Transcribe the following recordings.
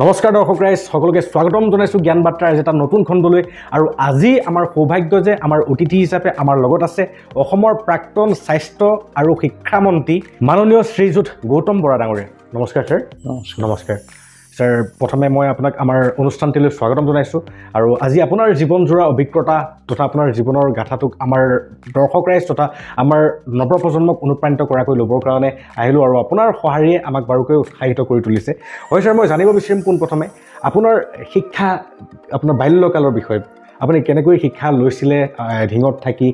নমস্কাৰ দৰ্শক ৰাইজ সকলোকে স্বাগতম জনাইছোঁ জ্ঞান বাৰ্তাৰ এটা নতুন খণ্ডলৈ আৰু আজি আমাৰ সৌভাগ্য যে আমাৰ অতিথি হিচাপে আমাৰ লগত আছে অসমৰ প্ৰাক্তন স্বাস্থ্য আৰু শিক্ষা মন্ত্ৰী মাননীয় শ্ৰীযুত গৌতম বৰা ডাঙৰীয়া। নমস্কাৰ ছাৰ। নমস্কাৰ ছাৰ, প্ৰথমে মই আপোনাক আমাৰ অনুষ্ঠানটিলৈ স্বাগতম জনাইছোঁ আৰু আজি আপোনাৰ জীৱনজোৰা অভিজ্ঞতা তথা আপোনাৰ জীৱনৰ গাথাটোক আমাৰ দৰ্শক ৰাইজ তথা আমাৰ নৱপ্ৰজন্মক অনুপ্ৰাণিত কৰাকৈ ল'বৰ কাৰণে আহিলোঁ আৰু আপোনাৰ সঁহাৰিয়ে আমাক বাৰুকৈ উৎসাহিত কৰি তুলিছে। হয় ছাৰ, মই জানিব বিচাৰিম পোনপ্ৰথমে আপোনাৰ শিক্ষা, আপোনাৰ বাল্যকালৰ বিষয়ে আপুনি কেনেকৈ শিক্ষা লৈছিলে ঢিঙত থাকি,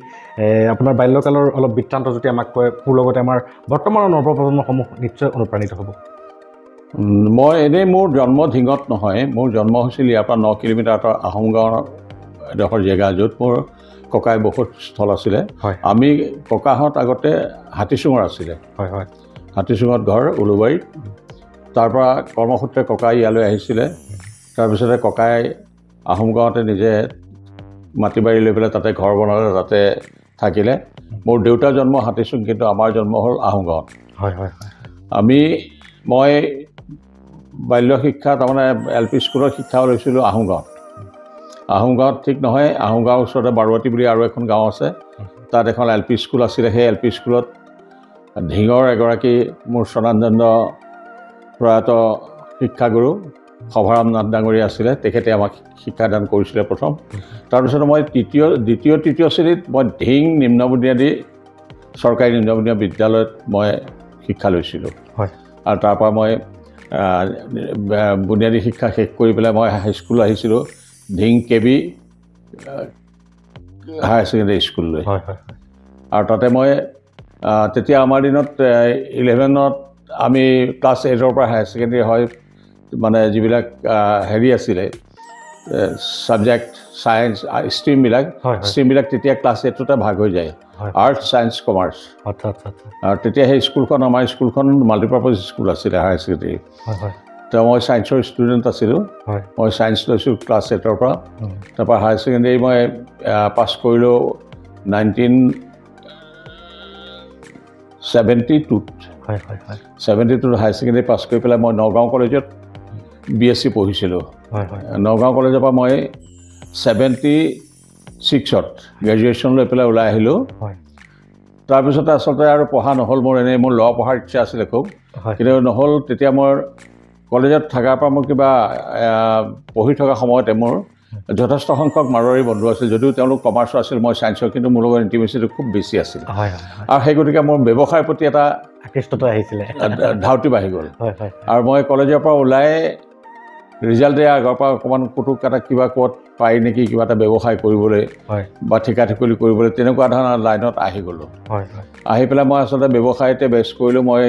আপোনাৰ বাল্যকালৰ অলপ বৃত্তান্ত যদি আমাক কয়, মোৰ লগতে আমাৰ বৰ্তমানৰ নৱপ্ৰজন্মসমূহ নিশ্চয় অনুপ্ৰাণিত হ'ব। মই এনেই মোৰ জন্ম ঢিঙত নহয়, মোৰ জন্ম হৈছিল ইয়াৰ পৰা 9 কিলোমিটাৰ আঁতৰ আহোম গাঁৱৰ এডোখৰ জেগা, য'ত মোৰ ককাই বহুত স্থল আছিলে। আমি ককাহঁত আগতে হাতীচুঙৰ আছিলে। হাতীচুঙত ঘৰ উলুবাৰীত। তাৰ পৰা কৰ্মসূত্ৰে ককাই ইয়ালৈ আহিছিলে। তাৰপিছতে ককাই আহোম গাঁৱতে নিজে মাটি বাৰী লৈ পেলাই তাতে ঘৰ বনালে, তাতে থাকিলে। মোৰ দেউতাৰ জন্ম হাতীচুং, কিন্তু আমাৰ জন্ম হ'ল আহোম গাঁৱত। মই বাল্য শিক্ষা তাৰমানে LP স্কুলৰ শিক্ষাও লৈছিলোঁ আহোম গাঁৱত। আহোম গাঁৱত ঠিক নহয়, আহোম গাঁৱৰ ওচৰতে বাৰুৱাতি বুলি আৰু এখন গাঁও আছে, তাত এখন LP স্কুল আছিলে। সেই LP স্কুলত ঢিঙৰ এগৰাকী মোৰ স্বনামধন্য প্ৰয়াত শিক্ষাগুৰু সভাৰাম নাথ ডাঙৰীয়া আছিলে, তেখেতে আমাক শিক্ষাদান কৰিছিলে প্ৰথম। তাৰপিছত মই দ্বিতীয় তৃতীয় শ্ৰেণীত মই ঢিং নিম্ন বুনিয়াদী চৰকাৰী নিম্ন বুনিয়াদী বিদ্যালয়ত মই শিক্ষা লৈছিলোঁ। আৰু তাৰপৰা মই বুনিয়াদী শিক্ষা শেষ কৰি পেলাই মই হাইস্কুল আহিছিলোঁ ঢিং KB হায়াৰ ছেকেণ্ডেৰী স্কুললৈ। আৰু তাতে মই তেতিয়া আমাৰ দিনত 11ত আমি ক্লাছ 8ৰ পৰা হায়াৰ ছেকেণ্ডেৰী হয়, মানে যিবিলাক হেৰি আছিলে ছাবজেক্ট ছায়েন্স ষ্ট্ৰীমবিলাক তেতিয়া ক্লাছ 8তে ভাগ হৈ যায়, আৰ্টছ ছায়েন্স কমাৰ্চ। আৰু তেতিয়া সেই স্কুলখন, আমাৰ স্কুলখন মাল্টিপাৰ্পাছ স্কুল আছিলে হায়াৰ ছেকেণ্ডেৰী। তো মই ছায়েন্সৰ ষ্টুডেণ্ট আছিলোঁ। মই ছায়েন্স লৈছোঁ ক্লাছ 8ৰ পৰা। তাৰপৰা হায়াৰ ছেকেণ্ডেৰী মই পাছ কৰিলোঁ 1972ত। 72ত হায়াৰ ছেকেণ্ডেৰী পাছ কৰি পেলাই মই নগাঁও কলেজত BSc পঢ়িছিলোঁ। নগাঁও কলেজৰ পৰা মই 76ত গ্ৰেজুৱেশ্যন লৈ পেলাই ওলাই আহিলোঁ। তাৰপিছতে আচলতে আৰু পঢ়া নহ'ল মোৰ, এনেই মোৰ ল পঢ়াৰ ইচ্ছা আছিলে খুব, কিন্তু নহ'ল। তেতিয়া মোৰ কলেজত থকাৰ পৰা মোৰ কিবা পঢ়ি থকা সময়তে মোৰ যথেষ্ট সংখ্যক মাৰোৱাৰী বন্ধু আছিল, যদিও তেওঁলোক কমাৰ্চৰ আছিল, মই ছায়েন্সৰ, কিন্তু মোৰ লগত ইণ্টিমেচিটো খুব বেছি আছিল। আৰু সেই গতিকে মোৰ ব্যৱসায়ৰ প্ৰতি এটা আকৃষ্টতা আহিছিলে, ধাউতি বাঢ়ি গ'ল। আৰু মই কলেজৰ পৰা ওলাই ৰিজাল্ট দিয়া আগৰ পৰা অকণমান কুটুক এটা কিবা ক'ত পাই নেকি কিবা এটা ব্যৱসায় কৰিবলৈ বা ঠিকা ঠিকলি কৰিবলৈ, তেনেকুৱা ধৰণৰ লাইনত আহি গ'লোঁ। আহি পেলাই মই আচলতে ব্যৱসায়তে বেছ কৰিলোঁ। মই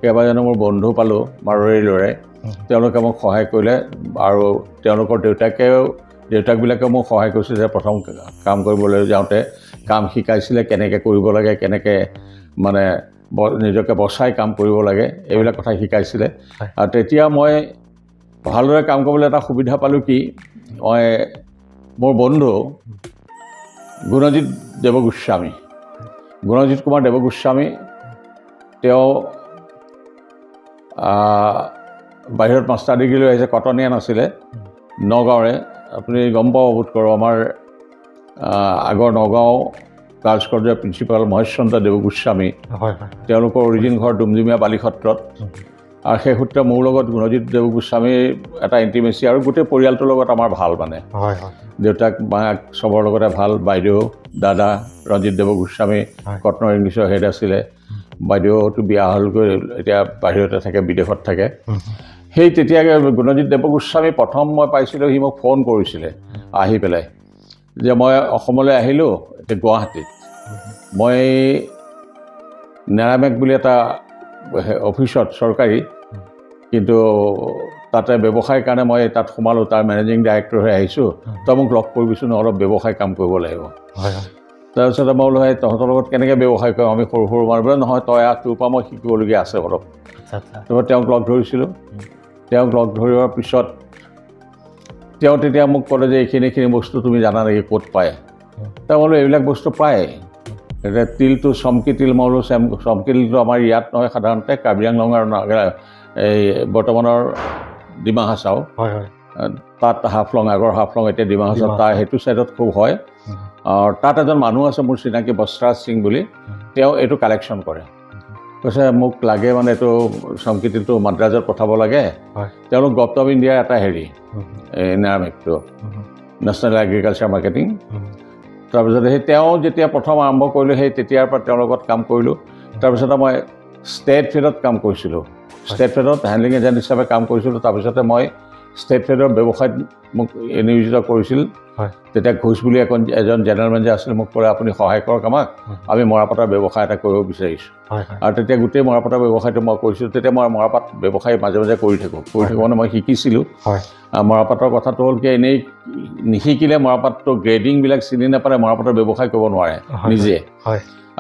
কেইবাজনো মোৰ বন্ধু পালোঁ মাৰোৱাৰী ল'ৰাই, তেওঁলোকে মোক সহায় কৰিলে। আৰু তেওঁলোকৰ দেউতাকবিলাকেও মোক সহায় কৰিছিল যে প্ৰথম কাম কৰিবলৈ যাওঁতে কাম শিকাইছিলে, কেনেকৈ কৰিব লাগে, কেনেকৈ মানে নিজকে বচাই কাম কৰিব লাগে, এইবিলাক কথা শিকাইছিলে। আৰু তেতিয়া মই ভালদৰে কাম কৰিবলৈ এটা সুবিধা পালোঁ কি, মই মোৰ বন্ধু গুণজিৎ কুমাৰ দেৱগোস্বামী, তেওঁ বাহিৰত মাষ্টাৰ ডিগ্ৰী লৈ আহিছে, কটনিয়ান আছিলে, নগাঁৱৰে। আপুনি গম পাব বোধ কৰোঁ, আমাৰ আগৰ নগাঁও গাৰ্লছ কলেজৰ প্ৰিন্সিপাল মহেশ চন্দ্ৰ দেৱগোস্বামী, তেওঁলোকৰ অৰিজিন ঘৰ ডুমডুমীয়া বালিসত্ৰত। আৰু সেই সূত্ৰে মোৰ লগত গুণজিৎ দেৱগোস্বামীৰ এটা ইণ্টিমেচি, আৰু গোটেই পৰিয়ালটোৰ লগত আমাৰ ভাল, মানে দেউতাক মাক চবৰ লগতে ভাল। বাইদেউ দাদা ৰঞ্জিত দেৱগোস্বামী কটনৰ ইংলিছৰ হেড আছিলে, বাইদেউতো বিয়া হ'লগৈ, এতিয়া বাহিৰতে থাকে, বিদেশত থাকে। সেই তেতিয়া গুণজিৎ দেৱগোস্বামী প্ৰথম মই পাইছিলোঁ, সি মোক ফোন কৰিছিলে আহি পেলাই যে মই অসমলৈ আহিলোঁ, এতিয়া গুৱাহাটীত মই নেৰামেক বুলি এটা অফিচত চৰকাৰী, কিন্তু তাতে ব্যৱসায়ৰ কাৰণে মই তাত সোমালোঁ, তাৰ মেনেজিং ডাইৰেক্টৰ হৈ আহিছোঁ, তই মোক লগ কৰিবিচোন, অলপ ব্যৱসায় কাম কৰিব লাগিব। তাৰপিছতে মই বোলো তহঁতৰ লগত কেনেকৈ ব্যৱসায় কৰিম, আমি সৰু সৰু মানুহ। বোলে নহয়, তই তোৰ পৰা মই শিকিবলগীয়া আছে অলপ। তাৰপৰা তেওঁক লগ ধৰিছিলোঁ। তেওঁক লগ ধৰিবৰ পিছত তেওঁ তেতিয়া মোক ক'লে যে এইখিনি বস্তু তুমি জানা নেকি, ক'ত পায়? তেওঁ বোলো এইবিলাক বস্তু পায়, এতিয়া তিলটো চমকি তিল, মই বোলো চমকি তিলটো আমাৰ ইয়াত নহয়, সাধাৰণতে কাৰ্বি আংলং আৰু এই বৰ্তমানৰ ডিমা হাছাও হয় হয় তাত হাফলং আগৰ হাফলং এতিয়া ডিমা হাছাও তাৰ সেইটো ছাইডত খুব হয় আৰু তাত এজন মানুহ আছে মোৰ চিনাকি বস্ত্ৰাজ সিং বুলি তেওঁ এইটো কালেকশ্যন কৰে কৈছে মোক লাগে মানে এইটো সংকৃতিটো মাদ্ৰাজত পঠাব লাগে তেওঁলোক গভৰ্ণমেণ্ট অফ ইণ্ডিয়াৰ এটা হেৰি নামেকটো নেশ্যনেল এগ্ৰিকালচাৰ মাৰ্কেটিং তাৰপিছত সেই তেওঁ যেতিয়া প্ৰথম আৰম্ভ কৰিলোঁ সেই তেতিয়াৰ পৰা তেওঁৰ লগত কাম কৰিলোঁ তাৰপিছতে মই ষ্টেট ফিডত কাম কৰিছিলোঁ ষ্টেট ফিডত হেণ্ডলিং এজেণ্ট হিচাপে কাম কৰিছিলোঁ তাৰপিছতে মই ষ্টেট ফিডৰ ব্যৱসায়ত মোক নিয়োজিত কৰিছিল তেতিয়া ঘোষ বুলি এজন জেনেৰেল মেনেজাৰ আছিল মোক ক'লে আপুনি সহায় কৰক আমাক আমি মৰাপাটৰ ব্যৱসায় এটা কৰিব বিচাৰিছোঁ আৰু তেতিয়া গোটেই মৰাপাটৰ ব্যৱসায়টো মই কৰিছিলোঁ তেতিয়া মই মৰাপাট ব্যৱসায় মাজে মাজে কৰি থাকোঁ মানে মই শিকিছিলোঁ মৰাপাটৰ কথাটো হ'ল কি এনেই নিশিকিলে মৰাপাটটো গ্ৰেডিংবিলাক চিনি নাপালে মৰাপাটৰ ব্যৱসায় কৰিব নোৱাৰে নিজে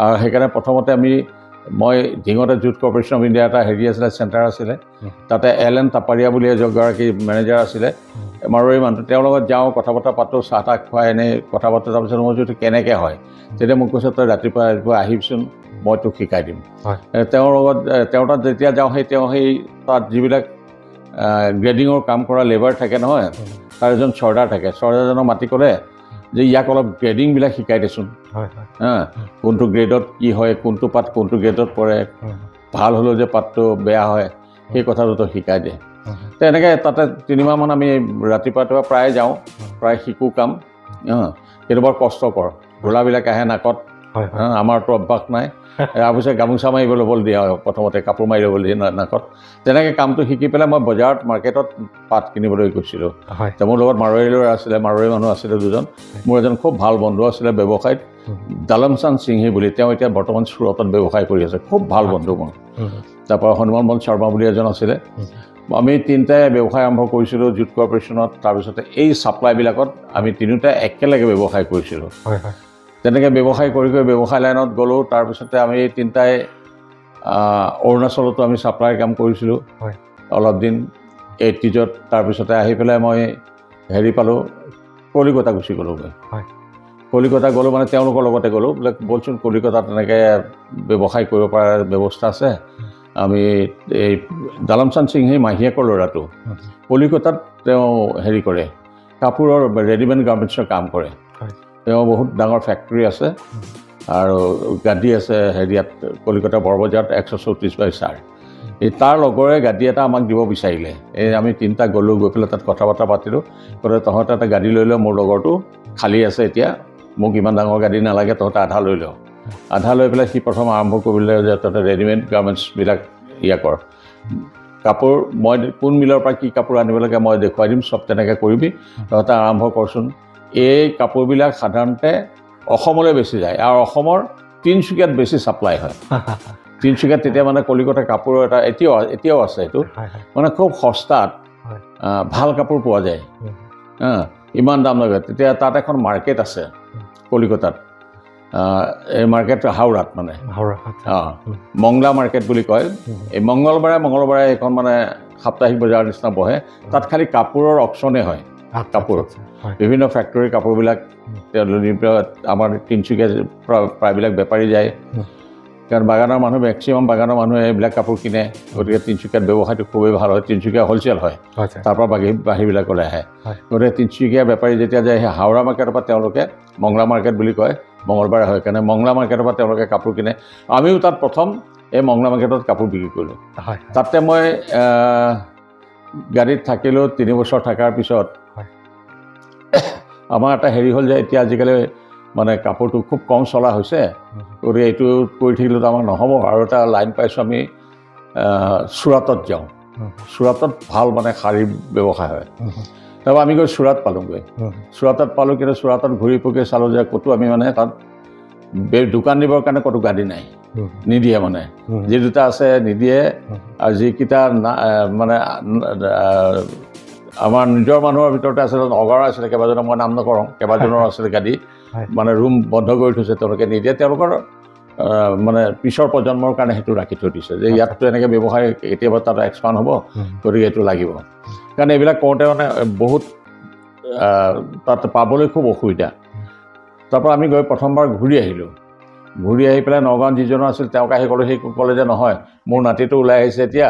আৰু সেইকাৰণে প্ৰথমতে মই ঢিঙতে জুট কৰ্পৰেশ্যন অফ ইণ্ডিয়া এটা হেৰি আছিলে চেণ্টাৰ আছিলে তাতে LN টাপাৰীয়া বুলি এগৰাকী মেনেজাৰ আছিলে মাৰোৱাৰী মানুহ তেওঁৰ লগত যাওঁ কথা বতৰা পাতোঁ চাহ তাহ খুৱাই এনেই কথা বতৰা তাৰপিছত মই যদি কেনেকৈ হয় তেতিয়া মোক কৈছে তই ৰাতিপুৱা আহিবচোন মই তোক শিকাই দিম তেওঁৰ লগত তেওঁৰ তাত যেতিয়া যাওঁ তেওঁ সেই তাত যিবিলাক গ্ৰেডিঙৰ কাম কৰা লেবাৰ থাকে নহয় তাৰ এজন চৰ্দাৰ থাকে চৰ্দাৰজনক মাতি ক'লে যে ইয়াক অলপ গ্ৰেডিংবিলাক শিকাই দেচোন কোনটো গ্ৰেডত কি হয় কোনটো পাত কোনটো গ্ৰেডত পৰে ভাল হ'লেও যে পাতটো বেয়া হয় সেই কথাটো শিকাই দিয়ে তেনেকৈ তাতে 3 মাহমান আমি ৰাতিপুৱা প্ৰায় যাওঁ প্ৰায় শিকোঁ কাম সেইটো বৰ কষ্টকৰ ঘোলাবিলাক আহে নাকত আমাৰতো অভ্যাস নাই তাৰপিছত গামোচা মাৰিব ল'বলৈ দিয়া হয় প্ৰথমতে কাপোৰ মাৰি ল'বলৈ দিয়ে নাকত তেনেকৈ কামটো শিকি পেলাই মই বজাৰত মাৰ্কেটত পাত কিনিবলৈ গৈছিলোঁ মোৰ লগত মাৰোৱাৰী মানুহ আছিলে 2জন মোৰ এজন খুব ভাল বন্ধু আছিলে ব্যৱসায়ত দালমচান্দ সিংহী বুলি তেওঁ এতিয়া বৰ্তমান সুৰতত ব্যৱসায় কৰি আছে খুব ভাল বন্ধু মোৰ তাৰপৰা হনুমান বন শৰ্মা বুলি এজন আছিলে আমি 3টাই ব্যৱসায় আৰম্ভ কৰিছিলোঁ জুট কৰ্পৰেশ্যনত তাৰপিছতে এই ছাপ্লাইবিলাকত আমি 3টাই একেলগে ব্যৱসায় কৰিছিলোঁ তেনেকৈ ব্যৱসায় কৰি ব্যৱসায় লাইনত গ'লোঁ তাৰপিছতে আমি 3টাই অৰুণাচলতো আমি ছাপ্লাইৰ কাম কৰিছিলোঁ অলপ দিন 80ত তাৰপিছতে আহি পেলাই মই হেৰি পালোঁ কলিকতা গুচি গ'লোঁগৈ কলিকতা গ'লোঁ মানে তেওঁলোকৰ লগতে গ'লোঁ বোলে বলচোন কলিকতাত তেনেকৈ ব্যৱসায় কৰিব পৰা ব্যৱস্থা আছে আমি এই দালমচান্দ সিংহী মাহীয়েকৰ ল'ৰাটো কলিকতাত তেওঁ হেৰি কৰে কাপোৰৰ ৰেডিমেড গাৰ্মেণ্টছৰ কাম কৰে তেওঁ বহুত ডাঙৰ ফেক্টৰী আছে আৰু গাড়ী আছে হেৰিয়াত কলিকতা বৰবজাৰত 134/4 এই তাৰ লগৰে গাড়ী এটা আমাক দিব বিচাৰিলে এই আমি 3টা গ'লোঁ গৈ পেলাই তাত কথা বতৰা পাতিলোঁ ক'লে তহঁতে এটা গাড়ী লৈ ল মোৰ লগৰটো খালী আছে এতিয়া মোক ইমান ডাঙৰ গাড়ী নালাগে তহঁতে আধা লৈ ল আধা লৈ পেলাই সি প্ৰথম আৰম্ভ কৰিলে যে তহঁতে ৰেডিমেড গাৰ্মেণ্টছবিলাক কৰ কাপোৰ মই কোন মিলৰ পৰা কি কাপোৰ আনিব লাগে মই দেখুৱাই দিম চব তেনেকৈ কৰিবি তহঁতে আৰম্ভ কৰচোন এই কাপোৰবিলাক সাধাৰণতে অসমলৈ বেছি যায় আৰু অসমৰ তিনিচুকীয়াত বেছি ছাপ্লাই হয় তিনিচুকীয়াত তেতিয়া মানে কলিকতা কাপোৰৰ এটা এতিয়াও আছে এইটো মানে খুব সস্তাত ভাল কাপোৰ পোৱা যায় ইমান দাম লাগে তেতিয়া তাত এখন মাৰ্কেট আছে কলিকতাত এই মাৰ্কেট হাওৰাত মানে মংলা মাৰ্কেট বুলি কয় এই মংগলবাৰে এইখন মানে সাপ্তাহিক বজাৰৰ নিচিনা বহে তাত খালি কাপোৰৰ অকশ্যনে হয় কাপোৰ বিভিন্ন ফেক্টৰীৰ কাপোৰবিলাক আমাৰ তিনিচুকীয়া প্ৰায়বিলাক বেপাৰী যায় কাৰণ বাগানৰ মানুহ মেক্সিমাম বাগানৰ মানুহে এইবিলাক কাপোৰ কিনে গতিকে তিনিচুকীয়াত ব্যৱসায়টো খুবেই ভাল হয় তিনিচুকীয়া হ'লচেল হয় তাৰপৰা বাহিৰবিলাকলৈ আহে গতিকে তিনিচুকীয়া বেপাৰী যেতিয়া যায় সেই হাওৰা মাৰ্কেটৰ পৰা তেওঁলোকে মংলা মাৰ্কেট বুলি কয় মঙলবাৰে হয় কাৰণে মংলা মাৰ্কেটৰ পৰা তেওঁলোকে কাপোৰ কিনে আমিও তাত প্ৰথম এই মংলা মাৰ্কেটত কাপোৰ বিক্ৰী কৰিলোঁ তাতে মই গাড়ীত থাকিলোঁ 3 বছৰ থকাৰ পিছত আমাৰ এটা হেৰি হ'ল যে এতিয়া আজিকালি মানে কাপোৰটো খুব কম চলা হৈছে গতিকে এইটো কৰি থাকিলেতো আমাৰ নহ'ব আৰু এটা লাইন পাইছোঁ আমি চুৰাটত যাওঁ চুৰাটত ভাল মানে শাৰী ব্যৱসায় হয় তাৰপৰা আমি গৈ চুৰাট পালোঁগৈ চুৰাটত পালোঁ কিন্তু চুৰাটত ঘূৰি পকি চালোঁ যে ক'তো আমি মানে তাত দোকান দিবৰ কাৰণে ক'তো গাড়ী নাই নিদিয়ে মানে যি 2টা আছে নিদিয়ে আৰু যিকেইটা মানে আমাৰ নিজৰ মানুহৰ ভিতৰতে আছিলে নগাঁৱৰ আছিলে কেইবাজনৰ মই নাম নকৰোঁ কেইবাজনৰ আছিলে গাড়ী মানে ৰুম বন্ধ কৰি থৈছে তেওঁলোকে নিদিয়ে তেওঁলোকৰ মানে পিছৰ প্ৰজন্মৰ কাৰণে সেইটো ৰাখি থৈ দিছে যে ইয়াততো এনেকৈ ব্যৱসায় কেতিয়াবা তাত এক্সপাণ্ড হ'ব গতিকে এইটো লাগিব কাৰণ এইবিলাক কৰোঁতে মানে বহুত তাত পাবলৈ খুব অসুবিধা তাৰপৰা আমি গৈ প্ৰথমবাৰ ঘূৰি আহিলোঁ ঘূৰি আহি পেলাই নগাঁৱত যিজনৰ আছিল তেওঁক আহি ক'লোঁ সেই ক'লে যে নহয় মোৰ নাতিটো ওলাই আহিছে এতিয়া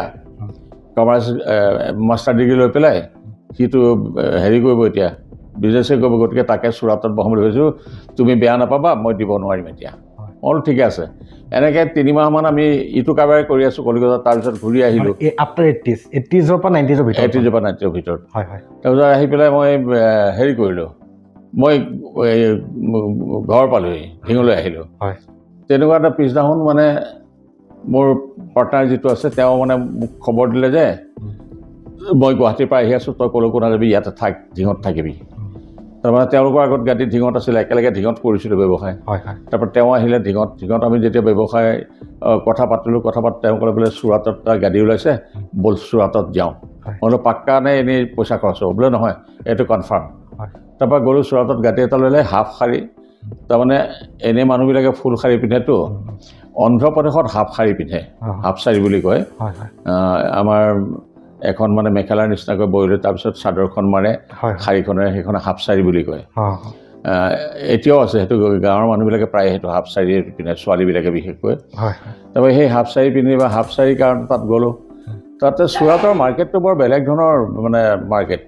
কমাৰ্চ মাষ্টাৰ ডিগ্ৰী লৈ পেলাই সিটো হেৰি কৰিব এতিয়া বিজনেছে কৰিব গতিকে তাকে চুৰাটত বহাম বুলি ভাবিছোঁ তুমি বেয়া নাপাবা মই দিব নোৱাৰিম এতিয়া মই বোলো ঠিকে আছে এনেকৈ 3 মাহমান আমি ইটো কাৰবাৰ কৰি আছোঁ কলিকতাত তাৰপিছত ঘূৰি আহিলোঁ আফটাৰ 80s পৰা 90s ভিতৰত তাৰপিছত আহি পেলাই মই হেৰি কৰিলোঁ মই ঘৰ পালোঁহি ঢিঙলৈ আহিলোঁ তেনেকুৱা এটা পিছদিনাখন মানে মোৰ পাৰ্টনাৰ যিটো আছে তেওঁ মানে মোক খবৰ দিলে যে মই গুৱাহাটীৰ পৰা আহি আছোঁ তই ক'লৈকো নাযাবি ইয়াতে থাক ঢিঙত থাকিবি তাৰমানে তেওঁলোকৰ আগত গাড়ীত ঢিঙত আছিলে একেলগে ঢিঙত কৰিছিলোঁ ব্যৱসায় তাৰপৰা তেওঁ আহিলে ঢিঙত আমি যেতিয়া ব্যৱসায় কথা পাতিলোঁ তেওঁ ক'লে বোলে চুৰাটত তাৰ গাড়ী ওলাইছে ব'ল চুৰাটত যাওঁ মই বোলো পাক্কা নে এনেই পইচা খৰচ হ'ব বোলে নহয় এইটো কনফাৰ্ম তাৰপৰা গ'লোঁ চুৰাটত গাড়ী এটা ল'লে হাফ শাৰী তাৰমানে এনেই মানুহবিলাকে ফুল শাৰী পিন্ধেতো অন্ধ্ৰপ্ৰদেশত হাফ শাৰী পিন্ধে হাফ শাৰী বুলি কয় আমাৰ এখন মানে মেখেলাৰ নিচিনাকৈ বৈ লৈ তাৰপিছত চাদৰখন মাৰে শাৰীখনেৰে সেইখন হাফ শাৰী বুলি কয় এতিয়াও আছে সেইটো গাঁৱৰ মানুহবিলাকে প্ৰায় সেইটো হাফ শাৰী পিন্ধে ছোৱালীবিলাকে বিশেষকৈ তাৰপৰা সেই হাফ শাৰী পিন্ধি বা হাফ শাৰীৰ কাৰণে তাত গ'লোঁ তাতে চুৰাটৰ মাৰ্কেটটো বৰ বেলেগ ধৰণৰ মানে মাৰ্কেট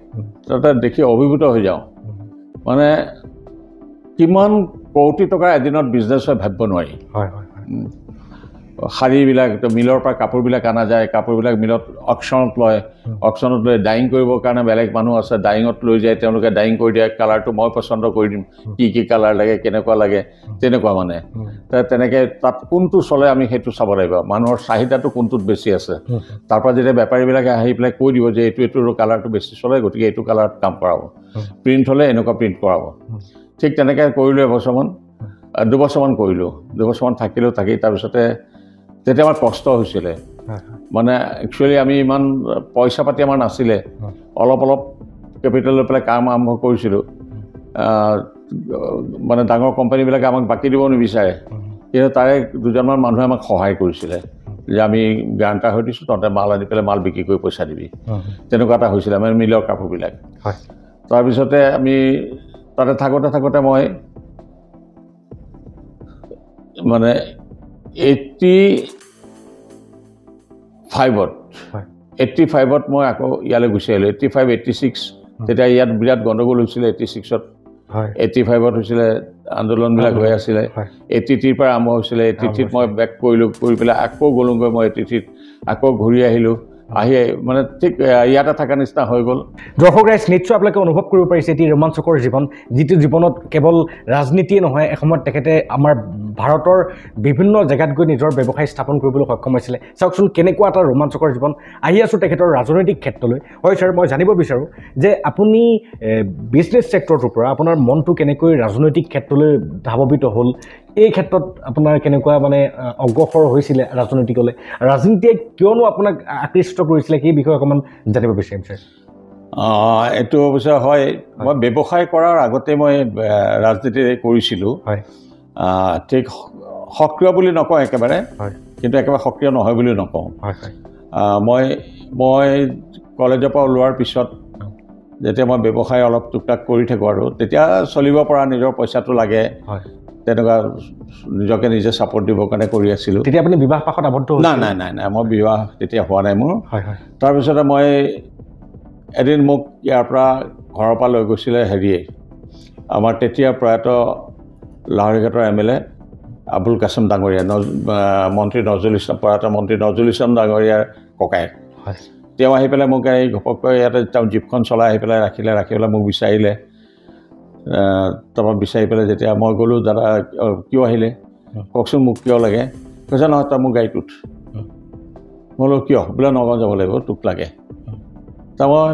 তাতে দেখি অভিভূত হৈ যাওঁ মানে কিমান কোটি টকাৰ এদিনত বিজনেছ হয় ভাবিব নোৱাৰি শাৰীবিলাক মিলৰ পৰা কাপোৰবিলাক অনা যায় কাপোৰবিলাক মিলত অকশ্যনত লৈ ডাইং কৰিবৰ কাৰণে বেলেগ মানুহ আছে ডাইঙত লৈ যায় তেওঁলোকে ডাইং কৰি দিয়ে কালাৰটো মই পচন্দ কৰি দিম কি কালাৰ লাগে কেনেকুৱা লাগে তেনেকুৱা মানে তেনেকৈ তাত কোনটো চলে আমি সেইটো চাব লাগিব মানুহৰ চাহিদাটো কোনটোত বেছি আছে তাৰপৰা যেতিয়া বেপাৰীবিলাকে আহি পেলাই কৈ দিব যে এইটো কালাৰটো বেছি চলে গতিকে এইটো কালাৰত কাম কৰাব প্ৰিণ্ট হ'লে এনেকুৱা প্ৰিণ্ট কৰাব ঠিক তেনেকৈ কৰিলোঁ এবছৰমান 2 বছৰমান কৰিলোঁ 2 বছৰমান থাকিলোঁ থাকি তাৰপিছতে তেতিয়া আমাৰ কষ্ট হৈছিলে মানে একচুৱেলি আমি ইমান পইচা পাতি আমাৰ নাছিলে অলপ কেপিটেল লৈ পেলাই কাম আৰম্ভ কৰিছিলোঁ মানে ডাঙৰ কোম্পানীবিলাকে আমাক বাকী দিব নিবিচাৰে কিন্তু তাৰে 2জনমান মানুহে আমাক সহায় কৰিছিলে যে আমি গ্ৰাণ্টাৰ হৈ দিছোঁ তহঁতে মাল আনি পেলাই মাল বিক্ৰী কৰি পইচা দিবি তেনেকুৱা এটা হৈছিলে আমাৰ মিলৰ কাপোৰবিলাক তাৰপিছতে আমি তাতে থাকোঁতে মই মানে 85ত মই আকৌ ইয়ালৈ গুচি আহিলোঁ 85, 86 তেতিয়া ইয়াত বিৰাট গণ্ডগোল হৈছিলে 86ত 85ত হৈছিলে আন্দোলনবিলাক হৈ আছিলে 83ৰ পৰা আৰম্ভ হৈছিলে 83ত মই বেক কৰিলোঁ কৰি পেলাই আকৌ গ'লোঁগৈ মই 83ত আকৌ ঘূৰি আহিলোঁ আহি মানে ঠিক ইয়াতে থকা নিচিনা হৈ গ'ল দৰ্শক ৰাইজ নিশ্চয় আপোনালোকে অনুভৱ কৰিব পাৰিছে এটি ৰোমাঞ্চকৰ জীৱন যিটো জীৱনত কেৱল ৰাজনীতিয়ে নহয় এসময়ত তেখেতে আমাৰ ভাৰতৰ বিভিন্ন জেগাত গৈ নিজৰ ব্যৱসায় স্থাপন কৰিবলৈ সক্ষম হৈছিলে চাওকচোন কেনেকুৱা এটা ৰোমাঞ্চকৰ জীৱন আহি আছোঁ তেখেতৰ ৰাজনৈতিক ক্ষেত্ৰলৈ হয় ছাৰ মই জানিব বিচাৰোঁ যে আপুনি বিজনেছ ছেক্টৰটোৰ পৰা আপোনাৰ মনটো কেনেকৈ ৰাজনৈতিক ক্ষেত্ৰলৈ ধাৱিত হ'ল এই ক্ষেত্ৰত আপোনাৰ কেনেকুৱা মানে অগ্ৰসৰ হৈছিলে ৰাজনৈতিকলৈ ৰাজনীতিয়ে কিয়নো আপোনাক আকৃষ্ট কৰিছিলে সেই বিষয়ে অকণমান জানিব বিচাৰিম ছাৰ এইটো অৱশ্যে হয় মই ব্যৱসায় কৰাৰ আগতে মই ৰাজনীতি কৰিছিলোঁ ঠিক সক্ৰিয় বুলি নকওঁ একেবাৰে কিন্তু একেবাৰে সক্ৰিয় নহয় বুলিও নকওঁ মই কলেজৰ পৰা ওলোৱাৰ পিছত যেতিয়া মই ব্যৱসায় অলপ টুকটাক কৰি থাকোঁ আৰু তেতিয়া চলিব পৰা নিজৰ পইচাটো লাগে তেনেকুৱা নিজকে নিজে ছাপোৰ্ট দিবৰ কাৰণে কৰি আছিলোঁ তেতিয়া আপুনি বিবাহ পাশত আবদ্ধ নাই মই বিবাহ তেতিয়া হোৱা নাই মোৰ তাৰপিছতে মই এদিন মোক ইয়াৰ পৰা ঘৰৰ পৰা লৈ গৈছিলে হেৰিয়ে আমাৰ তেতিয়া প্ৰয়াত লাহৰীঘাটৰ MLA আবুল কাছিম ডাঙৰীয়া মন্ত্ৰী নজৰুল ইছলাম প্ৰয়াত মন্ত্ৰী নজৰুল ইছলাম ডাঙৰীয়াৰ ককায়েক তেওঁ আহি পেলাই মোক এই ঘপককৈ ইয়াতে তেওঁ জীপখন চলাই আহি পেলাই ৰাখি পেলাই মোক বিচাৰিলে তাৰপৰা বিচাৰি পেলাই যেতিয়া মই গ'লোঁ দাদা কিয় আহিলে কওকচোন মোক কিয় লাগে কৈছে নহয় তই মোৰ গাড়ীত উঠ মই বোলো কিয় বোলে নগাঁও যাব লাগিব তোক লাগে তাৰ মই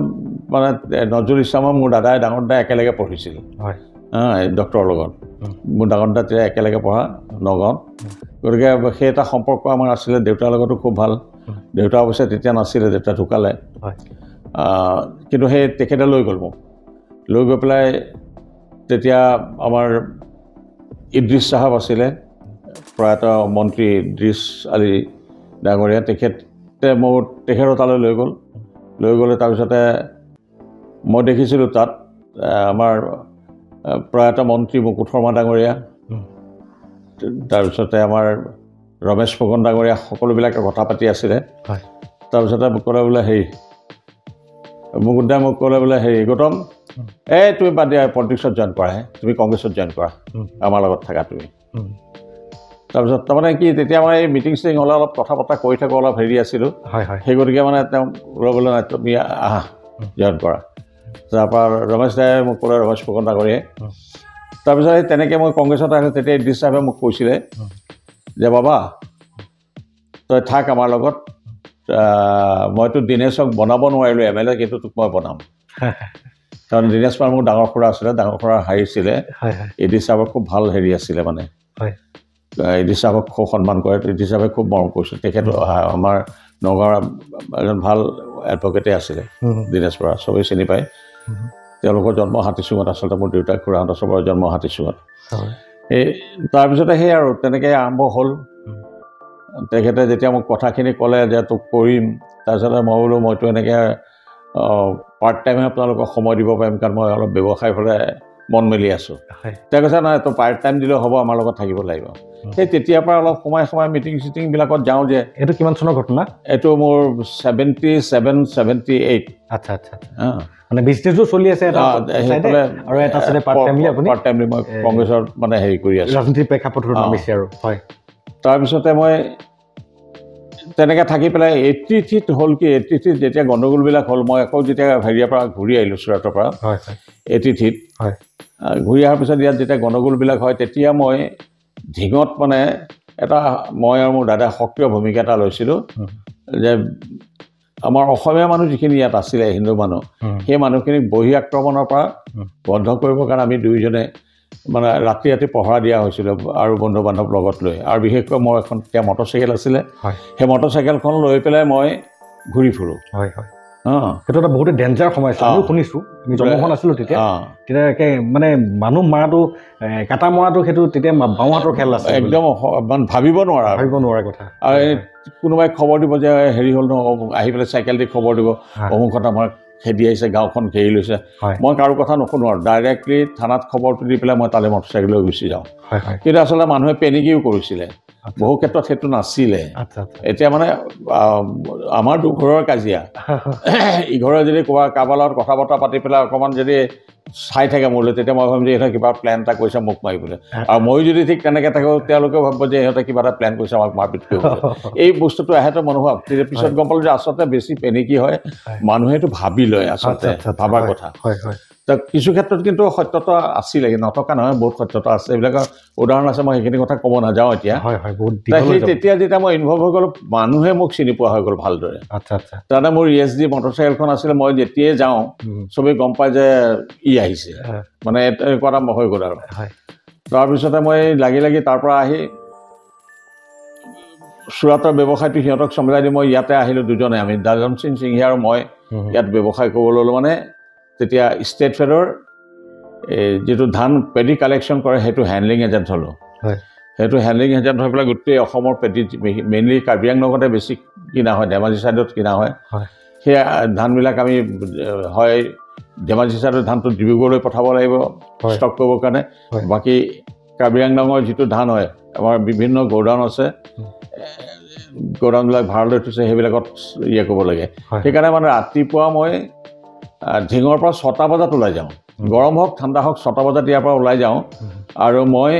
মানে নজৰুল ইছলামৰ মোৰ দাদাই ডাঙৰ দাদাই একেলগে পঢ়িছিল ডক্টৰৰ লগত মোৰ ডাঙৰ দাদা তেতিয়া একেলগে পঢ়া নগাঁৱত গতিকে সেই এটা সম্পৰ্ক আমাৰ আছিলে দেউতাৰ লগতো খুব ভাল দেউতা অৱশ্যে তেতিয়া নাছিলে দেউতা ঢুকালে কিন্তু সেই তেখেতে লৈ গ'ল মোক লৈ গৈ পেলাই তেতিয়া আমাৰ ইদ্ৰিছ চাহাব আছিলে প্ৰয়াত মন্ত্ৰী ইদ্ৰিছ আলী ডাঙৰীয়া তেখেতে মোৰ তেখেতৰ তালৈ লৈ গ'লে তাৰপিছতে মই দেখিছিলোঁ তাত আমাৰ প্ৰয়াত মন্ত্ৰী মুকুট শৰ্মা ডাঙৰীয়া তাৰপিছতে আমাৰ ৰমেশ ফুকন ডাঙৰীয়া সকলোবিলাকে কথা পাতি আছিলে তাৰপিছতে মোক ক'লে বোলে হেৰি মোক ক'লে বোলে হেৰি গৌতম তুমি বাদ দিয়া পলিটিক্সত জইন কৰাহে তুমি কংগ্ৰেছত জইন কৰা আমাৰ লগত থাকা তুমি তাৰপিছত তাৰমানে কি তেতিয়া মানে এই মিটিং চিটিং হ'লে অলপ কথা বতৰা কৰি থাকোঁ অলপ হেৰি আছিলোঁ সেই গতিকে মানে তেওঁ বোলে নাই তুমি আহা জইন কৰা তাৰপৰা ৰমেশ দায়ে মোক ক'লে ৰমেশ ফুকন ডাঙৰীয়াই তাৰপিছত সেই তেনেকৈ মই কংগ্ৰেছত আহিলোঁ তেতিয়া ইদ্ৰিছ চাহেবে মোক কৈছিলে যে বাবা তই থাক আমাৰ লগত মইতো দীনেশক বনাব নোৱাৰিলোঁ MLA কিন্তু তোক মই বনাম কাৰণ দীনেশ মোৰ ডাঙৰ খুৰা আছিলে ডাঙৰ খুৰা হাৰিছিলে ইদ্ৰিছ চাহেবৰ খুব ভাল হেৰি আছিলে মানে ইদ্ৰিছ চাহেবক খুব সন্মান কৰে ইদ্ৰিছ চাহেবে খুব মৰম কৰিছিল তেখেত আমাৰ নগাঁৱৰ এজন ভাল এডভকেটে আছিলে দীনেশ বৰা চবেই চিনি পায় তেওঁলোকৰ জন্ম হাতীচুঙত আচলতে মোৰ দেউতাক খুৰাহঁত চবৰে জন্ম হাতীচুঙত এই তাৰপিছতে সেই আৰু তেনেকৈ আৰম্ভ হ'ল তেখেতে যেতিয়া মোক কথাখিনি ক'লে যে তোক কৰিম তাৰপিছতে মই বোলো মইতো এনেকৈ পাৰ্ট টাইমহে আপোনালোকক সময় দিব পাৰিম কাৰণ মই অলপ ব্যৱসায় ফালে মন মেলি আছোঁ তেওঁ কৈছে নাই তই পাৰ্ট টাইম দিলেও হ'ব আমাৰ লগত থাকিব লাগিব সেই তেতিয়াৰ পৰা অলপ সময় মিটিং চিটিংবিলাকত যাওঁ যে এইটো কিমান চনৰ ঘটনা এইটো মোৰ 77-78 আচ্ছা আচ্ছা মানে বিজনেছো চলি আছে আৰু এটা আছে পাৰ্ট টাইমলি মই কংগ্ৰেছৰ মানে হেৰি কৰি আছোঁ ৰাজনীতিৰ প্ৰেক্ষাপটত নামিছে আৰু হয় তাৰপিছতে মই তেনেকৈ থাকি পেলাই 83 হ'ল কি 83 যেতিয়া গণ্ডগোলবিলাক হ'ল মই আকৌ যেতিয়া হেৰিয়াৰ পৰা ঘূৰি আহিলোঁ চুৰাটৰ পৰা 83 ঘূৰি অহাৰ পিছত ইয়াত যেতিয়া গণ্ডগোলবিলাক হয় তেতিয়া মই ঢিঙত মানে এটা মই আৰু মোৰ দাদাই সক্ৰিয় ভূমিকা এটা লৈছিলোঁ যে আমাৰ অসমীয়া মানুহ যিখিনি ইয়াত আছিলে হিন্দু মানুহ সেই মানুহখিনিক বহি আক্ৰমণৰ পৰা বন্ধ কৰিবৰ কাৰণে আমি দুয়োজনে মানে ৰাতি পহৰা দিয়া হৈছিল আৰু বন্ধু বান্ধৱ লগত লৈ আৰু বিশেষকৈ মোৰ এখন তেতিয়া মটৰচাইকেল আছিলে সেই মটৰচাইকেলখন লৈ পেলাই মই ঘূৰি ফুৰোঁ সেইটো এটা বহুতে ডেঞ্জাৰ সমস্যা আমি শুনিছোঁ আমি জন্ম হোৱা নাছিলোঁ তেতিয়া মানে মানুহ মৰাটো কাটা মৰাটো সেইটো তেতিয়া বাওঁহাতৰ খেল আছে একদম মানে ভাবিব নোৱাৰা কথা আৰু কোনোবাই খবৰ দিব যে হেৰি হ'ল ন আহি পেলাই চাইকেল দি খবৰ দিব অমুকত আমাৰ খেদি আহিছে গাঁওখন ঘেৰি লৈছে মই কাৰো কথা নুশুনো আৰু ডাইৰেক্টলি থানাত খবৰটো দি পেলাই মই তালৈ মটৰচাইকেল লৈ গুচি যাওঁ কিন্তু আচলতে মানুহে পেনিকিও কৰিছিলে বহু ক্ষেত্ৰত সেইটো নাছিলে এতিয়া মানে আমাৰ দুঘৰৰ কাজিয়া ইঘৰে যদি কাৰোবাৰ লগত কথা বতৰা পাতি পেলাই অকণমান যদি চাই থাকে মোলৈ তেতিয়া মই ভাবিম যে ইহঁতে কিবা প্লেন এটা কৰিছে মোক মাৰিবলৈ আৰু ময়ো যদি ঠিক তেনেকৈ থাকোঁ তেওঁলোকেও ভাবিব যে ইহঁতে কিবা এটা প্লেন কৰিছে আমাক মাৰপিট কৰিবলৈ এই বস্তুটো আহেতো মনোভাৱ তেতিয়া পিছত গম পালোঁ যে আচলতে বেছি পেনিকি হয় মানুহেতো ভাবি লয় আচলতে ভাবাৰ কথা কিছু ক্ষেত্ৰত কিন্তু সত্যতা আছিলে নথকা নহয় বহুত সত্যতা আছে এইবিলাকৰ উদাহৰণ আছে মই সেইখিনি কথা ক'ব নাযাওঁ এতিয়া সেই তেতিয়া যেতিয়া মই ইনভলভ হৈ গ'লোঁ মানুহে মোক চিনি পোৱা হৈ গ'ল ভালদৰে তাৰমানে মোৰ ESD মটৰচাইকেলখন আছিলে মই যেতিয়াই যাওঁ চবেই গম পায় যে আহিছে মানে এনেকুৱা এটা হৈ গ'ল আৰু তাৰপিছতে মই লাগি তাৰ পৰা আহি চুৰাটৰ ব্যৱসায়টো সিহঁতক চম্ভালাই দি মই ইয়াতে আহিলোঁ দুজনে আমি দাজন সিংহিয়া আৰু মই ইয়াত ব্যৱসায় কৰিবলৈ ল'লোঁ মানে তেতিয়া ষ্টেট ফেডৰ যিটো ধান পেডি কালেকশ্যন কৰে সেইটো হেণ্ডলিং এজেণ্ট হ'লোঁ সেইটো হেণ্ডলিং এজেণ্ট হৈ পেলাই গোটেই অসমৰ পেডি মেইনলি কাৰ্বি আংলঙতে বেছি কিনা হয় ধেমাজি ছাইডত কিনা হয় সেই ধানবিলাক আমি হয় ধেমাজি ছাইডৰ ধানটো ডিব্ৰুগড়লৈ পঠাব লাগিব ষ্টক কৰিবৰ কাৰণে বাকী কাৰ্বি আংলঙৰ যিটো ধান হয় আমাৰ বিভিন্ন গ'ডাউন আছে গ'ডাউনবিলাক ভাড়ালৈ থৈছে সেইবিলাকত কৰিব লাগে সেইকাৰণে মানে ৰাতিপুৱা মই ঢিঙৰ পৰা 6টা বজাত ওলাই যাওঁ গৰম হওক ঠাণ্ডা হওক 6টা বজাত ইয়াৰ পৰা ওলাই যাওঁ আৰু মই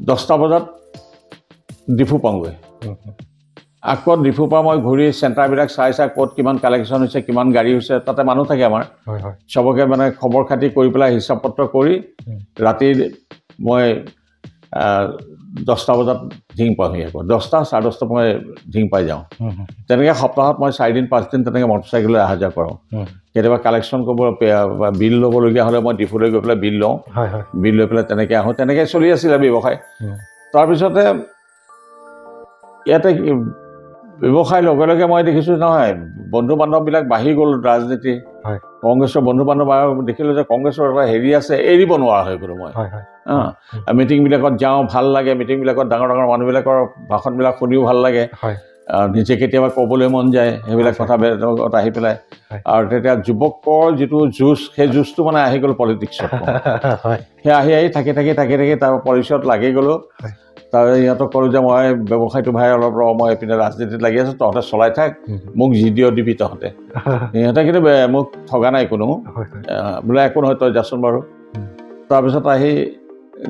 10টা বজাত ডিফু পাওঁগৈ আকৌ ডিফুৰ পৰা মই ঘূৰি চেণ্টাৰবিলাক চাই ক'ত কিমান কালেকশ্যন হৈছে কিমান গাড়ী হৈছে তাতে মানুহ থাকে আমাৰ চবকে মানে খবৰ খাতি কৰি পেলাই হিচাপ পত্ৰ কৰি ৰাতি মই 10টা বজাত ঢিং পাওঁহি আকৌ 10টা 10:30 মই ঢিং পাই যাওঁ তেনেকৈ সপ্তাহত মই 4 দিন 5 দিন তেনেকৈ মটৰচাইকেললৈ অহা যোৱা কৰোঁ কেতিয়াবা কালেকশ্যন কৰিব বিল ল'বলগীয়া হ'লে মই ডিফুলৈ গৈ পেলাই বিল লওঁ বিল লৈ পেলাই তেনেকৈ আহোঁ তেনেকৈ চলি আছিলে ব্যৱসায় তাৰপিছতে ইয়াতে ব্যৱসায় লগে লগে মই দেখিছোঁ নহয় বন্ধু বান্ধৱবিলাক বাঢ়ি গ'ল ৰাজনীতি কংগ্ৰেছৰ বন্ধু বান্ধৱ আৰু দেখিলোঁ যে কংগ্ৰেছৰ এটা হেৰি আছে এৰিব নোৱাৰা হৈ গ'লোঁ মই মিটিংবিলাকত যাওঁ ভাল লাগে মিটিংবিলাকত ডাঙৰ ডাঙৰ মানুহবিলাকৰ ভাষণবিলাক শুনিও ভাল লাগে নিজে কেতিয়াবা ক'বলৈ মন যায় সেইবিলাক কথাবিলাকত আহি পেলাই আৰু তেতিয়া যুৱকৰ যিটো যুঁজ সেই যুঁজটো মানে আহি গ'ল পলিটিক্সত সেই আহি থাকি তাৰ পলিটিক্সত লাগি গ'লোঁ তাৰ সিহঁতক ক'লোঁ যে মই ব্যৱসায়টো ভাই অলপ মই এইপিনে ৰাজনীতিত লাগি আছোঁ, তহঁতে চলাই থাক, মোক যি দিবি তহঁতে। সিহঁতে কিন্তু মোক ঠগা নাই কোনো, বোলে একো নহয় তই যাচোন বাৰু। তাৰপিছত আহি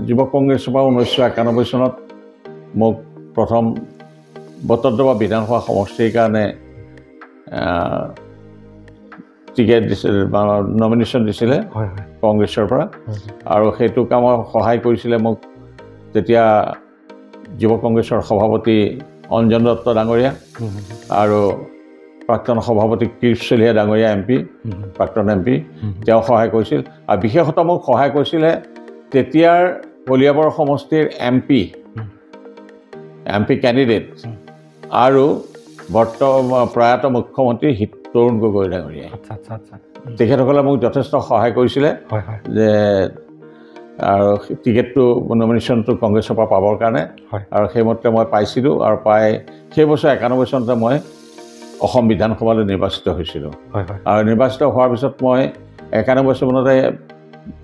যুৱক কংগ্ৰেছৰ পৰা 1991 চনত মোক প্ৰথম বটদ্ৰৱা বিধানসভা সমষ্টিৰ কাৰণে টিকেট দিছিলে বা নমিনেশ্যন দিছিলে কংগ্ৰেছৰ পৰা, আৰু সেইটো কামত সহায় কৰিছিলে মোক তেতিয়া যুৱ কংগ্ৰেছৰ সভাপতি অঞ্জন দত্ত ডাঙৰীয়া আৰু প্ৰাক্তন সভাপতি কীৰ্তি চলিহা ডাঙৰীয়া MP, প্ৰাক্তন MP, তেওঁ সহায় কৰিছিল। আৰু বিশেষতঃ মোক সহায় কৰিছিলে তেতিয়াৰ কলিয়াবৰ সমষ্টিৰ MP কেণ্ডিডেট আৰু প্ৰয়াত মুখ্যমন্ত্ৰী তৰুণ গগৈ ডাঙৰীয়াই। তেখেতসকলে মোক যথেষ্ট সহায় কৰিছিলে যে আৰু টিকেটটো নমিনেশ্যনটো কংগ্ৰেছৰ পৰা পাবৰ কাৰণে, আৰু সেইমতে মই পাইছিলোঁ। আৰু প্ৰায় সেই বছৰ 91 চনতে মই অসম বিধানসভালৈ নিৰ্বাচিত হৈছিলোঁ। আৰু নিৰ্বাচিত হোৱাৰ পিছত মই 91 চনতে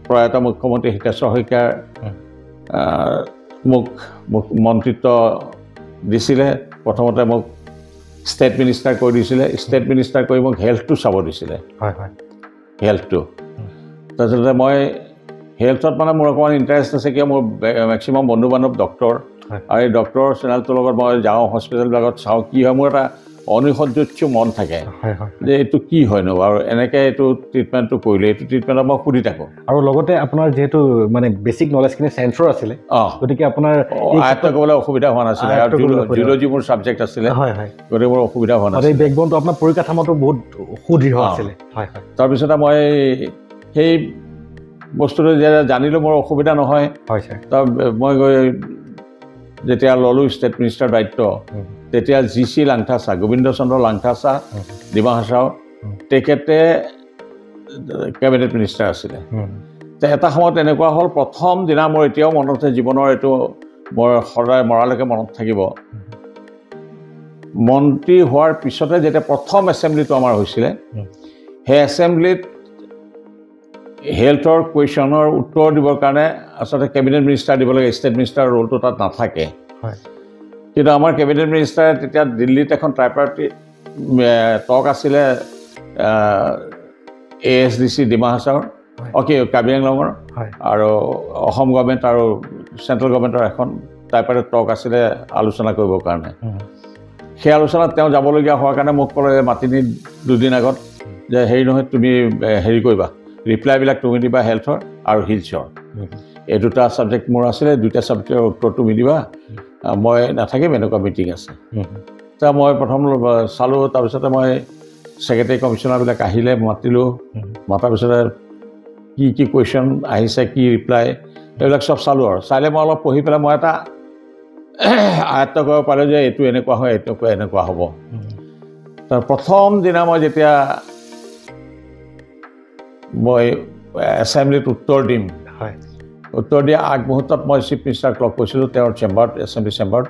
প্ৰয়াত মুখ্যমন্ত্ৰী হিতেশ্বৰ শইকীয়াৰ মোক মন্ত্ৰিত্ব দিছিলে। প্ৰথমতে মোক ষ্টেট মিনিষ্টাৰ কৰি দিছিলে, ষ্টেট মিনিষ্টাৰ কৰি মোক হেল্থটো চাব দিছিলে, হেল্থটো। তাৰপিছতে মই হেল্থত মানে মোৰ অকণমান ইণ্টাৰেষ্ট আছে, কিয় মোৰ মেক্সিমাম বন্ধু বান্ধৱ ডক্টৰ, আৰু এই ডক্টৰৰ চেনেলটোৰ লগত মই যাওঁ হস্পিটেলবিলাকত চাওঁ কি হয়। মোৰ এটা অনিসহ্য মন থাকে যে এইটো কি হয়নো, আৰু এনেকৈ এইটো ট্ৰিটমেণ্টটো কৰিলে এইটো ট্ৰিটমেণ্টত মই সুধি থাকোঁ। আৰু লগতে আপোনাৰ যিহেতু মানে বেছিক নলেজখিনি চায়েন্সৰ আছিলে, গতিকে আপোনাৰ আয়ত্ব কৰিবলৈ অসুবিধা হোৱা নাছিলে, আৰু জুলজি মোৰ ছাবজেক্ট আছিলে, গতিকে মোৰ অসুবিধা হোৱা নাছিলে। বেকবনটো আপোনাৰ পৰিকাঠামোটো বহুত সুদৃঢ় আছিলে। তাৰপিছতে মই সেই বস্তুটো যেতিয়া জানিলোঁ মোৰ অসুবিধা নহয়, তাৰ মই গৈ যেতিয়া ল'লোঁ ষ্টেট মিনিষ্টাৰ দায়িত্ব, তেতিয়া GC লাংথাছা, গোবিন্দ চন্দ্ৰ লাংথাছা ডিমা হাছাও, তেখেতে কেবিনেট মিনিষ্টাৰ আছিলে। এটা সময়ত এনেকুৱা হ'ল, প্ৰথম দিনা মোৰ এতিয়াও মনত আছে, জীৱনৰ এইটো মোৰ সদায় মৰালৈকে মনত থাকিব। মন্ত্ৰী হোৱাৰ পিছতে যেতিয়া প্ৰথম এছেম্বলিটো আমাৰ হৈছিলে, সেই এছেম্বলিত হেল্থৰ কুৱেশ্যনৰ উত্তৰ দিবৰ কাৰণে আচলতে কেবিনেট মিনিষ্টাৰ দিব লাগে, ষ্টেট মিনিষ্টাৰৰ ৰোলটো তাত নাথাকে। কিন্তু আমাৰ কেবিনেট মিনিষ্টাৰে তেতিয়া দিল্লীত এখন ট্ৰাইপাৰ্টি টক আছিলে ASDC ডিমা হাছাওৰ, কাৰ্বি আংলঙৰ, আৰু অসম গভৰ্ণমেণ্ট আৰু চেণ্ট্ৰেল গভৰ্ণমেণ্টৰ এখন ট্ৰাইপাৰ্টি টক আছিলে আলোচনা কৰিবৰ কাৰণে। সেই আলোচনাত তেওঁ যাবলগীয়া হোৱাৰ কাৰণে মোক ক'লে মাতি নি 2 দিন আগত যে হেৰি নহয়, তুমি হেৰি কৰিবা, ৰিপ্লাইবিলাক তুমি দিবা হেল্থৰ আৰু হিলছৰ, এই দুটা ছাবজেক্ট মোৰ আছিলে, 2টা ছাবজেক্টৰ উত্তৰ তুমি দিবা, মই নাথাকিম, এনেকুৱা মিটিং আছে। এতিয়া মই প্ৰথম চালোঁ, তাৰপিছতে মই ছেক্ৰেটাৰী কমিশ্যনাৰবিলাক আহিলে, মাতিলোঁ, মতাৰ পিছতে কি কি কুৱেশ্যন আহিছে, কি ৰিপ্লাই, এইবিলাক চব চালোঁ। আৰু চালে মই অলপ পঢ়ি পেলাই মই এটা আয়ত্ব কৰিব পাৰোঁ যে এইটো এনেকুৱা হয়, এইটো এনেকুৱা হ'ব। তাৰ প্ৰথম দিনা মই যেতিয়া মই এছেম্বলিত উত্তৰ দিম, উত্তৰ দিয়া আগমুহূৰ্তত মই চিফ মিনিষ্টাৰক লগ কৰিছিলোঁ তেওঁৰ চেম্বাৰত, এছেম্বলি চেম্বাৰত।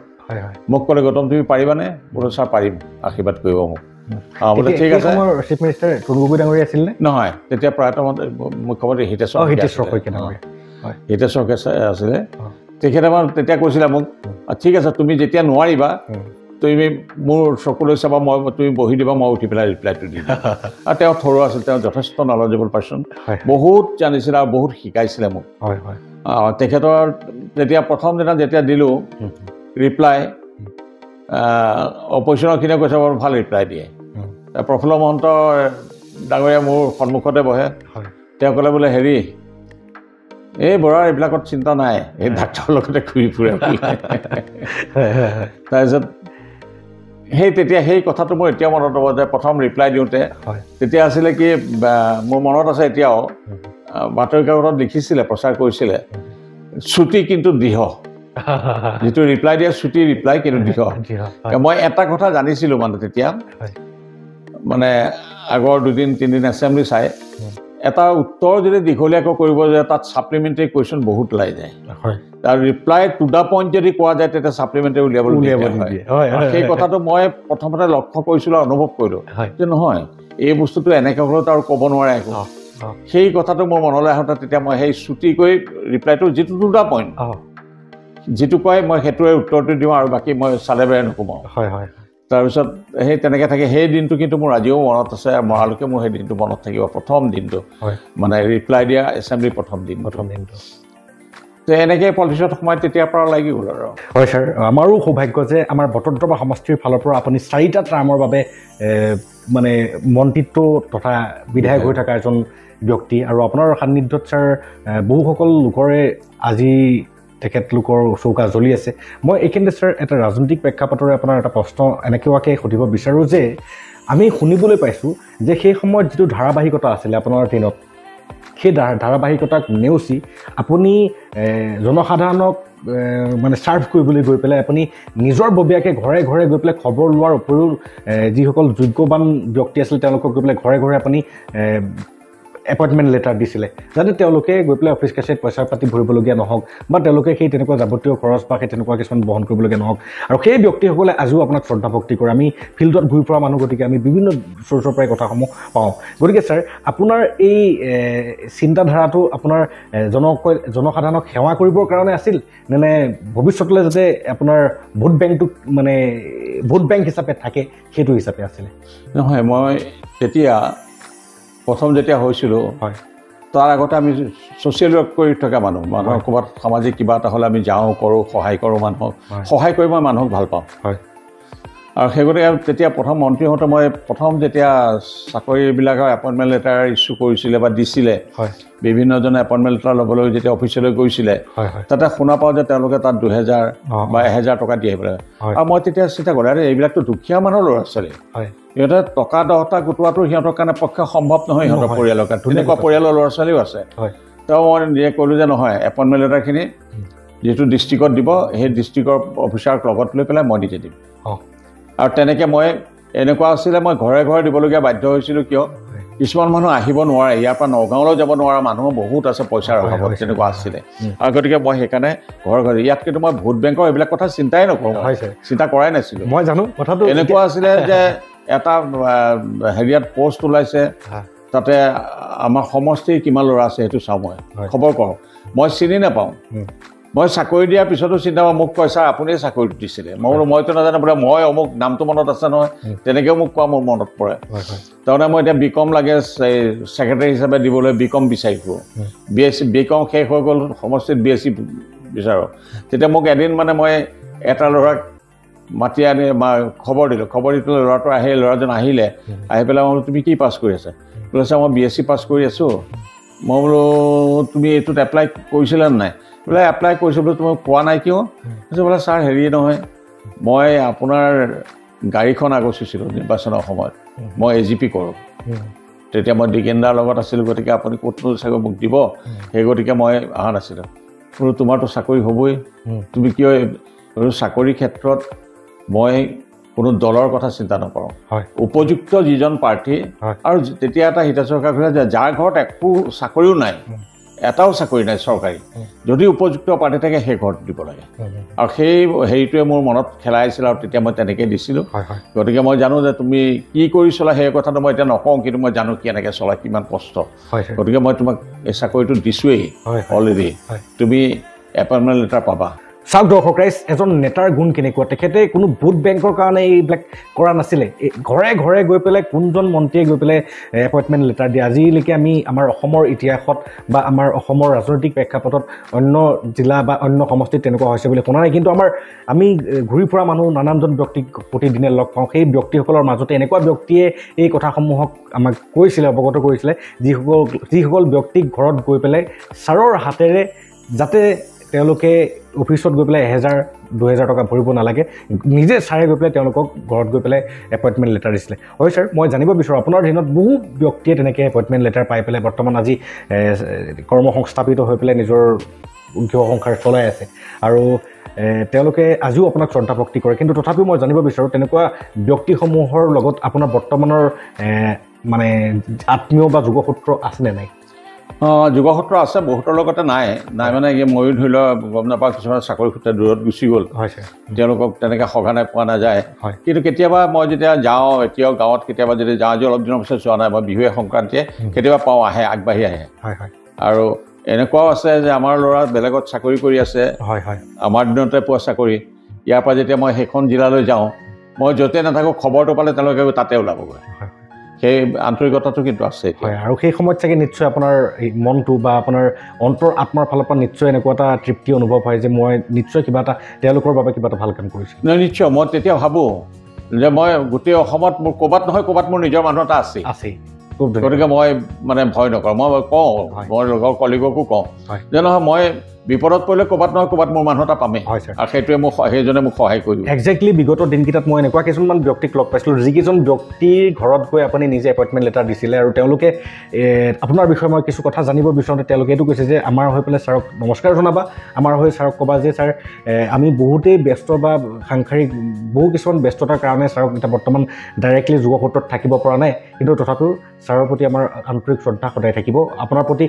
মোক ক'লে, গৌতম তুমি পাৰিবানে? বোলো ছাৰ পাৰিম, আশীৰ্বাদ কৰিব মোক। বোলে ঠিক আছে। চিফ মিনিষ্টাৰ তৰুণ গগৈ ডাঙৰীয়া আছিল নে? নহয়, তেতিয়া প্ৰয়াত মুখ্যমন্ত্ৰী হিতেশ্বৰ শইকীয়া আছিলে। তেখেতে মানে তেতিয়া কৈছিলে মোক, ঠিক আছে তুমি যেতিয়া নোৱাৰিবা তুমি মোৰ চকুলৈ চাবা, তুমি বহি দিবা, মই উঠি পেলাই ৰিপ্লাইটো দিম। আৰু তেওঁ থৰুৱা আছিল, তেওঁ যথেষ্ট নলেজেবল পাৰ্চন, বহুত জানিছিলে আৰু বহুত শিকাইছিলে মোক। তেখেতৰ যেতিয়া প্ৰথম দিনা যেতিয়া দিলোঁ ৰিপ্লাই, অপজিশ্যনৰখিনিয়ে কৈছে বৰ ভাল ৰিপ্লাই দিয়ে। প্ৰফুল্ল মহন্ত ডাঙৰীয়া মোৰ সন্মুখতে বহে, তেওঁ ক'লে বোলে হেৰি, এই বৰাৰ এইবিলাকত চিন্তা নাই, এই ডাক্তৰৰ লগতে ঘূৰি ফুৰে। তাৰপিছত তেতিয়া সেই কথাটো মোৰ এতিয়াও মনত হ'ব যে প্ৰথম ৰিপ্লাই দিওঁতে তেতিয়া আছিলে কি, মোৰ মনত আছে এতিয়াও, বাতৰি কাকতত লিখিছিলে, প্ৰচাৰ কৰিছিলে, ছুটি কিন্তু দৃঢ়, যিটো ৰিপ্লাই দিয়ে ছুটি ৰিপ্লাই কিন্তু দৃঢ়। মই এটা কথা জানিছিলোঁ মানে তেতিয়া, মানে আগৰ 2-3 দিন এছেম্বলি চাই, এটা উত্তৰ যদি দীঘলীয়াকৈ কৰিব যায় তাত ছাপ্লিমেণ্টাৰী কুৱেশ্যন বহুত ওলাই যায়। তাৰ ৰিপ্লাই টু দা পইণ্ট যদি কোৱা যায় তেতিয়া ছাপ্লিমেণ্টাৰী উলিয়াবলৈ সেই কথাটো মই প্ৰথমতে লক্ষ্য কৰিছিলোঁ আৰু অনুভৱ কৰিলোঁ যে নহয়, এই বস্তুটো এনেকৈ হ'লেতো আৰু ক'ব নোৱাৰে একো। সেই কথাটো মোৰ মনলৈ আহোঁতে তেতিয়া মই সেই ছুটি কৰি ৰিপ্লাইটো যিটো টু দা পইণ্ট, যিটো কয় মই সেইটোৱে উত্তৰটো দিওঁ আৰু বাকী মই চালে বেৰে নোসোমাওঁ হয় হয় তাৰপিছত সেই তেনেকৈ থাকে সেই দিনটো কিন্তু মোৰ আজিও মনত আছে আৰু মৰালৈকে মোৰ সেই দিনটো মনত থাকিব প্ৰথম দিনটো মানে ৰিপ্লাই দিয়া এছেম্বলি প্ৰথম দিনটো তো এনেকৈ পলিটিক্সত সোমাই তেতিয়াৰ পৰা লাগি গ'ল আৰু হয় ছাৰ আমাৰো সৌভাগ্য যে আমাৰ বটদ্ৰৱা সমষ্টিৰ ফালৰ পৰা আপুনি 4টা টাৰ্মৰ বাবে মানে মন্ত্ৰিত্ব তথা বিধায়ক হৈ থকা এজন ব্যক্তি আৰু আপোনাৰ সান্নিধ্যত ছাৰ বহুসকল লোকৰে আজি তেখেতলোকৰ চৌকা জ্বলি আছে মই এইখিনিতে ছাৰ এটা ৰাজনৈতিক প্ৰেক্ষাপটৰে আপোনাৰ এটা প্ৰশ্ন এনেকুৱাকৈ সুধিব বিচাৰোঁ যে আমি শুনিবলৈ পাইছোঁ যে সেই সময়ত যিটো ধাৰাবাহিকতা আছিলে আপোনাৰ দিনত সেই ধাৰাবাহিকতাক নেওচি আপুনি জনসাধাৰণক মানে ছাৰ্ভ কৰিবলৈ গৈ পেলাই আপুনি নিজৰ ববীয়াকৈ ঘৰে ঘৰে গৈ পেলাই খবৰ লোৱাৰ উপৰিও যিসকল যোগ্যৱান ব্যক্তি আছিল তেওঁলোকক গৈ পেলাই ঘৰে ঘৰে আপুনি এপইণ্টমেণ্ট লেটাৰ দিছিলে যাতে তেওঁলোকে গৈ পেলাই অফিচ কাছাৰীত পইচা পাতি ভৰিবলগীয়া নহওক বা তেওঁলোকে সেই তেনেকুৱা যাৱতীয় খৰচ বা সেই তেনেকুৱা কিছুমান বহন কৰিবলগীয়া নহওক আৰু সেই ব্যক্তিসকলে আজিও আপোনাক শ্ৰদ্ধা ভক্তি কৰে আমি ফিল্ডত ঘূৰি ফুৰা মানুহ গতিকে আমি বিভিন্ন চ'ৰ্চৰ পৰাই কথাসমূহ পাওঁ গতিকে ছাৰ আপোনাৰ এই চিন্তাধাৰাটো আপোনাৰ জনসাধাৰণক সেৱা কৰিবৰ কাৰণে আছিল নে ভৱিষ্যতলৈ যাতে আপোনাৰ ভোট বেংকটোক মানে ভোট বেংক হিচাপে থাকে সেইটো হিচাপে আছিলে নহয় মই তেতিয়া প্ৰথম যেতিয়া হৈছিলোঁ হয় তাৰ আগতে আমি ছ'চিয়েল ৱৰ্ক কৰি থকা মানুহৰ ক'ৰবাত সামাজিক কিবা এটা হ'লে আমি যাওঁ কৰোঁ সহায় কৰোঁ মানুহক সহায় কৰি মই মানুহক ভাল পাওঁ হয় আৰু সেই গতিকে তেতিয়া প্ৰথম মন্ত্ৰী হওঁতে মই প্ৰথম যেতিয়া চাকৰিবিলাকৰ এপইণ্টমেণ্ট লেটাৰ ইছ্যু কৰিছিলে বা দিছিলে বিভিন্নজনে এপইণ্টমেণ্ট লেটাৰ ল'বলৈ যেতিয়া অফিচলৈ গৈছিলে তাতে শুনা পাওঁ যে তেওঁলোকে তাত 2000 বা 1000 টকা দিয়ে বোলে আৰু মই তেতিয়া চিন্তা কৰোঁ আৰে এইবিলাকতো দুখীয়া মানুহৰ ল'ৰা ছোৱালী সিহঁতে টকা 10টা গোটোৱাটো সিহঁতৰ কাৰণে পক্ষে সম্ভৱ নহয় সিহঁতৰ পৰিয়ালৰ কাৰণে তেনেকুৱা পৰিয়ালৰ ল'ৰা ছোৱালীও আছে তো মই নিজে ক'লোঁ যে নহয় এপইণ্টমেণ্ট লেটাৰখিনি যিটো ডিষ্ট্ৰিক্টত দিব সেই ডিষ্ট্ৰিক্টৰ অফিচাৰক লগত লৈ পেলাই মই নিজে দিম আৰু তেনেকৈ মই এনেকুৱা আছিলে মই ঘৰে ঘৰে দিবলগীয়া বাধ্য হৈছিলোঁ কিয় কিছুমান মানুহ আহিব নোৱাৰে ইয়াৰ পৰা নগাঁৱলৈ যাব নোৱাৰা মানুহ বহুত আছে পইচাৰ অভাৱত তেনেকুৱা আছিলে আৰু গতিকে মই সেইকাৰণে ঘৰে ঘৰে ইয়াত কিন্তু মই ভোট বেংকৰ এইবিলাক কথা চিন্তাই নকৰোঁ চিন্তা কৰাই নাছিলোঁ মই জানো কথাটো এনেকুৱা আছিলে যে এটা হেৰিয়াত পোষ্ট ওলাইছে তাতে আমাৰ সমষ্টিৰ কিমান ল'ৰা আছে সেইটো চাওঁ মই খবৰ কৰোঁ মই চিনি নাপাওঁ মই চাকৰি দিয়াৰ পিছতো চিন্তা মোক কয় ছাৰ আপুনি চাকৰিটো দিছিলে মই বোলো মইতো নাজানো বোলে মই অমুক নামটো মনত আছে নহয় তেনেকৈও মোক কোৱা মোৰ মনত পৰে তাৰমানে মই এতিয়া BCom লাগে ছেক্ৰেটাৰী হিচাপে দিবলৈ BCom বিচাৰিছোঁ BCom শেষ হৈ গ'ল সমষ্টিত BSc বিচাৰোঁ তেতিয়া মোক এদিন মানে মই এটা ল'ৰাক মাতি আনি খবৰ দিলোঁ খবৰ দি পেলাই ল'ৰাটো ল'ৰাজন আহিলে আহি পেলাই মই বোলো তুমি কি পাছ কৰি আছা বোলে ছাৰ মই BSc পাছ কৰি আছোঁ মই বোলো তুমি এইটোত এপ্লাই কৰিছিলা নাই বোলে এপ্লাই কৰিছোঁ বোলে তোমাক পোৱা নাই কিয় বোলে ছাৰ হেৰি নহয় মই আপোনাৰ গাড়ীখন আগচিছিলোঁ নিৰ্বাচনৰ সময়ত মই AGP কৰোঁ তেতিয়া মই দিগেন্দাৰ লগত আছিলোঁ গতিকে আপুনি ক'তনো চাগৈ মোক দিব সেই গতিকে মই অহা নাছিলোঁ বোলো তোমাৰতো চাকৰি হ'বই তুমি কিয় চাকৰিৰ ক্ষেত্ৰত মই কোনো দলৰ কথা চিন্তা নকৰোঁ উপযুক্ত যিজন প্ৰাৰ্থী আৰু তেতিয়া এটা হিতাচৰকাৰ ঘূৰে যে যাৰ ঘৰত একো চাকৰিও নাই এটাও চাকৰি নাই চৰকাৰী যদি উপযুক্ত প্ৰাৰ্থী থাকে সেই ঘৰত দিব লাগে আৰু সেই হেৰিটোৱে মোৰ মনত খেলাইছিল আৰু তেতিয়া মই তেনেকৈ দিছিলোঁ গতিকে মই জানো যে তুমি কি কৰি চলা সেই কথাটো মই এতিয়া নকওঁ কিন্তু মই জানো কেনেকৈ চলা কিমান কষ্ট গতিকে মই তোমাক এই চাকৰিটো দিছোঁৱেই অলৰেডি তুমি এপইণ্টমেণ্ট লেটাৰ পাবা চাওক দৰ্শক ৰাইজ এজন নেতাৰ গুণ কেনেকুৱা তেখেতে কোনো ভোট বেংকৰ কাৰণে এইবিলাক কৰা নাছিলে ঘৰে ঘৰে গৈ পেলাই কোনজন মন্ত্ৰীয়ে গৈ পেলাই এপইণ্টমেণ্ট লেটাৰ দিয়ে আজিলৈকে আমি আমাৰ অসমৰ ইতিহাসত বা আমাৰ অসমৰ ৰাজনৈতিক প্ৰেক্ষাপটত অন্য জিলা বা অন্য সমষ্টিত তেনেকুৱা হৈছে বুলি শুনা নাই কিন্তু আমি ঘূৰি ফুৰা মানুহ নানানজন ব্যক্তিক প্ৰতিদিনে লগ পাওঁ সেই ব্যক্তিসকলৰ মাজতে এনেকুৱা ব্যক্তিয়ে এই কথাসমূহক আমাক কৈছিলে অৱগত কৰিছিলে যিসকল ব্যক্তিক ঘৰত গৈ পেলাই ছাৰৰ হাতেৰে যাতে তেওঁলোকে অফিচত গৈ পেলাই 1000-2000 টকা ভৰিব নালাগে নিজে ছাৰে গৈ পেলাই তেওঁলোকক ঘৰত গৈ পেলাই এপইণ্টমেণ্ট লেটাৰ দিছিলে হয় ছাৰ মই জানিব বিচাৰোঁ আপোনাৰ দিনত বহু ব্যক্তিয়ে তেনেকৈ এপইণ্টমেণ্ট লেটাৰ পাই পেলাই বৰ্তমান আজি কৰ্মসংস্থাপিত হৈ পেলাই নিজৰ গৃহ সংসাৰ চলাই আছে আৰু তেওঁলোকে আজিও আপোনাক শ্ৰদ্ধা ভক্তি কৰে কিন্তু তথাপিও মই জানিব বিচাৰোঁ তেনেকুৱা ব্যক্তিসমূহৰ লগত আপোনাৰ বৰ্তমানৰ মানে আত্মীয় বা যোগসূত্ৰ আছেনে নাই যোগসূত্ৰ আছে বহুতৰ লগতে নাই মানে ময়ো ধৰি লওক গম নাপাওঁ কিছুমান চাকৰি সূত্ৰে দূৰত গুচি গ'ল তেওঁলোকক তেনেকৈ সঘনাই পোৱা নাযায় কিন্তু কেতিয়াবা মই যেতিয়া যাওঁ এতিয়াও গাঁৱত কেতিয়াবা যদি যাওঁ আজি অলপ দিনৰ পিছত যোৱা নাই মই বিহুৱে সংক্ৰান্তিয়ে কেতিয়াবা পাওঁ আহে আগবাঢ়ি আহে আৰু এনেকুৱাও আছে যে আমাৰ ল'ৰা বেলেগত চাকৰি কৰি আছে, হয় হয়, আমাৰ দিনতে পোৱা চাকৰি। ইয়াৰ পৰা যেতিয়া মই সেইখন জিলালৈ যাওঁ, মই য'তে নাথাকোঁ খবৰটো পালে তেওঁলোকে তাতে ওলাবগৈ। সেই আন্তৰিকতাটো কিন্তু আছে। হয়, আৰু সেই সময়ত চাগে নিশ্চয় আপোনাৰ মনটো বা আপোনাৰ অন্তৰ আত্মাৰ ফালৰ পৰা নিশ্চয় এনেকুৱা এটা তৃপ্তি অনুভৱ হয় যে মই নিশ্চয় কিবা এটা তেওঁলোকৰ বাবে কিবা এটা ভাল কাম কৰিছোঁ। নিশ্চয় মই তেতিয়া ভাবোঁ যে মই গোটেই অসমত মোৰ ক'ৰবাত নহয় ক'ৰবাত মোৰ নিজৰ মানুহ এটা আছেই। গতিকে মই মানে ভয় নকৰোঁ। মই কওঁ, মই লগৰ কলিগকো কওঁ যে নহয় মই বিপদত পৰিলে ক'ৰবাত নহয় ক'ৰবাত মোৰ মানুহ এটা পামেই, আৰু সেইটোৱে মোক সেইজনে মোক সহায় কৰিব। একজেক্টলি বিগত দিনকেইটাত মই এনেকুৱা কিছুমান ব্যক্তিক লগ পাইছিলোঁ যিকেইজন ব্যক্তিৰ ঘৰত গৈ আপুনি নিজে এপইণ্টমেণ্ট লেটাৰ দিছিলে, আৰু তেওঁলোকে আপোনাৰ বিষয়ে মই কিছু কথা জানিব বিচাৰোঁতে তেওঁলোকে এইটো কৈছে যে আমাৰ হৈ পেলাই ছাৰক নমস্কাৰ জনাবা, আমাৰ হৈ ছাৰক ক'বা যে ছাৰ আমি বহুতেই ব্যস্ত বা সাংসাৰিক বহু কিছুমান ব্যস্ততাৰ কাৰণে ছাৰক এতিয়া বৰ্তমান ডাইৰেক্টলি যোগসূত্ৰত থাকিব পৰা নাই, কিন্তু তথাপিও ছাৰৰ প্ৰতি আমাৰ আন্তৰিক শ্ৰদ্ধা সদায় থাকিব। আপোনাৰ প্ৰতি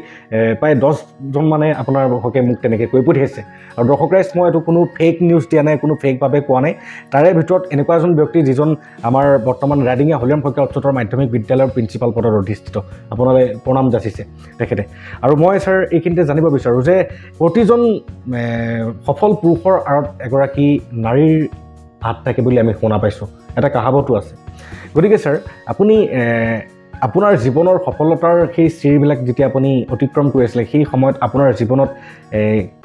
প্ৰায় 10জন মানে আপোনাৰ হকে মোক তেনেকৈ কৈ পঠিয়াইছে। আৰু দৰ্শক ৰাইজ, মই এইটো কোনো ফেক নিউজ দিয়া নাই, কোনো ফেকভাৱে কোৱা নাই। তাৰে ভিতৰত এনেকুৱা এজন ব্যক্তি যিজন আমাৰ বৰ্তমান ৰাইডিঙীয়া হলিৰাম শইকীয়া উচ্চতৰ মাধ্যমিক বিদ্যালয়ৰ প্ৰিন্সিপাল পদত অধিষ্ঠিত, আপোনালৈ প্ৰণাম যাচিছে তেখেতে। আৰু মই ছাৰ এইখিনিতে জানিব বিচাৰোঁ যে প্ৰতিজন সফল পুৰুষৰ আঁৰত এগৰাকী নাৰীৰ হাত থাকে বুলি আমি শুনা পাইছোঁ, এটা কাহাৱতো আছে। গতিকে ছাৰ আপুনি আপোনাৰ জীৱনৰ সফলতাৰ সেই চিৰিবিলাক যেতিয়া আপুনি অতিক্ৰম কৰি আছিলে, সেই সময়ত আপোনাৰ জীৱনত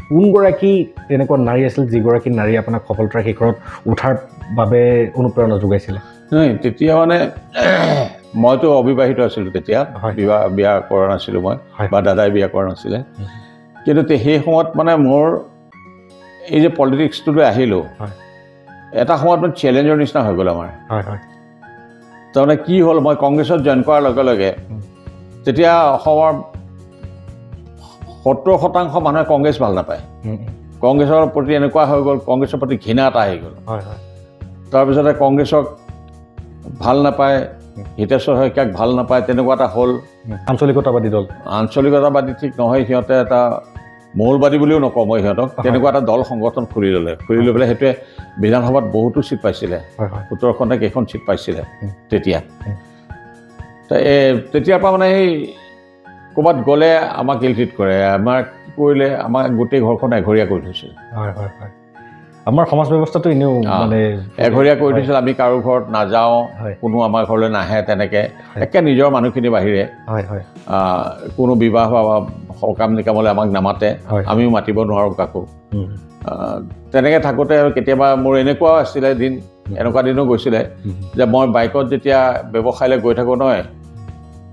কোনগৰাকী তেনেকুৱা নাৰী আছিল যিগৰাকী নাৰী আপোনাক সফলতাৰ শিখৰত উঠাৰ বাবে অনুপ্ৰেৰণা যোগাইছিলে? তেতিয়া মানে মইতো অবিবাহিত আছিলোঁ তেতিয়া, বিয়া কৰা নাছিলোঁ মই, বা দাদাই বিয়া কৰা নাছিলে। কিন্তু সেই সময়ত মানে মোৰ এই যে পলিটিক্সটোলৈ আহিলোঁ, এটা সময়ত মানে চেলেঞ্জৰ নিচিনা হৈ গ'ল আমাৰ। তাৰমানে কি হ'ল, মই কংগ্ৰেছত জইন কৰাৰ লগে লগে তেতিয়া অসমৰ 70% মানুহে কংগ্ৰেছ ভাল নাপায়। কংগ্ৰেছৰ প্ৰতি এনেকুৱা হৈ গ'ল, কংগ্ৰেছৰ প্ৰতি ঘৃণা এটা আহি গ'ল। তাৰপিছতে কংগ্ৰেছক ভাল নাপায়, হিতেশ্বৰ শইকীয়াক ভাল নাপায়, তেনেকুৱা এটা হ'ল। আঞ্চলিকতাবাদী দল, আঞ্চলিকতাবাদী ঠিক নহয়, সিহঁতে এটা মৌলবাদী বুলিও নকওঁ মই সিহঁতক, তেনেকুৱা এটা দল সংগঠন খুলি ল'লে। খুলি লৈ পেলাই সেইটোৱে বিধানসভাত বহুতো চিট পাইছিলে, 17খনে কেইখন চিট পাইছিলে তেতিয়া। তেতিয়াৰ পৰা মানে সেই ক'ৰবাত গ'লে আমাক ইল ট্ৰিট কৰে, আমাক কি কৰিলে, আমাক গোটেই ঘৰখন এঘৰীয়া কৰি থৈছিল। আমাৰ সমাজ ব্যৱস্থাটো এনেও মানে এঘৰীয়া কৰি থৈছিল। আমি কাৰো ঘৰত নাযাওঁ, কোনো আমাৰ ঘৰলৈ নাহে, তেনেকৈ একে নিজৰ মানুহখিনিৰ বাহিৰে কোনো বিবাহ বা সকাম নিকামলৈ আমাক নামাতে, আমিও মাতিব নোৱাৰোঁ কাকো। তেনেকৈ থাকোঁতে কেতিয়াবা মোৰ এনেকুৱাও আছিলে দিন, এনেকুৱা দিনো গৈছিলে যে মই বাইকত যেতিয়া ব্যৱসায়লৈ গৈ থাকোঁ নহয়,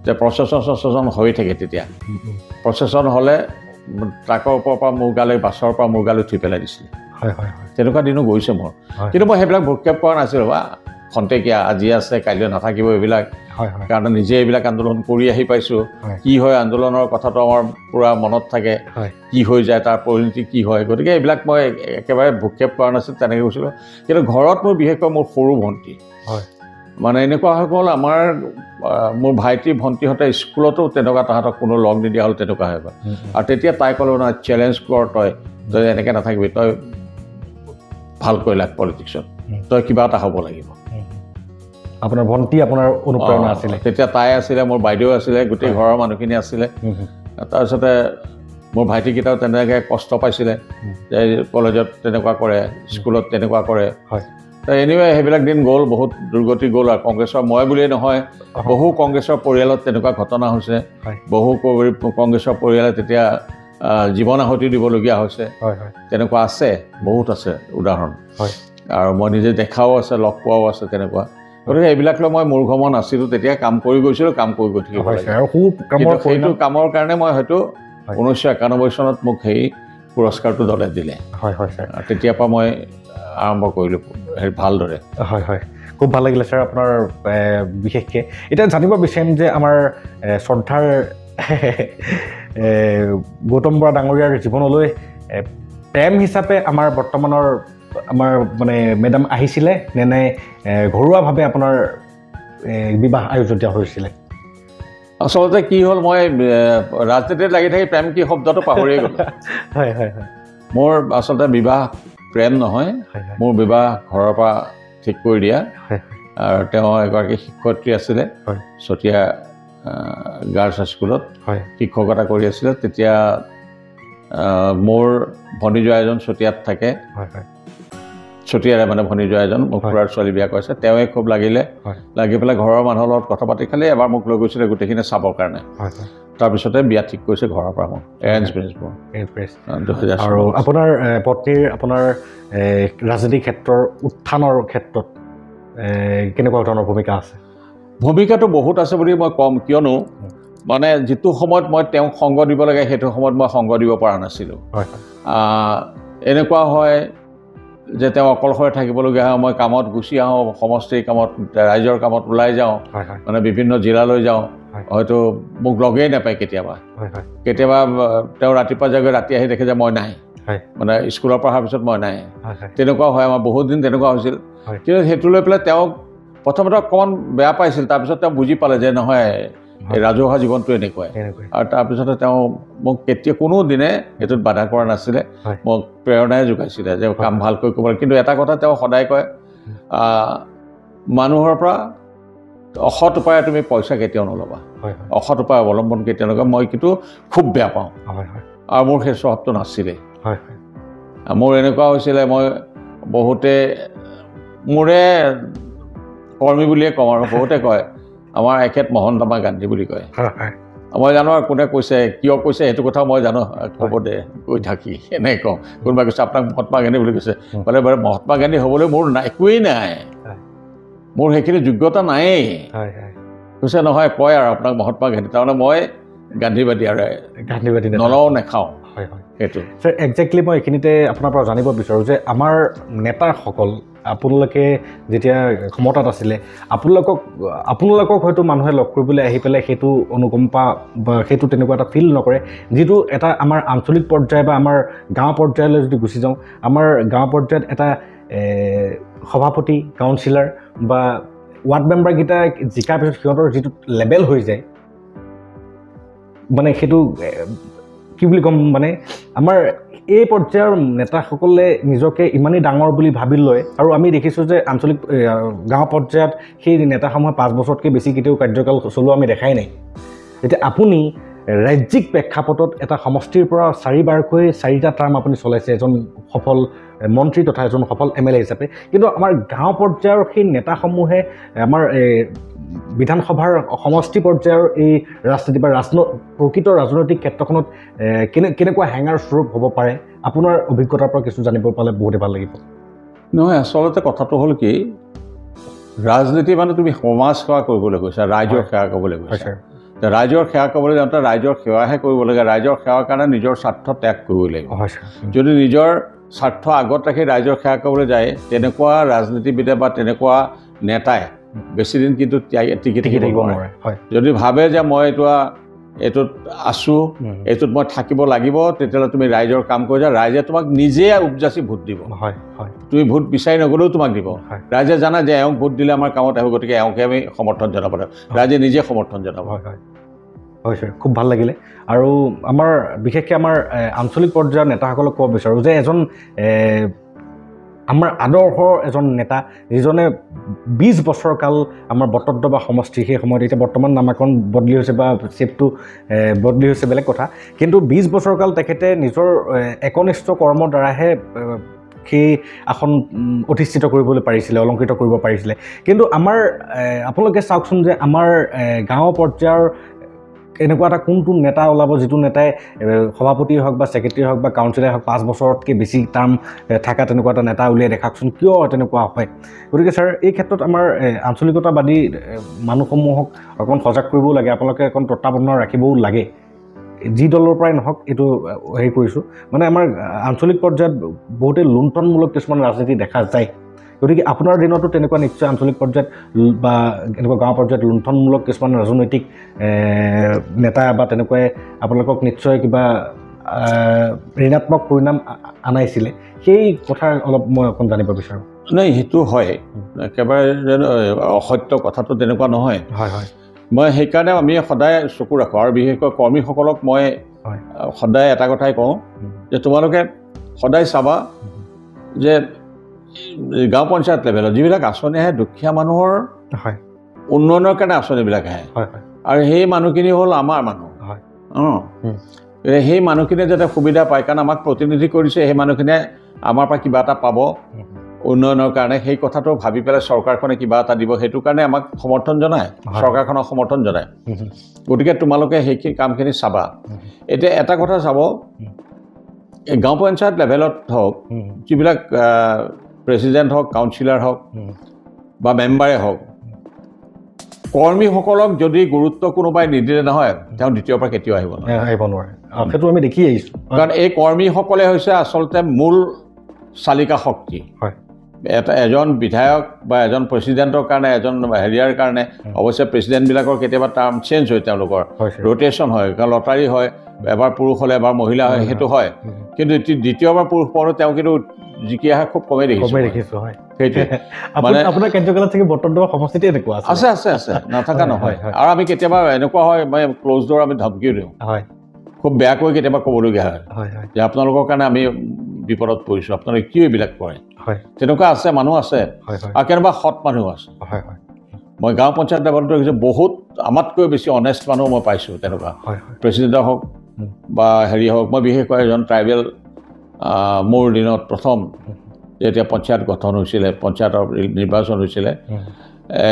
যে প্ৰচেছন হৈ থাকে। তেতিয়া প্ৰচেছন হ'লে ট্ৰাকৰ ওপৰৰ পৰা মোৰ গালৈ, বাছৰ পৰা মোৰ গালৈ উঠি পেলাই দিছিলে। তেনেকুৱা দিনো গৈছে মোৰ, কিন্তু মই সেইবিলাক ভূক্ষেপ কৰা নাছিলোঁ। বা খন্তেকীয়া, আজি আছে কাইলৈ নাথাকিব এইবিলাক, কাৰণ নিজে এইবিলাক আন্দোলন কৰি আহি পাইছোঁ। কি হয় আন্দোলনৰ কথাটো আমাৰ পূৰা মনত থাকে, কি হৈ যায়, তাৰ পৰিণতি কি হয়। গতিকে এইবিলাক মই একেবাৰে ভূক্ষেপ কৰা নাছিলোঁ, তেনেকৈ গৈছিলোঁ। কিন্তু ঘৰত মোৰ বিশেষকৈ মোৰ সৰু ভণ্টি, মানে এনেকুৱা হৈ গ'ল, মোৰ ভাইটি ভণ্টিহঁতে স্কুলতো তেনেকুৱা, তাহাঁতক কোনো লগ নিদিয়া হ'ল, তেনেকুৱা হৈ গ'ল। আৰু তেতিয়া তাই ক'লে না, চেলেঞ্জ কৰ, তই এনেকৈ নাথাকিবি, তই ভালকৈ লাগ পলিটিক্সত, তই কিবা এটা হ'ব লাগিব। আপোনাৰ ভণ্টি আপোনাৰ অনুপ্ৰেৰণা আছিলে তেতিয়া? তাই আছিলে, মোৰ বাইদেউ আছিলে, গোটেই ঘৰৰ মানুহখিনি আছিলে। তাৰপিছতে মোৰ ভাইটিকেইটাও তেনেকৈ কষ্ট পাইছিলে, যে কলেজত তেনেকুৱা কৰে, স্কুলত তেনেকুৱা কৰে। এনিৱে সেইবিলাক দিন গ'ল, বহুত দুৰ্গতি গ'ল। আৰু কংগ্ৰেছৰ মই বুলিয়েই নহয়, বহু কংগ্ৰেছৰ পৰিয়ালত তেনেকুৱা ঘটনা হৈছে। বহু কংগ্ৰেছৰ পৰিয়ালে তেতিয়া জীৱন আহুতি দিবলগীয়া হৈছে, তেনেকুৱা আছে, বহুত আছে উদাহৰণ। আৰু মই নিজে দেখাও আছে, লগ পোৱাও আছে তেনেকুৱা। গতিকে এইবিলাক লৈ মই মূৰ্ঘমন নাছিলোঁ, তেতিয়া কাম কৰি গৈছিলোঁ, কাম কৰি গৈ থাকিব লাগে। সেইটো কামৰ কাৰণে মই হয়তো 1991 চনত মোক সেই পুৰস্কাৰটো দলে দিলে। তেতিয়াৰ পৰা মই আৰম্ভ কৰিলোঁ ভালদৰে। খুব ভাল লাগিলে ছাৰ আপোনাৰ বিশেষকৈ। এতিয়া জানিব বিচাৰিম যে আমাৰ শ্ৰদ্ধাৰ গৌতম বৰা ডাঙৰীয়াৰ জীৱনলৈ প্ৰেম হিচাপে আমাৰ বৰ্তমানৰ আমাৰ মানে মেডাম আহিছিলে নে ঘৰুৱাভাৱে আপোনাৰ বিবাহ আয়োজন হৈছিলে? আচলতে কি হ'ল, মই ৰাজনীতিত লাগি থাকি প্ৰেম কি শব্দটো পাহৰিয়ে গ'লোঁ। মোৰ আচলতে বিবাহ প্ৰেম নহয়, মোৰ বিবাহ ঘৰৰ পৰা ঠিক কৰি দিয়া। আৰু তেওঁ এগৰাকী শিক্ষয়িত্ৰী আছিলে, চতিয়া গাৰ্লছ হাইস্কুলত শিক্ষকতা কৰি আছিলে। তেতিয়া মোৰ ভনীজোৱা এজন চতিয়াত থাকে চতিয়াৰে মানে ভনীজোৱা এজন মোক খুৰাৰ ছোৱালী বিয়া কৰিছে তেওঁৱে খুব লাগিলে লাগি পেলাই ঘৰৰ মানুহৰ লগত কথা পাতি খালি এবাৰ মোক লৈ গৈছিলে গোটেইখিনি চাবৰ কাৰণে তাৰপিছতে বিয়া ঠিক কৰিছে ঘৰৰ পৰা মোক এৰেঞ্জ মেৰেজ আৰু আপোনাৰ পত্নীৰ আপোনাৰ ৰাজনীতিক ক্ষেত্ৰৰ উত্থানৰ ক্ষেত্ৰত কেনেকুৱা ধৰণৰ ভূমিকা আছে ভূমিকাটো বহুত আছে বুলি মই ক'ম কিয়নো মানে যিটো সময়ত মই তেওঁক সংগ দিব লাগে সেইটো সময়ত মই সংগ দিব পৰা নাছিলোঁ এনেকুৱা হয় যে তেওঁ অকলশৰে থাকিবলগীয়া হয় মই কামত গুচি আহোঁ সমষ্টিৰ কামত ৰাইজৰ কামত ওলাই যাওঁ মানে বিভিন্ন জিলালৈ যাওঁ হয়তো মোক লগেই নাপায় কেতিয়াবা তেওঁ ৰাতিপুৱা যাগৈ ৰাতি আহি দেখে যে মই নাই মানে স্কুলৰ পৰা অহাৰ পিছত মই নাই তেনেকুৱা হয় আমাৰ বহুত দিন তেনেকুৱা হৈছিল কিন্তু সেইটো লৈ পেলাই তেওঁক প্ৰথমতে অকণমান বেয়া পাইছিল তাৰপিছত তেওঁ বুজি পালে যে নহয় এই ৰাজহুৱা জীৱনটো এনেকুৱাই আৰু তাৰপিছতে তেওঁ মোক কেতিয়া কোনো দিনে সেইটোত বাধা কৰা নাছিলে মোক প্ৰেৰণাই যোগাইছিলে যে কাম ভালকৈ কৰিব লাগে কিন্তু এটা কথা তেওঁ সদায় কয় মানুহৰ পৰা অসৎ উপায়ে তুমি পইচা কেতিয়াও নল'বা অসৎ উপায় অৱলম্বন কেতিয়াও নকৰা মই কিন্তু খুব বেয়া পাওঁ আৰু মোৰ সেই স্বভাৱটো নাছিলে মোৰ এনেকুৱা হৈছিলে মই বহুতে মোৰে কৰ্মী বুলিয়ে কওঁ আৰু বহুতে কয় আমাৰ এখেত মহন্তমা গান্ধী বুলি কয় মই জানো আৰু কোনে কৈছে কিয় কৈছে সেইটো কথাও মই জানো ক'ব দে কৈ থাকি এনেকৈ কওঁ কোনোবাই কৈছে আপোনাক মহাত্মা গান্ধী বুলি কৈছে বোলে বাৰু মহাত্মা গান্ধী হ'বলৈ মোৰ একোৱেই নাই মোৰ সেইখিনি যোগ্যতা নায়েই কৈছে নহয় কয় আৰু আপোনাক মহাত্মা গান্ধী তাৰমানে মই গান্ধীবাদী আৰু গান্ধীবাদী নলওঁ নাখাওঁ সেইটো ছাৰ একজেক্টলি মই এইখিনিতে আপোনাৰ পৰা জানিব বিচাৰোঁ যে আমাৰ নেতাসকল আপোনালোকে যেতিয়া ক্ষমতাত আছিলে আপোনালোকক হয়তো মানুহে লগ কৰিবলৈ আহি পেলাই সেইটো অনুকম্পা বা সেইটো তেনেকুৱা এটা ফিল নকৰে যিটো এটা আমাৰ আঞ্চলিক পৰ্যায় বা আমাৰ গাঁও পৰ্যায়লৈ যদি গুচি যাওঁ আমাৰ গাঁও পৰ্যায়ত এটা সভাপতি কাউন্সিলাৰ বা ৱাৰ্ড মেম্বাৰকেইটা জিকাৰ পিছত সিহঁতৰ যিটো লেভেল হৈ যায় মানে সেইটো কি বুলি ক'ম মানে আমাৰ এই পৰ্যায়ৰ নেতাসকলে নিজকে ইমানেই ডাঙৰ বুলি ভাবি লয় আৰু আমি দেখিছোঁ যে আঞ্চলিক গাঁও পৰ্যায়ত সেই নেতাসমূহে 5 বছৰতকৈ বেছি কেতিয়াও কাৰ্যকাল চলোৱা আমি দেখাই নাই এতিয়া আপুনি ৰাজ্যিক প্ৰেক্ষাপটত এটা সমষ্টিৰ পৰা 4বাৰকৈ 4টা টাৰ্ম আপুনি চলাইছে এজন সফল মন্ত্ৰী তথা এজন সফল MLA হিচাপে কিন্তু আমাৰ গাঁও পৰ্যায়ৰ সেই নেতাসমূহে আমাৰ বিধানসভাৰ সমষ্টি পৰ্যায়ৰ এই ৰাজনীতি বা প্ৰকৃত ৰাজনৈতিক ক্ষেত্ৰখনত কেনেকুৱা হেঙাৰ স্বৰূপ হ'ব পাৰে আপোনাৰ অভিজ্ঞতাৰ পৰা কিছু জানিব পালে বহুতে ভাল লাগিব নহয় আচলতে কথাটো হ'ল কি ৰাজনীতি মানে তুমি সমাজ সেৱা কৰিবলৈ গৈছা ৰাইজৰ সেৱা কৰিবলৈ গৈছা ৰাইজৰ সেৱা কৰিবলৈ যাওঁতে ৰাইজৰ সেৱাহে কৰিব লাগে ৰাইজৰ সেৱাৰ কাৰণে নিজৰ স্বাৰ্থ ত্যাগ কৰিব লাগিব যদি নিজৰ স্বাৰ্থ আগত ৰাখি ৰাইজৰ সেৱা কৰিবলৈ যায় তেনেকুৱা ৰাজনীতিবিদে বা তেনেকুৱা নেতাই বেছি দিন কিন্তু টিকি থাকিব নোৱাৰে যদি ভাবে যে মই এইটোত আছোঁ এইটোত মই থাকিব লাগিব তেতিয়াহ'লে তুমি ৰাইজৰ কাম কৰিছা ৰাইজে তোমাক নিজে উপজাচি ভোট দিব তুমি ভোট বিচাৰি নগ'লেও তোমাক দিব ৰাইজে জানা যে এওঁক ভোট দিলে আমাৰ কামত আহিব গতিকে এওঁকে আমি সমৰ্থন জনাব লাগিব ৰাইজে নিজে সমৰ্থন জনাব হয় ছাৰ খুব ভাল লাগিলে আৰু আমাৰ বিশেষকৈ আমাৰ আঞ্চলিক পৰ্যায়ৰ নেতাসকলক ক'ব বিচাৰোঁ যে এজন আমাৰ আদৰ্শৰ এজন নেতা যিজনে 20 বছৰ কাল আমাৰ বটদ্ৰ বা সমষ্টি সেই সময়ত এতিয়া বৰ্তমান নামাকৰণ বদলি হৈছে বা চেপটো বদলি হৈছে বেলেগ কথা কিন্তু 20 বছৰ কাল তেখেতে নিজৰ একনিষ্ঠ কৰ্মৰ দ্বাৰাহে সেই আসন অধিষ্ঠিত কৰিবলৈ পাৰিছিলে অলংকৃত কৰিব পাৰিছিলে কিন্তু আমাৰ আপোনালোকে চাওকচোন যে আমাৰ গাঁও পৰ্যায়ৰ এনেকুৱা এটা কোনটো নেতা ওলাব যিটো নেতাই সভাপতি হওক বা ছেক্ৰেটাৰী হওক বা কাউন্সিলাৰ হওক 5 বছৰতকৈ বেছি টাৰ্ম থকা তেনেকুৱা এটা নেতা উলিয়াই দেখাওকচোন কিয় তেনেকুৱা হয় গতিকে ছাৰ এই ক্ষেত্ৰত আমাৰ আঞ্চলিকতাবাদী মানুহসমূহক অকণ সজাগ কৰিবও লাগে আপোনালোকে অকণ তত্ত্বাৱধানত ৰাখিবও লাগে যি দলৰ পৰাই নহওক এইটো হেৰি কৰিছোঁ মানে আমাৰ আঞ্চলিক পৰ্যায়ত বহুতে লুণ্ঠনমূলক কিছুমান ৰাজনীতি দেখা যায় গতিকে আপোনাৰ দিনতো তেনেকুৱা নিশ্চয় আঞ্চলিক পৰ্যায়ত বা এনেকুৱা গাঁও পৰ্যায়ত লুণ্ঠনমূলক কিছুমান ৰাজনৈতিক নেতা বা তেনেকুৱাই আপোনালোকক নিশ্চয় কিবা ঋণাত্মক পৰিণাম আনাইছিলে সেই কথা অলপ মই অকণ জানিব বিচাৰোঁ নাই সেইটো হয় একেবাৰে অসত্য কথাটো তেনেকুৱা নহয় মই সেইকাৰণে আমি সদায় চকু ৰাখোঁ আৰু বিশেষকৈ কৰ্মীসকলক মই সদায় এটা কথাই কওঁ যে তোমালোকে সদায় চাবা যে গাঁও পঞ্চায়ত লেভেলত যিবিলাক আঁচনি আহে দুখীয়া মানুহৰ উন্নয়নৰ কাৰণে আঁচনিবিলাক আহে আৰু সেই মানুহখিনি হ'ল আমাৰ মানুহ সেই মানুহখিনিয়ে যাতে সুবিধা পায় কাৰণ আমাক প্ৰতিনিধি কৰিছে সেই মানুহখিনিয়ে আমাৰ পৰা কিবা এটা পাব উন্নয়নৰ কাৰণে সেই কথাটো ভাবি পেলাই চৰকাৰখনে কিবা এটা দিব সেইটো কাৰণে আমাক সমৰ্থন জনায় চৰকাৰখনক সমৰ্থন জনায় গতিকে তোমালোকে সেইখিনি কামখিনি চাবা এতিয়া এটা কথা চাব গাঁও পঞ্চায়ত লেভেলত হওক যিবিলাক প্ৰেচিডেণ্ট হওক কাউন্সিলাৰ হওক বা মেম্বাৰে হওক কৰ্মীসকলক যদি গুৰুত্ব কোনোবাই নিদিলে নহয় তেওঁ দ্বিতীয়ৰ পৰা কেতিয়াও আহিব নোৱাৰে সেইটো আমি দেখি আহিছোঁ কাৰণ এই কৰ্মীসকলে হৈছে আচলতে মূল চালিকা শক্তি এজন বিধায়ক বা এজন প্ৰেচিডেণ্টৰ কাৰণে এজন হেৰিয়াৰ কাৰণে অৱশ্যে প্ৰেচিডেণ্টবিলাকৰ কেতিয়াবা টাৰ্ম চেঞ্জ হয় তেওঁলোকৰ ৰোটেশ্যন হয় কাৰণ লটাৰী হয় এবাৰ পুৰুষ হ'লে এবাৰ মহিলা হয় সেইটো হয় কিন্তু দ্বিতীয়বাৰ পুৰুষ পৰো তেওঁ কিন্তু জিকি অহা খুব কমেই দেখিছোঁ সেইটোৱে মানে আপোনাৰ কাৰ্যকালত থাকে বৰ্তমান সমষ্টিতে এনেকুৱা আছে আছে আছে নাথাকা নহয় আৰু আমি কেতিয়াবা এনেকুৱা হয় মই ক্ল'জ ড'ৰ আমি ধমকিও দিওঁ খুব বেয়াকৈ কেতিয়াবা ক'বলগীয়া হয় যে আপোনালোকৰ কাৰণে আমি বিপদত পৰিছোঁ আপোনালোকে কিয় এইবিলাক কৰে তেনেকুৱা আছে মানুহ আছে আৰু কেনেবা সৎ মানুহ আছে মই গাঁও পঞ্চায়ত লেভেলতো দেখিছোঁ বহুত আমাতকৈ বেছি অনেষ্ট মানুহ মই পাইছোঁ তেনেকুৱা প্ৰেচিডেণ্ট হওক বা হেৰি হওক মই বিশেষকৈ এজন ট্ৰাইবেল মোৰ দিনত প্ৰথম যেতিয়া পঞ্চায়ত গঠন হৈছিলে পঞ্চায়তৰ নিৰ্বাচন হৈছিলে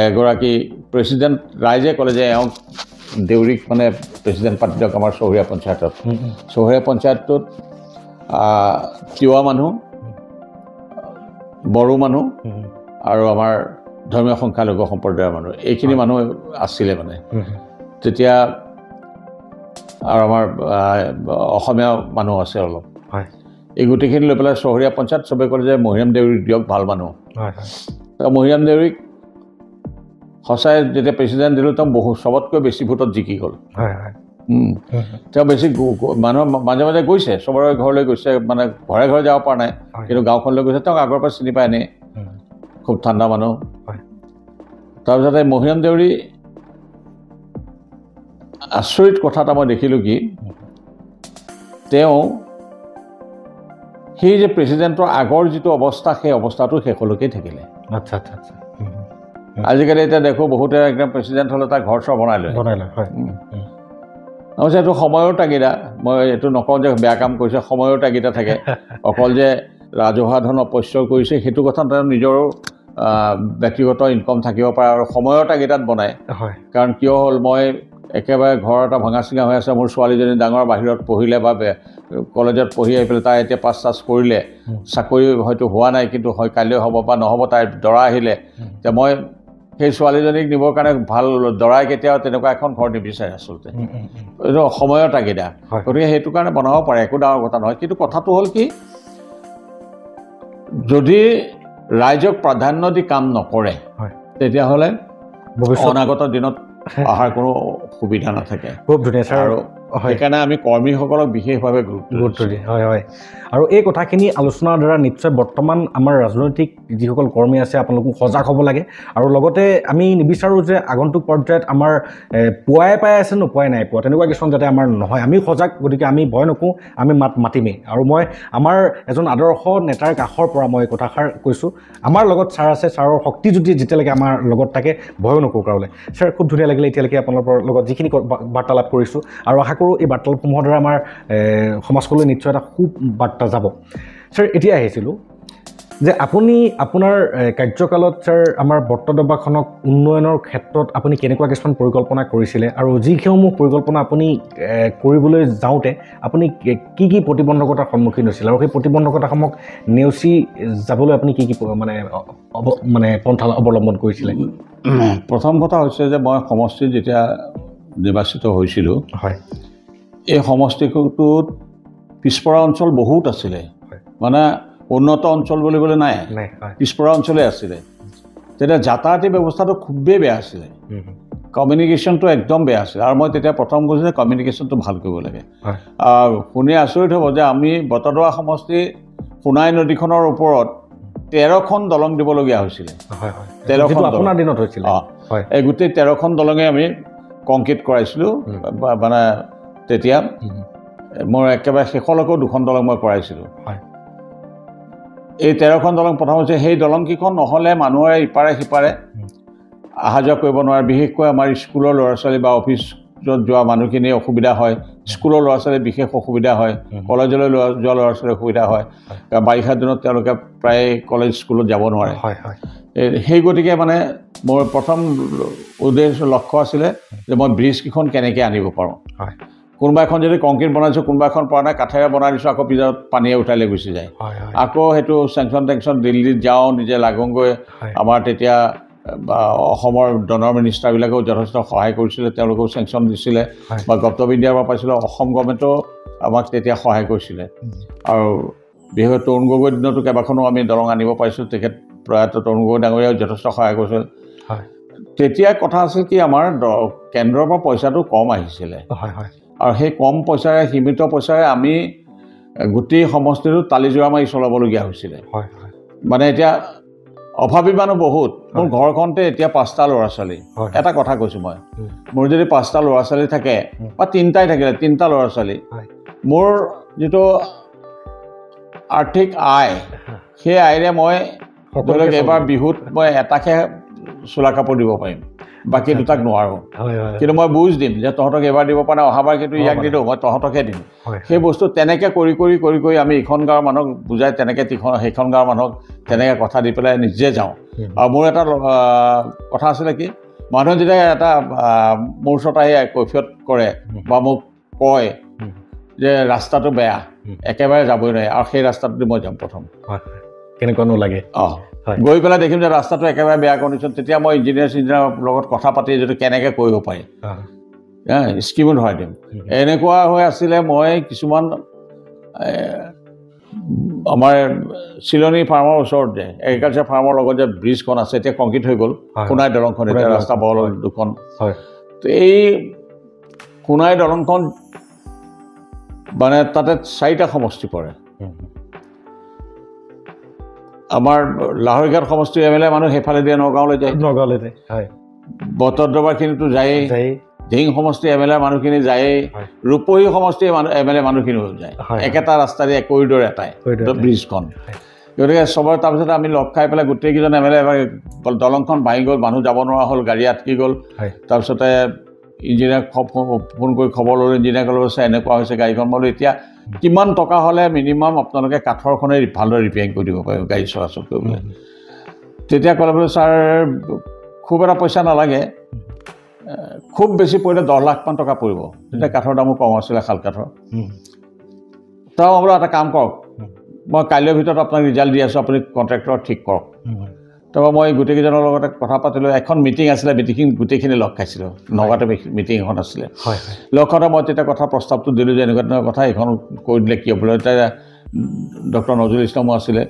এগৰাকী প্ৰেচিডেণ্ট ৰাইজে ক'লে যে এওঁক দেউৰীক মানে প্ৰেচিডেণ্ট পাতি দিয়ক আমাৰ চহৰীয়া পঞ্চায়তত চহৰীয়া পঞ্চায়তটোত তিৱা মানুহ বড়ো মানুহ আৰু আমাৰ ধৰ্মীয় সংখ্যালঘু সম্প্ৰদায়ৰ মানুহ এইখিনি মানুহ আছিলে মানে তেতিয়া আৰু আমাৰ অসমীয়া মানুহ আছে অলপ এই গোটেইখিনি লৈ পেলাই চহৰীয়া পঞ্চায়ত চবে ক'লে যে মহিৰাম দেউৰীক দিয়ক ভাল মানুহ মহিৰাম দেউৰীক সঁচাই যেতিয়া প্ৰেচিডেণ্ট দিলোঁ তেওঁ বহু চবতকৈ বেছি ভোটত জিকি গ'ল তেওঁ বেছি মানুহ মাজে মাজে গৈছে চবৰে ঘৰলৈ গৈছে মানে ঘৰে ঘৰে যাব পৰা নাই কিন্তু গাঁওখনলৈ গৈছে তেওঁক আগৰ পৰা চিনি পায় এনেই খুব ঠাণ্ডা মানুহ তাৰপিছতে মহিৰাম দেউৰী আচৰিত কথা এটা মই দেখিলোঁ কি তেওঁ সেই যে প্ৰেচিডেণ্টৰ আগৰ যিটো অৱস্থা সেই অৱস্থাটো শেষলৈকে থাকিলে আজিকালি এতিয়া দেখোঁ বহুতে একদম প্ৰেচিডেণ্ট হ'লে তাৰ ঘৰ চৰ বনাই লয় অৱশ্যে এইটো সময়ৰ তাগিদা মই এইটো নকওঁ যে বেয়া কাম কৰিছে সময়ৰ তাগিদা থাকে অকল যে ৰাজহুৱা ধন অপচয় কৰিছে সেইটো কথা তেওঁ নিজৰো ব্যক্তিগত ইনকম থাকিব পাৰে আৰু সময়ৰ তাগিদাত বনায় কাৰণ কিয় হ'ল মই একেবাৰে ঘৰ এটা ভঙা চিঙা হৈ আছে মোৰ ছোৱালীজনী ডাঙৰ বাহিৰত পঢ়িলে বা কলেজত পঢ়ি আহি পেলাই তাই এতিয়া পাছ চাছ কৰিলে চাকৰি হয়তো হোৱা নাই কিন্তু হয় কাইলৈ হ'ব বা নহ'ব তাইৰ দৰা আহিলে এতিয়া মই সেই ছোৱালীজনীক নিবৰ কাৰণে ভাল দৰাই কেতিয়াও তেনেকুৱা এখন ঘৰ নিবিচাৰে আচলতে এইটো সময়ৰ তাগিদা গতিকে সেইটো কাৰণে বনাব পাৰে একো ডাঙৰ কথা নহয় কিন্তু কথাটো হ'ল কি যদি ৰাইজক প্ৰাধান্য দি কাম নকৰে তেতিয়াহ'লে অনাগত দিনত অহাৰ কোনো সুবিধা নাথাকে খুব ধুনীয়া ছাৰ আৰু সেইকাৰণে আমি কৰ্মীসকলক বিশেষভাৱে গুৰুত্ব দিওঁ আৰু এই কথাখিনি আলোচনাৰ দ্বাৰা নিশ্চয় বৰ্তমান আমাৰ ৰাজনৈতিক যিসকল কৰ্মী আছে আপোনালোকো সজাগ হ'ব লাগে আৰু লগতে আমি নিবিচাৰোঁ যে আগন্তুক পৰ্যায়ত আমাৰ পুৱাই পাই আছে নোপোৱাই নাই পোৱা তেনেকুৱা কিছুমান যাতে আমাৰ নহয় আমি সজাগ গতিকে আমি ভয় নকৰোঁ আমি মাতিমেই আৰু মই আমাৰ এজন আদৰ্শ নেতাৰ কাষৰ পৰা মই কথাষাৰ কৈছোঁ আমাৰ লগত ছাৰ আছে ছাৰৰ শক্তি যদি যেতিয়ালৈকে আমাৰ লগত থাকে ভয়ো নকৰোঁ কাৰোলৈ ছাৰ খুব ধুনীয়া লাগিলে এতিয়ালৈকে আপোনালোকৰ লগত যিখিনি বাৰ্তালাপ কৰিছোঁ আৰু আশা কৰোঁ এই বাৰ্তালাপসমূহৰ দ্বাৰা আমাৰ সমাজখনলৈ নিশ্চয় এটা সুবাৰ্তা যাব ছাৰ এতিয়া আহিছিলোঁ যে আপুনি আপোনাৰ কাৰ্যকালত ছাৰ আমাৰ বটদ্ৰৱাখনক উন্নয়নৰ ক্ষেত্ৰত আপুনি কেনেকুৱা কিছুমান পৰিকল্পনা কৰিছিলে আৰু যিসমূহ পৰিকল্পনা আপুনি কৰিবলৈ যাওঁতে আপুনি কি কি প্ৰতিবন্ধকতাৰ সন্মুখীন হৈছিল আৰু সেই প্ৰতিবন্ধকতাসমূহক নেওচি যাবলৈ আপুনি কি কি মানে পন্থা অৱলম্বন কৰিছিলে প্ৰথম কথা হৈছে যে মই সমষ্টিত যেতিয়া নিৰ্বাচিত হৈছিলোঁ এই সমষ্টিটোত পিছপৰা অঞ্চল বহুত আছিলে মানে উন্নত অঞ্চল বুলিবলৈ নাই পিছপৰা অঞ্চলেই আছিলে তেতিয়া যাতায়াতী ব্যৱস্থাটো খুবেই বেয়া আছিলে কমিউনিকেশ্যনটো একদম বেয়া আছিলে আৰু মই তেতিয়া প্ৰথম কৈছোঁ যে কমিউনিকেশ্যনটো ভাল কৰিব লাগে শুনি আচৰিত হ'ব যে আমি বটদ্ৰৱা সমষ্টি সোণাই নদীখনৰ ওপৰত 13খন দলং দিবলগীয়া হৈছিলে 13খন আপোনাৰ দিনত হৈছিলে এই গোটেই 13খন দলঙে আমি কংক্ৰিট কৰাইছিলোঁ মানে তেতিয়া মোৰ একেবাৰে শেষলৈকেও 2খন দলং মই কৰাইছিলোঁ এই 13খন দলং প্ৰথম হৈছে সেই দলংকেইখন নহ'লে মানুহৰে ইপাৰে সিপাৰে অহা যোৱা কৰিব নোৱাৰে বিশেষকৈ আমাৰ স্কুলৰ ল'ৰা ছোৱালী বা অফিচত যোৱা মানুহখিনি অসুবিধা হয় স্কুলৰ ল'ৰা ছোৱালীৰ বিশেষ অসুবিধা হয় কলেজলৈ যোৱা ল'ৰা ছোৱালীৰ অসুবিধা হয় কাৰণ বাৰিষা দিনত তেওঁলোকে প্ৰায় কলেজ স্কুলত যাব নোৱাৰে সেই গতিকে মানে মোৰ প্ৰথম উদ্দেশ্য লক্ষ্য আছিলে যে মই ব্ৰিজ কেইখন কেনেকৈ আনিব পাৰোঁ কোনোবা এখন যদি কংক্ৰিট বনাইছোঁ কোনোবা এখন পৰা নাই কাঠেৰে বনাই দিছোঁ আকৌ পিছত পানীয়ে উঠাই লৈ গুচি যায় আকৌ সেইটো চেংচন দিল্লীত যাওঁ নিজে লাগোগৈ আমাৰ তেতিয়া অসমৰ ডনৰ মিনিষ্টাৰবিলাকেও যথেষ্ট সহায় কৰিছিলে তেওঁলোকেও চেংচন দিছিলে বা গপ্তব ইণ্ডিয়াৰ পৰা পাইছিলোঁ অসম গভৰ্ণমেণ্টেও আমাক তেতিয়া সহায় কৰিছিলে আৰু বিশেষকৈ তৰুণ গগৈৰ দিনতো কেইবাখনো আমি দলং আনিব পাৰিছোঁ তেখেত প্ৰয়াত তৰুণ গগৈ ডাঙৰীয়াও যথেষ্ট সহায় কৰিছিল তেতিয়া কথা আছিল কি আমাৰ কেন্দ্ৰৰ পৰা পইচাটো কম আহিছিলে আৰু সেই কম পইচাৰে সীমিত পইচাৰে আমি গোটেই সমষ্টিটো তালিজোৰা মাৰি চলাবলগীয়া হৈছিলে মানে এতিয়া অভাৱী মানুহ বহুত মোৰ ঘৰখনতে এতিয়া 5টা ল'ৰা ছোৱালী এটা কথা কৈছোঁ মই মোৰ যদি 5টা ল'ৰা ছোৱালী থাকে বা 3টাই থাকিলে 3টা ল'ৰা ছোৱালী মোৰ যিটো আৰ্থিক আয় সেই আয়েৰে মই ধৰি লওক এবাৰ বিহুত মই এটাকে চোলা কাপোৰ দিব পাৰিম বাকী দুটাক নোৱাৰোঁ কিন্তু মই বুজ দিম যে তহঁতক এবাৰ দিব পৰা নাই অহাবাৰ কিন্তু ইয়াক দিলোঁ মই তহঁতকে দিম সেই বস্তু তেনেকৈ কৰি আমি ইখন গাঁৱৰ মানুহক বুজাই তেনেকৈ সেইখন গাঁৱৰ মানুহক তেনেকৈ কথা দি পেলাই নিজে যাওঁ আৰু মোৰ এটা কথা আছিলে কি মানুহে যেতিয়া এটা মোৰ ওচৰত আহি কৈফিয়ত কৰে বা মোক কয় যে ৰাস্তাটো বেয়া একেবাৰে যাবই নোৱাৰে আৰু সেই ৰাস্তাটোতে মই যাম প্ৰথম কেনেকুৱানো লাগে গৈ পেলাই দেখিম যে ৰাস্তাটো একেবাৰে বেয়া কণ্ডিশ্যন তেতিয়া মই ইঞ্জিনিয়াৰৰ লগত কথা পাতি যদি কেনেকৈ কৰিব পাৰি স্কিমো ধৰাই দিম এনেকুৱা হৈ আছিলে মই কিছুমান আমাৰ চিলনী ফাৰ্মৰ ওচৰত যে এগ্ৰিকালচাৰ ফাৰ্মৰ লগত যে ব্ৰিজখন আছে এতিয়া কংক্ৰিট হৈ গ'ল সোণাই দলংখন এতিয়া ৰাস্তা বহল দুখন তো এই সোণাই দলংখন মানে তাতে 4টা সমষ্টি পৰে আমাৰ লাহৰীঘাট সমষ্টিৰ MLA মানুহ সেইফালে দিয়ে নগাঁৱলৈ যায় বটদ্ৰবাৰখিনিতো যায়েই ঢিং সমষ্টি MLA মানুহখিনি যায়েই ৰূপহী সমষ্টিৰ MLA মানুহখিনিও যায় একেটা ৰাস্তাৰে কৰিডৰ এটাই ব্ৰিজখন গতিকে চবৰে তাৰপিছত আমি লগ খাই পেলাই গোটেইকেইজন MLA দলংখন ভাঙি গ'ল মানুহ যাব নোৱাৰা হ'ল গাড়ী আটকি গ'ল তাৰপিছতে ইঞ্জিনিয়াৰক ফোন কৰি খবৰ ল'লোঁ ইঞ্জিনিয়াৰক কৈছে এনেকুৱা হৈছে গাড়ীখন বোলো এতিয়া কিমান টকা হ'লে মিনিমাম আপোনালোকে কাঠৰখনে ভালদৰে ৰিপেয়াৰিং কৰি দিব পাৰিব গাড়ী চলাচল কৰিবলৈ তেতিয়া ক'লে বোলে ছাৰ খুব এটা পইচা নালাগে খুব বেছি পৰিলে 10 লাখমান টকা পৰিব তেতিয়া কাঠৰ দামো কম আছিলে শাল কাঠৰ তেওঁ বোলো এটা কাম কৰক মই কাইলৈৰ ভিতৰত আপোনাক ৰিজাল্ট দি আছোঁ আপুনি কণ্ট্ৰেক্টৰ ঠিক কৰক তাৰপৰা মই গোটেইকেইজনৰ লগতে কথা পাতিলোঁ এখন মিটিং আছিলে গোটেইখিনি লগ খাইছিলোঁ নগাঁৱতে মিটিং এখন আছিলে লগ খাওঁতে মই তেতিয়া কথা প্ৰস্তাৱটো দিলোঁ যে এনেকুৱা ধৰণৰ কথা এইখন কৰি দিলে কি হ'ব তেতিয়া ডক্টৰ নজৰুল ইছলামো আছিলে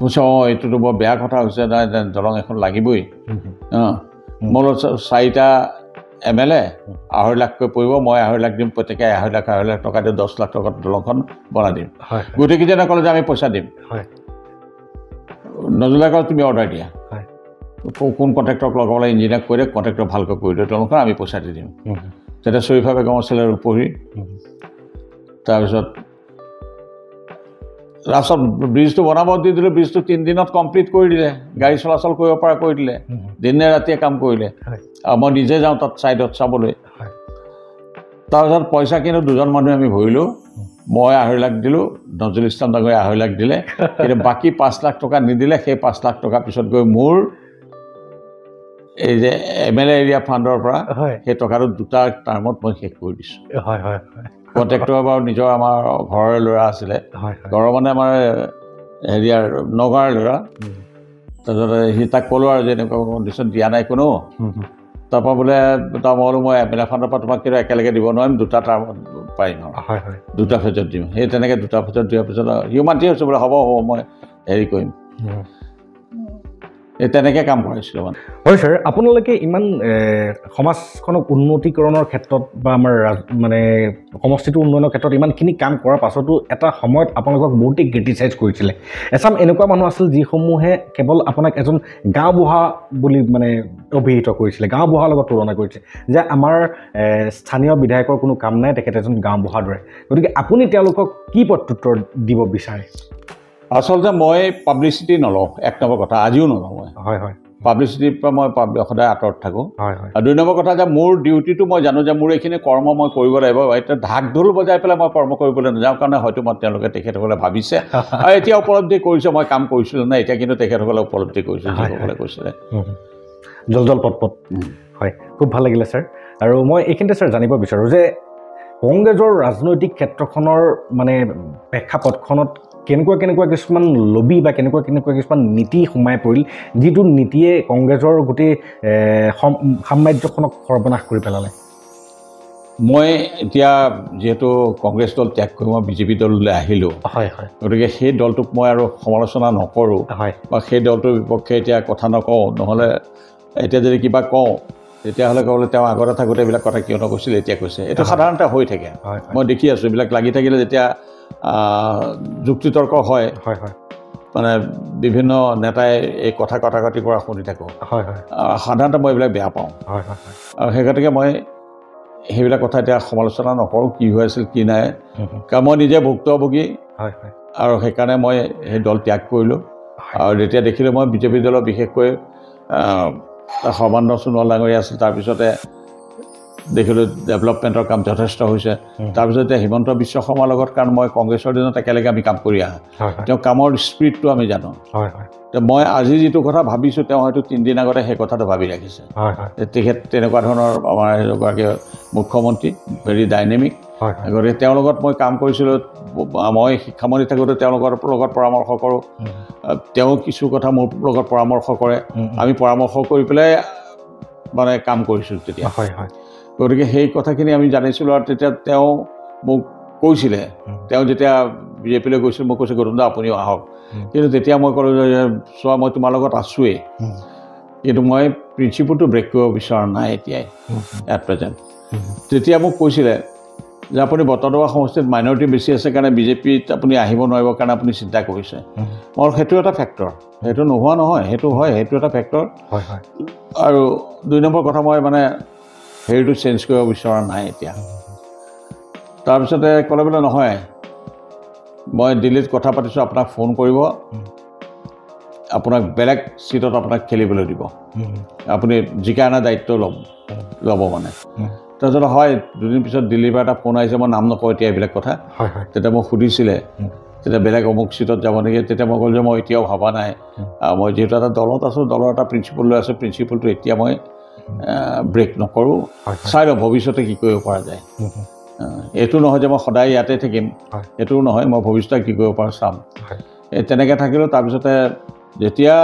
কৈছে এইটোতো বৰ বেয়া কথা হৈছে নাই দলং এখন লাগিবই মোৰ 4টা MLA 2.5 লাখকৈ পৰিব মই 2.5 লাখ দিম প্ৰত্যেকে 2.5 লাখ টকা দি 10 লাখ টকাত দলংখন বনাই দিম গোটেইকেইজনে ক'লে যে আমি পইচা দিম নজৰুলে ক'লে তুমি অৰ্ডাৰ দিয়া কোন কণ্ট্ৰেক্টৰক লগাবলৈ ইঞ্জিনিয়াৰক কৈ দিয়ে কণ্ট্ৰেক্টৰ ভালকৈ কৰি দিয়ে তেওঁলোকক আমি পইচা দি দিম তেতিয়া শৰীফা বেগম আছিলে ৰূপহী তাৰপিছত লাষ্টত ব্ৰিজটো বনাব দি দিলোঁ ব্ৰিজটো 3 দিনত কমপ্লিট কৰি দিলে গাড়ী চলাচল কৰিব পৰা কৰি দিলে দিনে ৰাতিয়ে কাম কৰিলে আৰু মই নিজে যাওঁ তাত ছাইডত চাবলৈ তাৰপিছত পইচা কিন্তু 2জন মানুহে আমি ভৰিলোঁ মই 2.5 লাখ দিলোঁ নজৰুল ইছলাম ডাঙৰীয়া 2.5 লাখ দিলে কিন্তু বাকী 5 লাখ টকা নিদিলে সেই 5 লাখ টকা পিছত গৈ মোৰ এই যে MLA এৰিয়া ফাণ্ডৰ পৰা সেই টকাটো 2টা টাৰ্মত মই শেষ কৰি দিছোঁ কণ্ট্ৰেক্টৰ বাৰু নিজৰ আমাৰ ঘৰৰে ল'ৰা আছিলে ঘৰৰ মানে আমাৰ হেৰিয়াৰ নগাঁৱৰ ল'ৰা তাৰপিছতে সি তাক ক'লোঁ আৰু যে এনেকুৱা কণ্ডিশ্যন দিয়া নাই কোনো তাৰপৰা বোলে মই বোলো মই MLA ফাণ্ডৰ পৰা তোমাক কিন্তু একেলগে দিব নোৱাৰিম 2টা টাৰ্মত পাৰিম আৰু 2টা ফেজত দিম সেই তেনেকৈ 2টা ফেজত দিয়াৰ পিছত সিও মাতি আছোঁ বোলে হ'ব মই হেৰি কৰিম এই তেনেকৈ কাম কৰাইছিলোঁ মানে হয় ছাৰ আপোনালোকে ইমান সমাজখনক উন্নতিকৰণৰ ক্ষেত্ৰত বা আমাৰ মানে সমষ্টিটোৰ উন্নয়নৰ ক্ষেত্ৰত ইমানখিনি কাম কৰাৰ পাছতো এটা সময়ত আপোনালোকক বহুতেই ক্ৰিটিচাইজ কৰিছিলে এচাম এনেকুৱা মানুহ আছিল যিসমূহে কেৱল আপোনাক এজন গাঁওবুঢ়া বুলি মানে অভিহিত কৰিছিলে গাঁওবুঢ়াৰ লগত তুলনা কৰিছে যে আমাৰ স্থানীয় বিধায়কৰ কোনো কাম নাই তেখেত এজন গাঁওবুঢ়াৰ দৰে গতিকে আপুনি তেওঁলোকক কি প্ৰত্যুত্তৰ দিব বিচাৰে আচলতে মই পাব্লিচিটি নলওঁ 1 নম্বৰ কথা আজিও নলওঁ মই পাব্লিচিটিৰ পৰা মই সদায় আঁতৰত থাকোঁ হয় হয় আৰু 2 নম্বৰ কথা যে মোৰ ডিউটিটো মই জানো যে মোৰ এইখিনি কৰ্ম মই কৰিব লাগিব এতিয়া ঢাক ঢোল বজাই পেলাই মই কৰ্ম কৰিবলৈ নাযাওঁ কাৰণে হয়তো মই তেওঁলোকে তেখেতসকলে ভাবিছে আৰু এতিয়া উপলব্ধি কৰিছে মই কাম কৰিছিলোঁ নাই এতিয়া কিন্তু তেখেতসকলে উপলব্ধি কৰিছে যিসকলে কৈছিলে জল পট হয় খুব ভাল লাগিলে ছাৰ আৰু মই এইখিনিতে ছাৰ জানিব বিচাৰোঁ যে কংগ্ৰেছৰ ৰাজনৈতিক ক্ষেত্ৰখনৰ মানে প্ৰেক্ষাপটখনত কেনেকুৱা কিছুমান লবি বা কেনেকুৱা কিছুমান নীতি সোমাই পৰিল যিটো নীতিয়ে কংগ্ৰেছৰ গোটেই সাম্ৰাজ্যখনক সৰ্বনাশ কৰি পেলালে মই এতিয়া যিহেতু কংগ্ৰেছ দল ত্যাগ কৰি মই বিজেপি দললৈ আহিলোঁ হয় হয় গতিকে সেই দলটোক মই আৰু সমালোচনা নকৰোঁ হয় বা সেই দলটোৰ বিপক্ষে এতিয়া কথা নকওঁ নহ'লে এতিয়া যদি কিবা কওঁ তেতিয়াহ'লে ক'বলৈ তেওঁ আগতে থাকোঁতে এইবিলাক কথা কিয় নকৈছিলে এতিয়া কৈছে এইটো সাধাৰণতে হৈ থাকে মই দেখি আছোঁ এইবিলাক লাগি থাকিলে যেতিয়া যুক্তিতৰ্ক হয় হয় হয় মানে বিভিন্ন নেতাই এই কথা কটাকটি কৰা শুনি থাকোঁ হয় হয় সাধাৰণতে মই এইবিলাক বেয়া পাওঁ হয় হয় আৰু সেই গতিকে মই সেইবিলাক কথা এতিয়া সমালোচনা নকৰোঁ কি হৈ আছিল কি নাই কাৰণ মই নিজে ভুক্তভোগী আৰু সেইকাৰণে মই সেই দল ত্যাগ কৰিলোঁ আৰু যেতিয়া দেখিলোঁ মই বিজেপি দলৰ বিশেষকৈ সৰ্বানন্দ সোণোৱাল ডাঙৰীয়া আছিল তাৰপিছতে দেখিলোঁ ডেভেলপমেণ্টৰ কাম যথেষ্ট হৈছে তাৰপিছতে হিমন্ত বিশ্ব শৰ্মাৰ লগত কাৰণ মই কংগ্ৰেছৰ দিনত একেলগে আমি কাম কৰি আহোঁ তেওঁ কামৰ স্পিৰিটটো আমি জানো মই আজি যিটো কথা ভাবিছোঁ তেওঁ হয়তো 3 দিন আগতে সেই কথাটো ভাবি ৰাখিছে তেখেত তেনেকুৱা ধৰণৰ আমাৰ এগৰাকী মুখ্যমন্ত্ৰী ভেৰি ডাইনেমিক গতিকে তেওঁৰ লগত মই কাম কৰিছিলোঁ মই শিক্ষামন্ত্ৰী থাকোঁতে তেওঁলোকৰ লগত পৰামৰ্শ কৰোঁ তেওঁ কিছু কথা মোৰ লগত পৰামৰ্শ কৰে আমি পৰামৰ্শ কৰি পেলাই মানে কাম কৰিছোঁ তেতিয়া গতিকে সেই কথাখিনি আমি জানিছিলোঁ আৰু তেতিয়া তেওঁ মোক কৈছিলে তেওঁ যেতিয়া বিজেপিলৈ গৈছিল মোক কৈছে গৌতম দা আপুনিও আহক কিন্তু তেতিয়া মই ক'লোঁ যে চোৱা মই তোমাৰ লগত আছোঁৱেই কিন্তু মই প্ৰিন্সিপলটো ব্ৰেক কৰিব বিচৰা নাই এতিয়াই এট প্ৰেজেণ্ট তেতিয়া মোক কৈছিলে যে আপুনি বটদ্ৰৱা সমষ্টিত মাইনৰিটি বেছি আছে কাৰণে বিজেপিত আপুনি আহিব নোৱাৰিব কাৰণে আপুনি চিন্তা কৰিছে মোৰ সেইটো এটা ফেক্টৰ সেইটো নোহোৱা নহয় সেইটো হয় সেইটো এটা ফেক্টৰ আৰু 2 নম্বৰ কথা মই মানে হেৰিটো চেঞ্জ কৰিব বিচৰা নাই এতিয়া তাৰপিছতে ক'লে বোলে নহয় মই দিল্লীত কথা পাতিছোঁ আপোনাক ফোন কৰিব আপোনাক বেলেগ চিটত আপোনাক খেলিবলৈ দিব আপুনি যিকাৰণে দায়িত্ব ল'ব মানে তাৰপিছত হয় 2 দিন পিছত দিল্লীৰ পৰা এটা ফোন আহিছে মই নাম নকওঁ এতিয়া এইবিলাক কথা তেতিয়া মোক সুধিছিলে তেতিয়া বেলেগ অমুক চিটত যাব নেকি তেতিয়া মই ক'লোঁ যে মই এতিয়াও ভবা নাই মই যিহেতু এটা দলত আছোঁ দলৰ এটা প্ৰিন্সিপল লৈ আছোঁ প্ৰিন্সিপলটো এতিয়া মই ব্ৰেক নকৰোঁ চাই লওঁ ভৱিষ্যতে কি কৰিব পৰা যায় এইটো নহয় যে মই সদায় ইয়াতে থাকিম এইটোও নহয় মই ভৱিষ্যতে কি কৰিব পাৰোঁ চাম তেনেকৈ থাকিলোঁ তাৰপিছতে যেতিয়া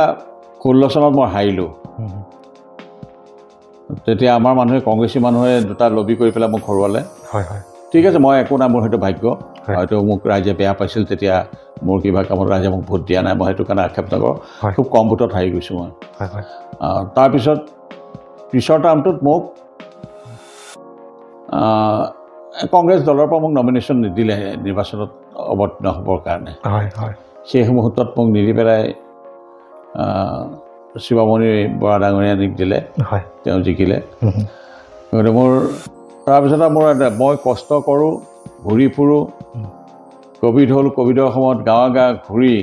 16 চনত মই হাৰিলোঁ তেতিয়া আমাৰ মানুহে কংগ্ৰেছী মানুহে 2টা লবি কৰি পেলাই মোক ঘৰুৱালে ঠিক আছে মই একো নাই মোৰ সেইটো ভাগ্য হয়তো মোক ৰাইজে বেয়া পাইছিল তেতিয়া মোৰ কিবা কামত ৰাইজে মোক ভোট দিয়া নাই মই সেইটো কাৰণে আক্ষেপ নকৰোঁ খুব কম ভোটত হাৰি গৈছোঁ মই তাৰপিছত পিছৰ টাৰ্মটোত মোক কংগ্ৰেছ দলৰ পৰা মোক নমিনেশ্যন নিদিলে নিৰ্বাচনত অৱতীৰ্ণ হ'বৰ কাৰণে সেই মুহূৰ্তত মোক নিদি পেলাই শিৱমণি বৰা ডাঙৰীয়ানীক দিলে তেওঁ জিকিলে গতিকে মোৰ তাৰপিছত মই কষ্ট কৰোঁ ঘূৰি ফুৰোঁ ক'ভিড হ'ল ক'ভিডৰ সময়ত গাঁৱে গাঁৱে ঘূৰি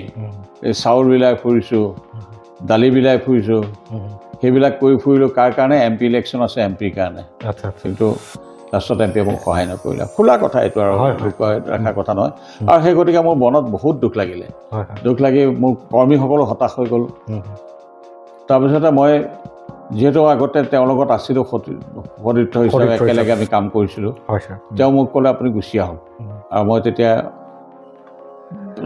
এই চাউল বিলাই ফুৰিছোঁ দালি বিলাই ফুৰিছোঁ সেইবিলাক কৰি ফুৰিলোঁ কাৰ কাৰণে MP ইলেকশ্যন আছে MPৰ কাৰণে কিন্তু লাষ্টত MP মোক সহায় নকৰিলে খোলা কথা এইটো আৰু ৰখা কথা নহয় আৰু সেই গতিকে মোৰ মনত বহুত দুখ লাগিলে দুখ লাগি মোৰ কৰ্মীসকলো হতাশ হৈ গ'ল তাৰপিছতে মই যিহেতু আগতে তেওঁৰ লগত আছিলোঁ সতীৰ্থ হিচাপে একেলগে আমি কাম কৰিছিলোঁ তেওঁ মোক ক'লে আপুনি গুচি আহক আৰু মই তেতিয়া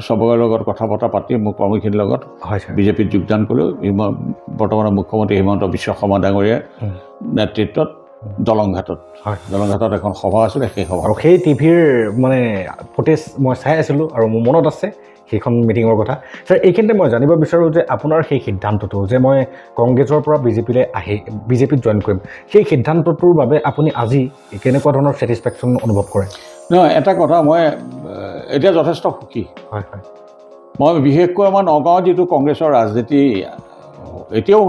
চবৰে লগত কথা বতৰা পাতি মোৰ কৰ্মীখিনিৰ লগত বিজেপিত যোগদান কৰিলোঁ বৰ্তমানৰ মুখ্যমন্ত্ৰী হিমন্ত বিশ্ব শৰ্মা ডাঙৰীয়াৰ নেতৃত্বত দলংঘাটত এখন সভা আছিলে সেই সভা আৰু সেই টিভিৰ মানে ফুটেজ মই চাই আছিলোঁ আৰু মোৰ মনত আছে সেইখন মিটিঙৰ কথা ছাৰ এইখিনিতে মই জানিব বিচাৰোঁ যে আপোনাৰ সেই সিদ্ধান্তটো যে মই কংগ্ৰেছৰ পৰা বিজেপিত জইন কৰিম সেই সিদ্ধান্তটোৰ বাবে আপুনি আজি কেনেকুৱা ধৰণৰ ছেটিছফেকশ্যন অনুভৱ কৰে নহয় এটা কথা মই এতিয়া যথেষ্ট সুখী মই বিশেষকৈ আমাৰ নগাঁৱত যিটো কংগ্ৰেছৰ ৰাজনীতি এতিয়াও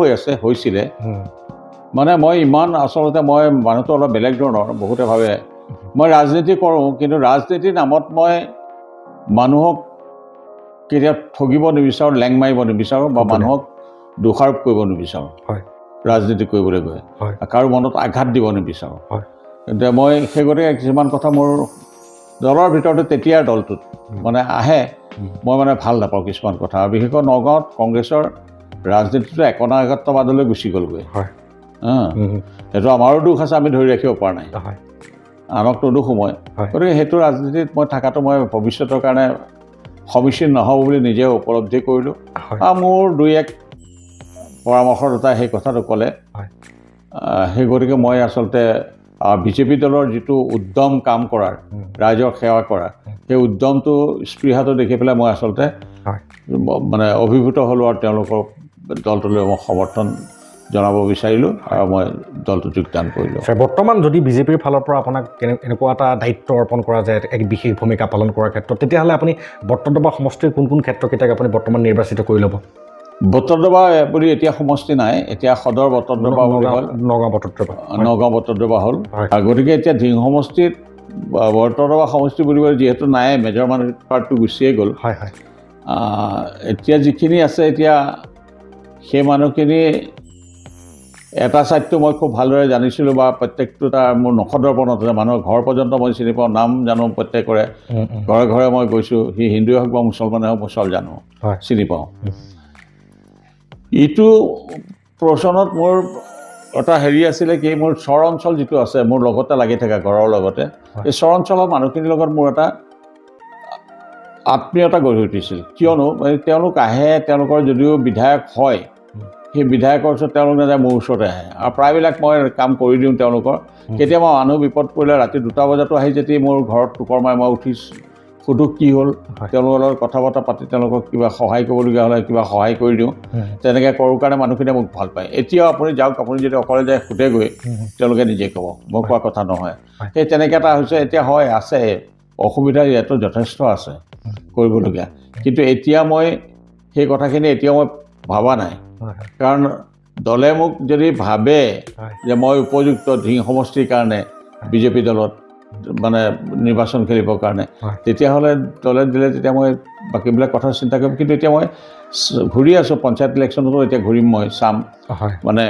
হৈছিলে মানে মই ইমান আচলতে মই মানুহটো অলপ বেলেগ ধৰণৰ বহুতে ভাবে মই ৰাজনীতি কৰোঁ কিন্তু ৰাজনীতিৰ নামত মই মানুহক কেতিয়া ঠগিব নিবিচাৰোঁ লেং মাৰিব নিবিচাৰোঁ বা মানুহক দোষাৰোপ কৰিব নিবিচাৰোঁ ৰাজনীতি কৰিবলৈ গৈ কাৰো মনত আঘাত দিব নিবিচাৰোঁ কিন্তু মই সেই গতিকে কিছুমান কথা মোৰ দলৰ ভিতৰতে তেতিয়াৰ দলটোত মানে আহে মই মানে ভাল নাপাওঁ কিছুমান কথা আৰু বিশেষকৈ নগাঁৱত কংগ্ৰেছৰ ৰাজনীতিটো একনায়কত্ববাদলৈ গুচি গ'লগৈ সেইটো আমাৰো দুখ আছে আমি ধৰি ৰাখিব পৰা নাই আনকতো দুখ মই গতিকে সেইটো ৰাজনীতিত মই থকাটো মই ভৱিষ্যতৰ কাৰণে সমীচীন নহ'ব বুলি নিজে উপলব্ধি কৰিলোঁ আৰু মোৰ দুই এক পৰামৰ্শ দুটা সেই কথাটো ক'লে সেই গতিকে মই আচলতে বিজেপি দলৰ যিটো উদ্যম কাম কৰাৰ ৰাইজৰ সেৱা কৰা সেই উদ্যমটো স্পৃহাটো দেখি পেলাই মই আচলতে মানে অভিভূত হ'লোঁ আৰু তেওঁলোকৰ দলটোলৈ মই সমৰ্থন জনাব বিচাৰিলোঁ আৰু মই দলটো যোগদান কৰিলোঁ বৰ্তমান যদি বিজেপিৰ ফালৰ পৰা আপোনাক এনেকুৱা এটা দায়িত্ব অৰ্পণ কৰা যায় এক বিশেষ ভূমিকা পালন কৰাৰ ক্ষেত্ৰত তেতিয়াহ'লে আপুনি বটদ্ৰৱা সমষ্টিৰ কোন কোন ক্ষেত্ৰকেইটাক আপুনি বৰ্তমান নিৰ্বাচিত কৰি ল'ব বটদ্ৰৱা বুলি এতিয়া সমষ্টি নাই এতিয়া সদৰ বটদ্ৰৱা বুলি হ'ল নগাঁও বটদ্ৰৱা হ'ল আৰু গতিকে এতিয়া ধিং সমষ্টিত বটদ্ৰৱা সমষ্টি বুলিবলৈ যিহেতু নাই মেজৰমেণ্ট পাৰ্টটো গুচিয়ে গ'ল এতিয়া যিখিনি আছে এতিয়া সেই মানুহখিনি এটা ছাইডটো মই খুব ভালদৰে জানিছিলোঁ বা প্ৰত্যেকটো তাৰ মোৰ নখদৰ্পণত আছে মানুহৰ ঘৰ পৰ্যন্ত মই চিনি পাওঁ নাম জানো প্ৰত্যেকৰে ঘৰে ঘৰে মই গৈছোঁ সি হিন্দুৱে হওক বা মুছলমানে হওক মই চব জানো চিনি পাওঁ ইটো প্ৰশ্নত মোৰ এটা হেৰি আছিলে কি মোৰ চৰ অঞ্চল যিটো আছে মোৰ লগতে লাগি থকা ঘৰৰ লগতে এই চৰ অঞ্চলৰ মানুহখিনিৰ লগত মোৰ এটা আত্মীয়তা গঢ়ি উঠিছিল কিয়নো তেওঁলোক আহে তেওঁলোকৰ যদিও বিধায়ক হয় সেই বিধায়কৰ ওচৰত তেওঁলোক নাযায় মোৰ ওচৰতে আহে আৰু প্ৰায়বিলাক মই কাম কৰি দিওঁ তেওঁলোকৰ কেতিয়াবা মানুহ বিপদ পৰিলে ৰাতি 2টা বজাতো আহি যেতিয়া মোৰ ঘৰত টুকৰ মাৰি মই উঠি সুধো কি হ'ল তেওঁলোকৰ লগত কথা বতৰা পাতি তেওঁলোকক কিবা সহায় কৰিবলগীয়া হ'লে কিবা সহায় কৰি দিওঁ তেনেকৈ কৰোঁ কাৰণে মানুহখিনিয়ে মোক ভাল পায় এতিয়াও আপুনি যাওক আপুনি যদি অকলে যায় সোধে গৈ তেওঁলোকে নিজে ক'ব মই কোৱা কথা নহয় সেই তেনেকৈ এটা হৈছে এতিয়া হয় আছে অসুবিধা ইয়াতো যথেষ্ট আছে কৰিবলগীয়া কিন্তু এতিয়া মই সেই কথাখিনি এতিয়াও মই ভবা নাই কাৰণ দলে মোক যদি ভাবে যে মই উপযুক্ত ধিং সমষ্টিৰ কাৰণে বিজেপি দলত মানে নিৰ্বাচন খেলিবৰ কাৰণে তেতিয়াহ'লে দলে দিলে তেতিয়া মই বাকীবিলাক কথা চিন্তা কৰিম কিন্তু এতিয়া মই ঘূৰি আছোঁ পঞ্চায়ত ইলেকশ্যনতো এতিয়া ঘূৰিম মই চাম মানে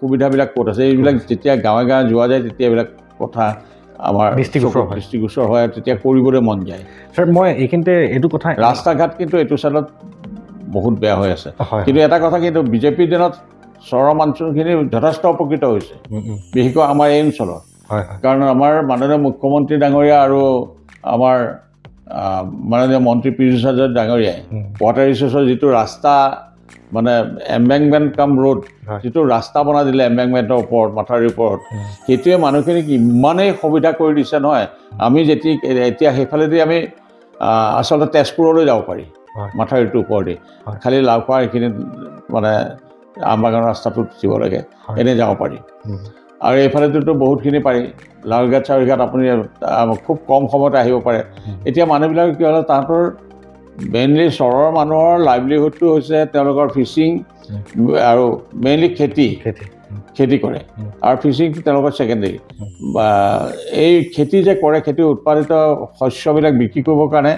সুবিধাবিলাক ক'ত আছে এইবিলাক যেতিয়া গাঁৱে গাঁৱে যোৱা যায় তেতিয়া এইবিলাক কথা আমাৰ দৃষ্টিগোচৰ হয় তেতিয়া কৰিবলৈ মন যায় ছাৰ মই এইখিনিতে এইটো কথা ৰাস্তা ঘাট কিন্তু এইটো চাইডত বহুত বেয়া হৈ আছে কিন্তু এটা কথা কিন্তু বিজেপিৰ দিনত চহৰ অঞ্চলখিনি যথেষ্ট উপকৃত হৈছে বিশেষকৈ আমাৰ এই অঞ্চলত কাৰণ আমাৰ মাননীয় মুখ্যমন্ত্ৰী ডাঙৰীয়া আৰু আমাৰ মাননীয় মন্ত্ৰী পীযুষ হাজৰিকা ডাঙৰীয়াই ৱাটাৰ ৰিচোৰ্চৰ যিটো ৰাস্তা মানে এম্বেংমেণ্ট কাম ৰোড যিটো ৰাস্তা বনাই দিলে এম্বেংমেণ্টৰ ওপৰত মাথাউৰিৰ ওপৰত সেইটোৱে মানুহখিনিক ইমানেই সুবিধা কৰি দিছে নহয় আমি এতিয়া সেইফালেদি আমি আচলতে তেজপুৰলৈ যাব পাৰি মাথাউৰিটোৰ ওপৰতে খালি লাওখোৱা এইখিনিত মানে আমবাগানৰ ৰাস্তাটোত উঠিব লাগে এনেই যাব পাৰি আৰু এইফালেতো বহুতখিনি পাৰি লালঘাট চাউলঘাট আপুনি খুব কম সময়তে আহিব পাৰে এতিয়া মানুহবিলাক কি হ'লে তাহাঁতৰ মেইনলি চহৰৰ মানুহৰ লাইভলিহুডটো হৈছে তেওঁলোকৰ ফিচিং আৰু মেইনলি খেতি কৰে আৰু ফিচিংটো তেওঁলোকৰ ছেকেণ্ডেৰী বা এই খেতি যে কৰে খেতি উৎপাদিত শস্যবিলাক বিক্ৰী কৰিবৰ কাৰণে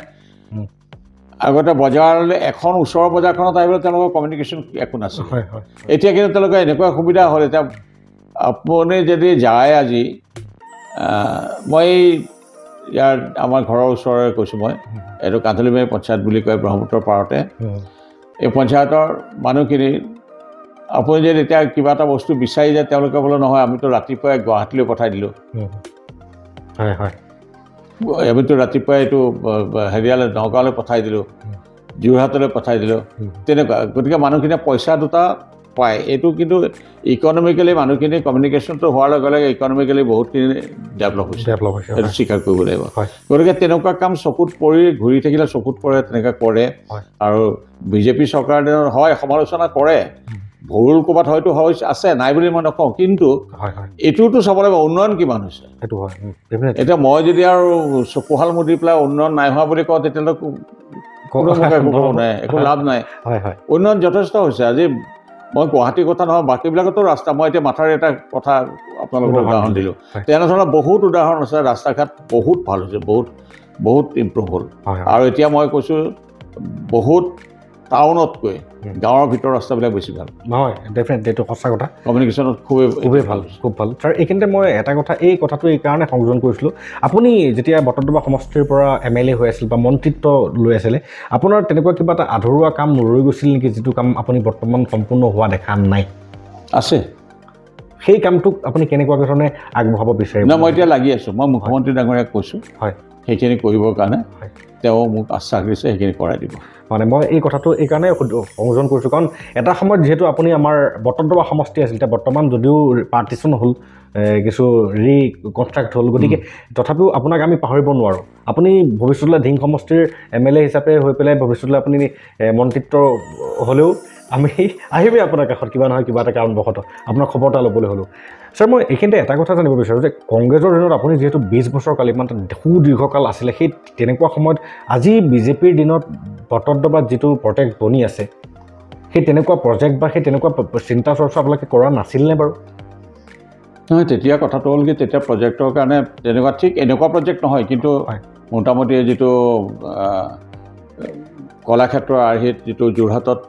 আগতে বজাৰলৈ এখন ওচৰৰ বজাৰখনত আহিবলৈ তেওঁলোকৰ কমিউনিকেশ্যন একো নাছিল এতিয়া কিন্তু তেওঁলোকৰ এনেকুৱা সুবিধা হ'ল এতিয়া আপুনি যদি যায় আজি মই ইয়াৰ আমাৰ ঘৰৰ ওচৰৰে কৈছোঁ মই এইটো কান্ধলিমাৰী পঞ্চায়ত বুলি কয় ব্ৰহ্মপুত্ৰৰ পাৰতে এই পঞ্চায়তৰ মানুহখিনি আপুনি যদি এতিয়া কিবা এটা বস্তু বিচাৰি যায় তেওঁলোকে বোলে নহয় আমিতো ৰাতিপুৱাই গুৱাহাটীলৈ পঠাই দিলোঁ আমিতো ৰাতিপুৱাই এইটো হেৰিয়ালৈ নগাঁৱলৈ পঠাই দিলোঁ যোৰহাটলৈ পঠাই দিলোঁ তেনেকুৱা গতিকে মানুহখিনিয়ে পইচা দুটা পায় এইটো কিন্তু ইকনমিকেলি মানুহখিনি কমিউনিকেশ্যনটো হোৱাৰ লগে লগে ইকনমিকেলি বহুতখিনি ডেভেলপ হৈছে সেইটো স্বীকাৰ কৰিব লাগিব গতিকে তেনেকুৱা কাম চকুত পৰি ঘূৰি থাকিলে চকুত পৰে তেনেকৈ কৰে আৰু বিজেপি চৰকাৰৰ দিনত হয় সমালোচনা কৰে ভুল ক'ৰবাত হয়তো আছে নাই বুলি মই নকওঁ কিন্তু এইটোতো চাব লাগিব উন্নয়ন কিমান হৈছে এতিয়া মই যদি আৰু চকুহাল মুদি পেলাই উন্নয়ন নাই হোৱা বুলি কওঁ তেতিয়াহ'লে একো লাভ নাই উন্নয়ন যথেষ্ট হৈছে আজি মই গুৱাহাটীৰ কথা নহয় বাকীবিলাকতো ৰাস্তা মই এতিয়া মাথাউৰি এটা কথা আপোনালোকক উদাহৰণ দিলোঁ তেনেধৰণৰ বহুত উদাহৰণ আছে ৰাস্তা ঘাট বহুত ভাল হৈছে বহুত ইম্প্ৰুভ হ'ল আৰু এতিয়া মই কৈছোঁ বহুত টাউনতকৈ গাঁৱৰ ভিতৰৰ ৰাস্তাবিলাক বেছি ভাল হয় ডেফিনেটলি এইটো সঁচা কথা কমিউনিকেশ্যনত খুবেই ভাল খুব ভাল ছাৰ এইখিনিতে মই এটা কথা এই কথাটো এইকাৰণে সংযোজন কৰিছিলোঁ আপুনি যেতিয়া বটদ্ৰৱা সমষ্টিৰ পৰা MLA হৈ আছিল বা মন্ত্ৰিত্ব লৈ আছিলে আপোনাৰ তেনেকুৱা কিবা এটা আধৰুৱা কাম ৰৈ গৈছিল নেকি যিটো কাম আপুনি বৰ্তমান সম্পূৰ্ণ হোৱা দেখা নাই আছে সেই কামটোক আপুনি কেনেকুৱা ধৰণে আগবঢ়াব বিচাৰিব না মই এতিয়া লাগি আছোঁ মই মুখ্যমন্ত্ৰী ডাঙৰীয়াক কৈছোঁ হয় সেইখিনি কৰিবৰ কাৰণে তেওঁ মোক আশ্বাস দিছে সেইখিনি কৰাই দিব মানে মই এই কথাটো এইকাৰণে সংযোজন কৰিছোঁ কাৰণ এটা সময়ত যিহেতু আপুনি আমাৰ বটদ্ৰৱা সমষ্টি আছিল এতিয়া বৰ্তমান যদিও পাৰ্টিশ্যন হ'ল কিছু ৰিকনষ্ট্ৰাক্ট হ'ল গতিকে তথাপিও আপোনাক আমি পাহৰিব নোৱাৰোঁ আপুনি ভৱিষ্যতলৈ ধিং সমষ্টিৰ MLA হিচাপে হৈ পেলাই ভৱিষ্যতলৈ আপুনি মন্ত্ৰিত্ব হ'লেও আমি আহিমেই আপোনাৰ কাষত কিবা নহয় কিবা এটা কাৰণবশতঃ আপোনাৰ খবৰ এটা ল'বলৈ হ'লেও ছাৰ মই এইখিনিতে এটা কথা জানিব বিচাৰোঁ যে কংগ্ৰেছৰ দিনত আপুনি যিহেতু 20 বছৰ কাল ইমান সুদীৰ্ঘকাল আছিলে সেই তেনেকুৱা সময়ত আজি বিজেপিৰ দিনত বটদ্ৰৱাত যিটো প্ৰজেক্ট বনি আছে সেই তেনেকুৱা প্ৰজেক্ট বা সেই তেনেকুৱা চিন্তা চৰ্চা আপোনালোকে কৰা নাছিলনে বাৰু নহয় তেতিয়া কথাটো হ'ল কি তেতিয়া প্ৰজেক্টৰ কাৰণে তেনেকুৱা ঠিক এনেকুৱা প্ৰজেক্ট নহয় কিন্তু মোটামুটি যিটো কলাক্ষেত্ৰৰ আৰ্হিত যিটো যোৰহাটত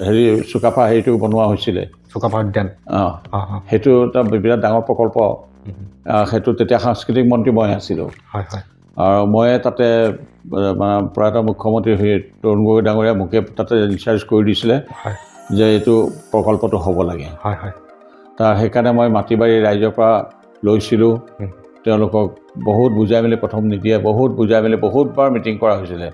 হেৰি চুকাফা হেৰিটো বনোৱা হৈছিলে চুকাফা উদ্যান সেইটো এটা বিৰাট ডাঙৰ প্ৰকল্প সেইটো তেতিয়া সাংস্কৃতিক মন্ত্ৰী মই আছিলোঁ আৰু মই তাতে মানে প্ৰয়াত মুখ্যমন্ত্ৰী তৰুণ গগৈ ডাঙৰীয়া মোকে তাতে ইনচাৰ্জ কৰি দিছিলে যে এইটো প্ৰকল্পটো হ'ব লাগে তাৰ সেইকাৰণে মই মাটি বাৰী ৰাইজৰ পৰা লৈছিলোঁ তেওঁলোকক বহুত বুজাই মেলি প্ৰথম নিদিয়ে বহুত বুজাই মেলি বহুতবাৰ মিটিং কৰা হৈছিলে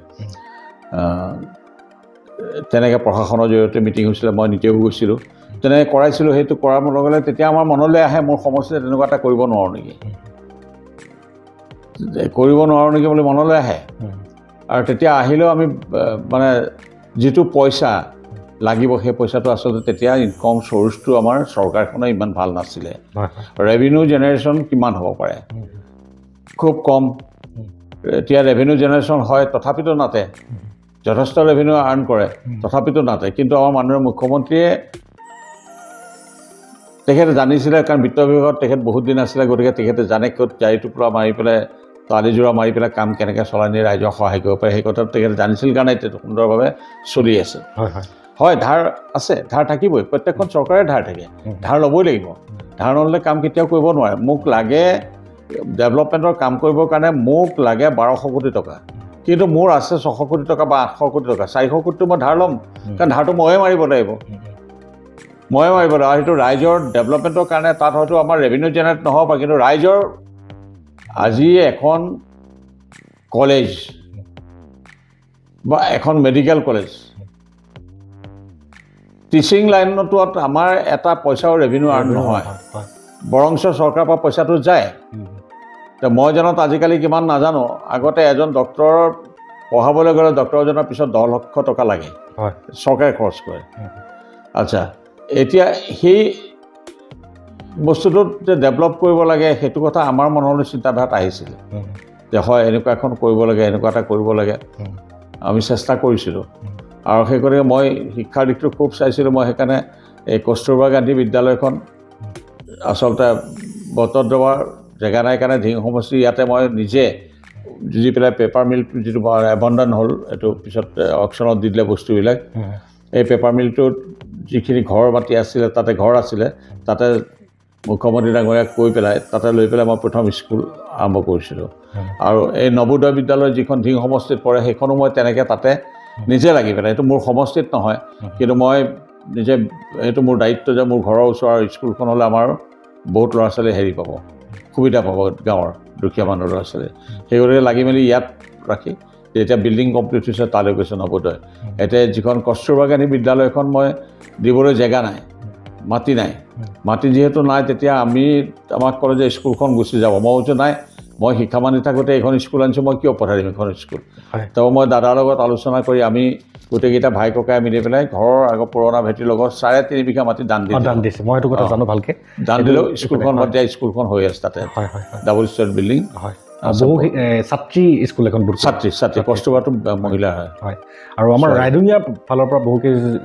তেনেকৈ প্ৰশাসনৰ জৰিয়তে মিটিং হৈছিলে মই নিজেও গৈছিলোঁ তেনেকৈ কৰাইছিলোঁ সেইটো কৰাৰ লগে লগে তেতিয়া আমাৰ মনলৈ আহে মোৰ সমষ্টিত তেনেকুৱা এটা কৰিব নোৱাৰোঁ নেকি বুলি মনলৈ আহে আৰু তেতিয়া আহিলেও আমি মানে যিটো পইচা লাগিব সেই পইচাটো আচলতে তেতিয়া ইনকম চ'ৰ্চটো আমাৰ চৰকাৰখনে ইমান ভাল নাছিলে ৰেভিনিউ জেনেৰেশ্যন কিমান হ'ব পাৰে খুব কম এতিয়া ৰেভিনিউ জেনেৰেশ্যন হয় তথাপিতো নাতে যথেষ্ট ৰেভিনিউ আৰ্ণ কৰে তথাপিতো নাতে কিন্তু আমাৰ মাননীয় মুখ্যমন্ত্ৰীয়ে তেখেতে জানিছিলে কাৰণ বিত্ত বিভাগত তেখেত বহুত দিন আছিলে গতিকে তেখেতে জানে ক'ত জাৰি টুকুৰা মাৰি পেলাই তালিজোৰা মাৰি পেলাই কাম কেনেকৈ চলাই নি ৰাইজক সহায় কৰিব পাৰে সেই কথাটো তেখেতে জানিছিল কাৰণে এতিয়া সুন্দৰভাৱে চলি আছে হয় ধাৰ আছে ধাৰ থাকিবই প্ৰত্যেকখন চৰকাৰে ধাৰ থাকে ধাৰ ল'বই লাগিব ধাৰ নল'লে কাম কেতিয়াও কৰিব নোৱাৰে মোক লাগে ডেভেলপমেণ্টৰ কাম কৰিবৰ কাৰণে মোক লাগে 1200 কোটি টকা কিন্তু মোৰ আছে 600 কোটি টকা বা 800 কোটি টকা 400 কোটিটো মই ধাৰ ল'ম কাৰণ ধাৰটো ময়ে মাৰিব লাগিব আৰু সেইটো ৰাইজৰ ডেভেলপমেণ্টৰ কাৰণে তাত হয়তো আমাৰ ৰেভিনিউ জেনেৰেট নহ'ব পাৰে কিন্তু ৰাইজৰ আজি এখন কলেজ বা এখন মেডিকেল কলেজ টিচিং লাইনতো আমাৰ এটা পইচাও ৰেভিনিউ আৰ্ণ নহয় বৰংশ চৰকাৰৰ পৰা পইচাটো যায় মই জানত আজিকালি কিমান নাজানো আগতে এজন ডক্টৰৰ পঢ়াবলৈ গ'লে ডক্টৰজনৰ পিছত 10 লক্ষ টকা লাগে চৰকাৰে খৰচ কৰে আচ্ছা এতিয়া সেই বস্তুটো যে ডেভেলপ কৰিব লাগে সেইটো কথা আমাৰ মনলৈ চিন্তাধাৰাত আহিছিলে যে হয় এনেকুৱা এখন কৰিব লাগে এনেকুৱা এটা কৰিব লাগে আমি চেষ্টা কৰিছিলোঁ আৰু সেই গতিকে মই শিক্ষাৰ দিশটো খুব চাইছিলোঁ মই সেইকাৰণে এই কস্তুৰবা গান্ধী বিদ্যালয়খন আচলতে বটদ্ৰৱাৰ জেগা নাই কাৰণে ধিং সমষ্টি ইয়াতে মই নিজে যুঁজি পেলাই পেপাৰ মিল যিটো এবণ্ডন হ'ল এইটো পিছত অকশ্যনত দি দিলে বস্তুবিলাক এই পেপাৰ মিলটোত যিখিনি ঘৰ মাটি আছিলে তাতে ঘৰ আছিলে তাতে মুখ্যমন্ত্ৰী ডাঙৰীয়াক কৈ পেলাই তাতে লৈ পেলাই মই প্ৰথম স্কুল আৰম্ভ কৰিছিলোঁ আৰু এই নবোদয় বিদ্যালয় যিখন ধিং সমষ্টিত পৰে সেইখনো মই তেনেকৈ তাতে নিজে লাগি পেলাই এইটো মোৰ সমষ্টিত নহয় কিন্তু মই নিজে এইটো মোৰ দায়িত্ব যে মোৰ ঘৰৰ ওচৰৰ স্কুলখন হ'লে আমাৰ বহুত ল'ৰা ছোৱালী হেৰি পাব সুবিধা পাব গাঁৱৰ দুখীয়া মানুহৰ ল'ৰা ছোৱালী সেই গতিকে লাগি মেলি ইয়াত ৰাখি যেতিয়া বিল্ডিং কমপ্লিট হৈছে তালৈ গৈছে নবোদয় এতিয়া যিখন কস্তুৰবা গান্ধী বিদ্যালয়খন মই দিবলৈ জেগা নাই মাটি নাই মাটি যিহেতু নাই তেতিয়া আমাক ক'লে যে স্কুলখন গুচি যাব মই কৈছোঁ নাই মই শিক্ষা মানি থাকোঁতে এইখন স্কুল আনিছোঁ মই কিয় পঠাই দিম এইখন স্কুল তো মই দাদাৰ লগত আলোচনা কৰি আমি গোটেইকেইটা ভাই ককাই মিলি পেলাই ঘৰৰ আগৰ পুৰণা ভেটিৰ লগত 3.5 বিঘা মাটি দান দিছে মই এইটো কথা জানো ভালকৈ দান দিলেও স্কুলখন এতিয়া স্কুলখন হৈ আছে তাতে ডাবল ষ্টেয়াৰ বিল্ডিং বহু ছাত্ৰী স্কুল এখন ছাত্ৰী কষ্টবাৰটো মহিলা হয় আৰু আমাৰ ৰাইডঙীয়া ফালৰ পৰা বহু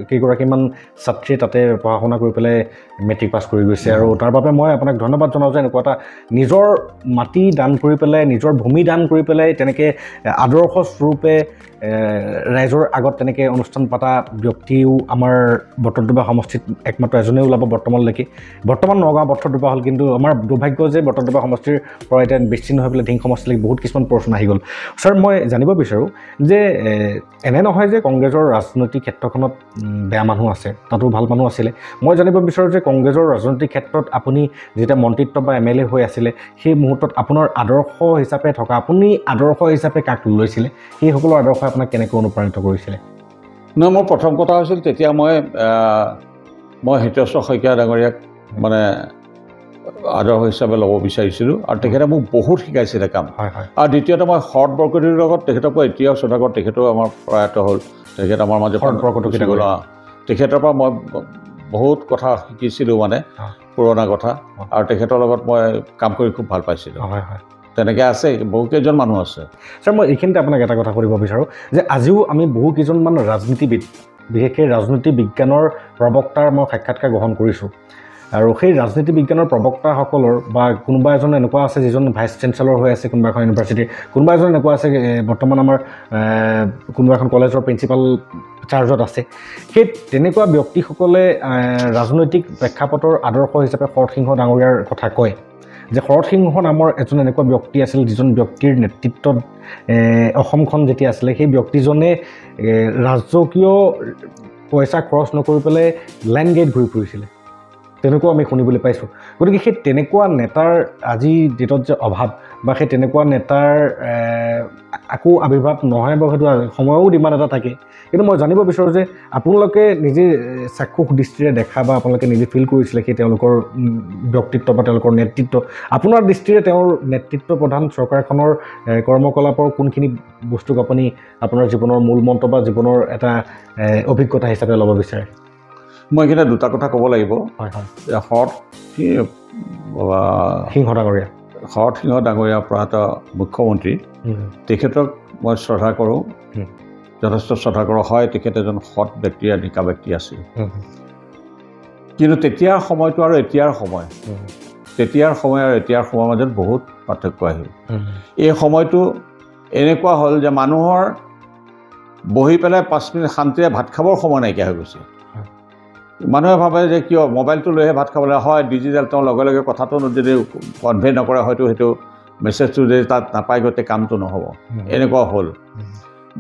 কেইগৰাকীমান ছাত্ৰীয়ে তাতে পঢ়া শুনা কৰি পেলাই মেট্ৰিক পাছ কৰি গৈছে আৰু তাৰ বাবে মই আপোনাক ধন্যবাদ জনাওঁ যে এনেকুৱা এটা নিজৰ মাটি দান কৰি পেলাই নিজৰ ভূমি দান কৰি পেলাই তেনেকৈ আদৰ্শ স্বৰূপে ৰাইজৰ আগত তেনেকৈ অনুষ্ঠান পতা ব্যক্তিও আমাৰ বটদ্ৰৱা সমষ্টিত একমাত্ৰ এজনেই ওলাব বৰ্তমান নগাঁও বটদ্ৰৱা হ'ল কিন্তু আমাৰ দুৰ্ভাগ্য যে বটদ্ৰৱা সমষ্টিৰ পৰা এতিয়া বিচ্ছিন্ন হৈ পেলাই ধিং সমষ্টিলৈকে বহুত কিছুমান প্ৰশ্ন আহি গ'ল ছাৰ মই জানিব বিচাৰোঁ যে এনে নহয় যে কংগ্ৰেছৰ ৰাজনৈতিক ক্ষেত্ৰখনত বেয়া মানুহ আছে তাতো ভাল মানুহ আছিলে মই জানিব বিচাৰোঁ যে কংগ্ৰেছৰ ৰাজনৈতিক ক্ষেত্ৰত আপুনি যেতিয়া মন্ত্ৰিত্ব বা MLA হৈ আছিলে সেই মুহূৰ্তত আপোনাৰ আদৰ্শ হিচাপে থকা আপুনি আদৰ্শ হিচাপে কাক লৈছিলে সেইসকলৰ আদৰ্শ আপোনাক কেনেকৈ অনুপ্ৰাণিত কৰিছিলে নহয় মোৰ প্ৰথম কথা হৈছিল তেতিয়া মই হিতেশ্বৰ শইকীয়া ডাঙৰীয়াক মানে আদৰ্শ হিচাপে ল'ব বিচাৰিছিলোঁ আৰু তেখেতে মোক বহুত শিকাইছিলে কাম আৰু দ্বিতীয়তে মই শৰৎ বৰকটকীৰ লগত তেখেতকো এতিয়াও সদাগৰ তেখেতেও আমাৰ প্ৰয়াত হ'ল তেখেত আমাৰ মাজত তেখেতৰ পৰা মই বহুত কথা শিকিছিলোঁ মানে পুৰণা কথা আৰু তেখেতৰ লগত মই কাম কৰি খুব ভাল পাইছিলোঁ তেনেকৈ আছে বহুকেইজন মানুহ আছে ছাৰ মই এইখিনিতে আপোনাক এটা কথা কৰিব বিচাৰোঁ যে আজিও আমি বহু কেইজনমান ৰাজনীতিবিদ বিশেষকৈ ৰাজনীতি বিজ্ঞানৰ প্ৰবক্তাৰ মই সাক্ষাৎকাৰ গ্ৰহণ কৰিছোঁ আৰু সেই ৰাজনীতি বিজ্ঞানৰ প্ৰবক্তাসকলৰ বা কোনোবা এজন এনেকুৱা আছে যিজন ভাইচ চেঞ্চেলৰ হৈ আছে কোনোবা এখন ইউনিভাৰ্চিটিৰ কোনোবা এজন এনেকুৱা আছে বৰ্তমান আমাৰ কোনোবা এখন কলেজৰ প্ৰিন্সিপাল চাৰ্জত আছে সেই তেনেকুৱা ব্যক্তিসকলে ৰাজনৈতিক প্ৰেক্ষাপটৰ আদৰ্শ হিচাপে শৰৎ সিংহ ডাঙৰীয়াৰ কথা কয় যে শৰৎ সিংহ নামৰ এজন এনেকুৱা ব্যক্তি আছিল যিজন ব্যক্তিৰ নেতৃত্বত অসমখন যেতিয়া আছিলে সেই ব্যক্তিজনে ৰাজকীয় পইচা খৰচ নকৰি পেলাই লাইন গেট ঘূৰি ফুৰিছিলে তেনেকুৱা আমি শুনিবলৈ পাইছোঁ গতিকে সেই তেনেকুৱা নেতাৰ আজি ডেটত যে অভাৱ বা সেই তেনেকুৱা নেতাৰ আকৌ আৱিৰ্ভাৱ নহয় বা সেইটো সময়ৰো ডিমাণ্ড এটা থাকে কিন্তু মই জানিব বিচাৰোঁ যে আপোনালোকে নিজে চাক্ষুষ দৃষ্টিৰে দেখা বা আপোনালোকে নিজে ফিল কৰিছিলে সেই তেওঁলোকৰ ব্যক্তিত্ব বা তেওঁলোকৰ নেতৃত্ব আপোনাৰ দৃষ্টিৰে তেওঁৰ নেতৃত্ব প্ৰধান চৰকাৰখনৰ কৰ্মকলাপৰ কোনখিনি বস্তুক আপুনি আপোনাৰ জীৱনৰ মূল মন্ত্ৰ বা জীৱনৰ এটা অভিজ্ঞতা হিচাপে ল'ব বিচাৰে মই এইখিনি দুটা কথা ক'ব লাগিব শৰৎ সিংহ ডাঙৰীয়া প্ৰয়াত মুখ্যমন্ত্ৰী তেখেতক মই শ্ৰদ্ধা কৰোঁ যথেষ্ট শ্ৰদ্ধা কৰোঁ হয় তেখেত এজন সৎ ব্যক্তি নিকা ব্যক্তি আছিল কিন্তু তেতিয়াৰ সময়টো আৰু এতিয়াৰ সময় আৰু এতিয়াৰ সময়ৰ মাজত বহুত পাৰ্থক্য আহিল এই সময়টো এনেকুৱা হ'ল যে মানুহৰ বহি পেলাই 5 মিনিট শান্তিৰে ভাত খাবৰ সময় নাইকিয়া হৈ গৈছে মানুহে ভাবে যে কিয় মোবাইলটো লৈহে ভাত খাবলৈ হয় ডিজিটেল তেওঁ লগে লগে কথাটো যদি কনভে নকৰে হয়তো সেইটো মেছেজটো যদি তাত নাপায় গতিকে কামটো নহ'ব এনেকুৱা হ'ল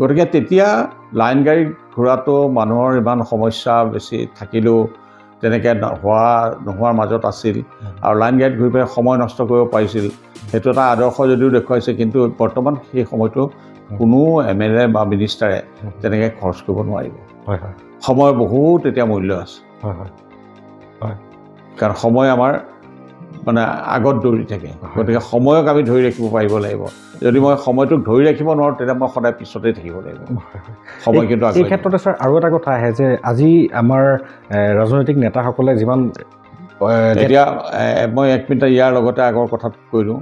গতিকে তেতিয়া লাইন গাড়ীত ঘূৰাটো মানুহৰ ইমান সমস্যা বেছি থাকিলেও তেনেকৈ নোহোৱাৰ মাজত আছিল আৰু লাইন গাড়ীত ঘূৰি পেলাই সময় নষ্ট কৰিব পাৰিছিল সেইটো এটা আদৰ্শ যদিও দেখুৱাইছে কিন্তু বৰ্তমান সেই সময়টো কোনো MLA বা মিনিষ্টাৰে তেনেকৈ খৰচ কৰিব নোৱাৰিব সময়ৰ বহুত এতিয়া মূল্য আছে কাৰণ সময় আমাৰ মানে আগত দৌৰি থাকে গতিকে সময়ক আমি ধৰি ৰাখিব পাৰিব লাগিব যদি মই সময়টোক ধৰি ৰাখিব নোৱাৰোঁ তেতিয়া মই সদায় পিছতেই থাকিব লাগিব সময় কিন্তু এই ক্ষেত্ৰতে ছাৰ আৰু এটা কথা আহে যে আজি আমাৰ ৰাজনৈতিক নেতাসকলে যিমান এতিয়া মই 1 মিনিট ইয়াৰ লগতে আগৰ কথাত কৈ দিওঁ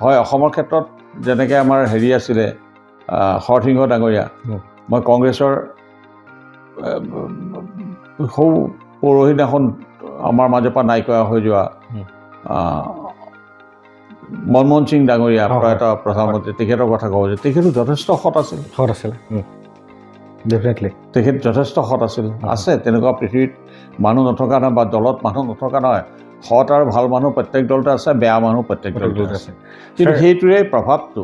হয় অসমৰ ক্ষেত্ৰত যেনেকৈ আমাৰ হেৰি আছিলে শৰৎ সিংহ ডাঙৰীয়া মই কংগ্ৰেছৰ সৌ পৰহিদিনাখন আমাৰ মাজৰ পৰা নাইকিয়া হৈ যোৱা মনমোহন সিং ডাঙৰীয়া প্ৰয়াত প্ৰধানমন্ত্ৰী তেখেতৰ কথা ক'ব যে তেখেতো যথেষ্ট সৎ আছিল ডেফিনেটলি তেখেত যথেষ্ট সৎ আছিল আছে তেনেকুৱা পৃথিৱীত মানুহ নথকা নহয় বা দলত মানুহ নথকা নহয় সৎ আৰু ভাল মানুহ প্ৰত্যেক দলতে আছে বেয়া মানুহ প্ৰত্যেক দলতে আছে কিন্তু সেইটোৰে প্ৰভাৱটো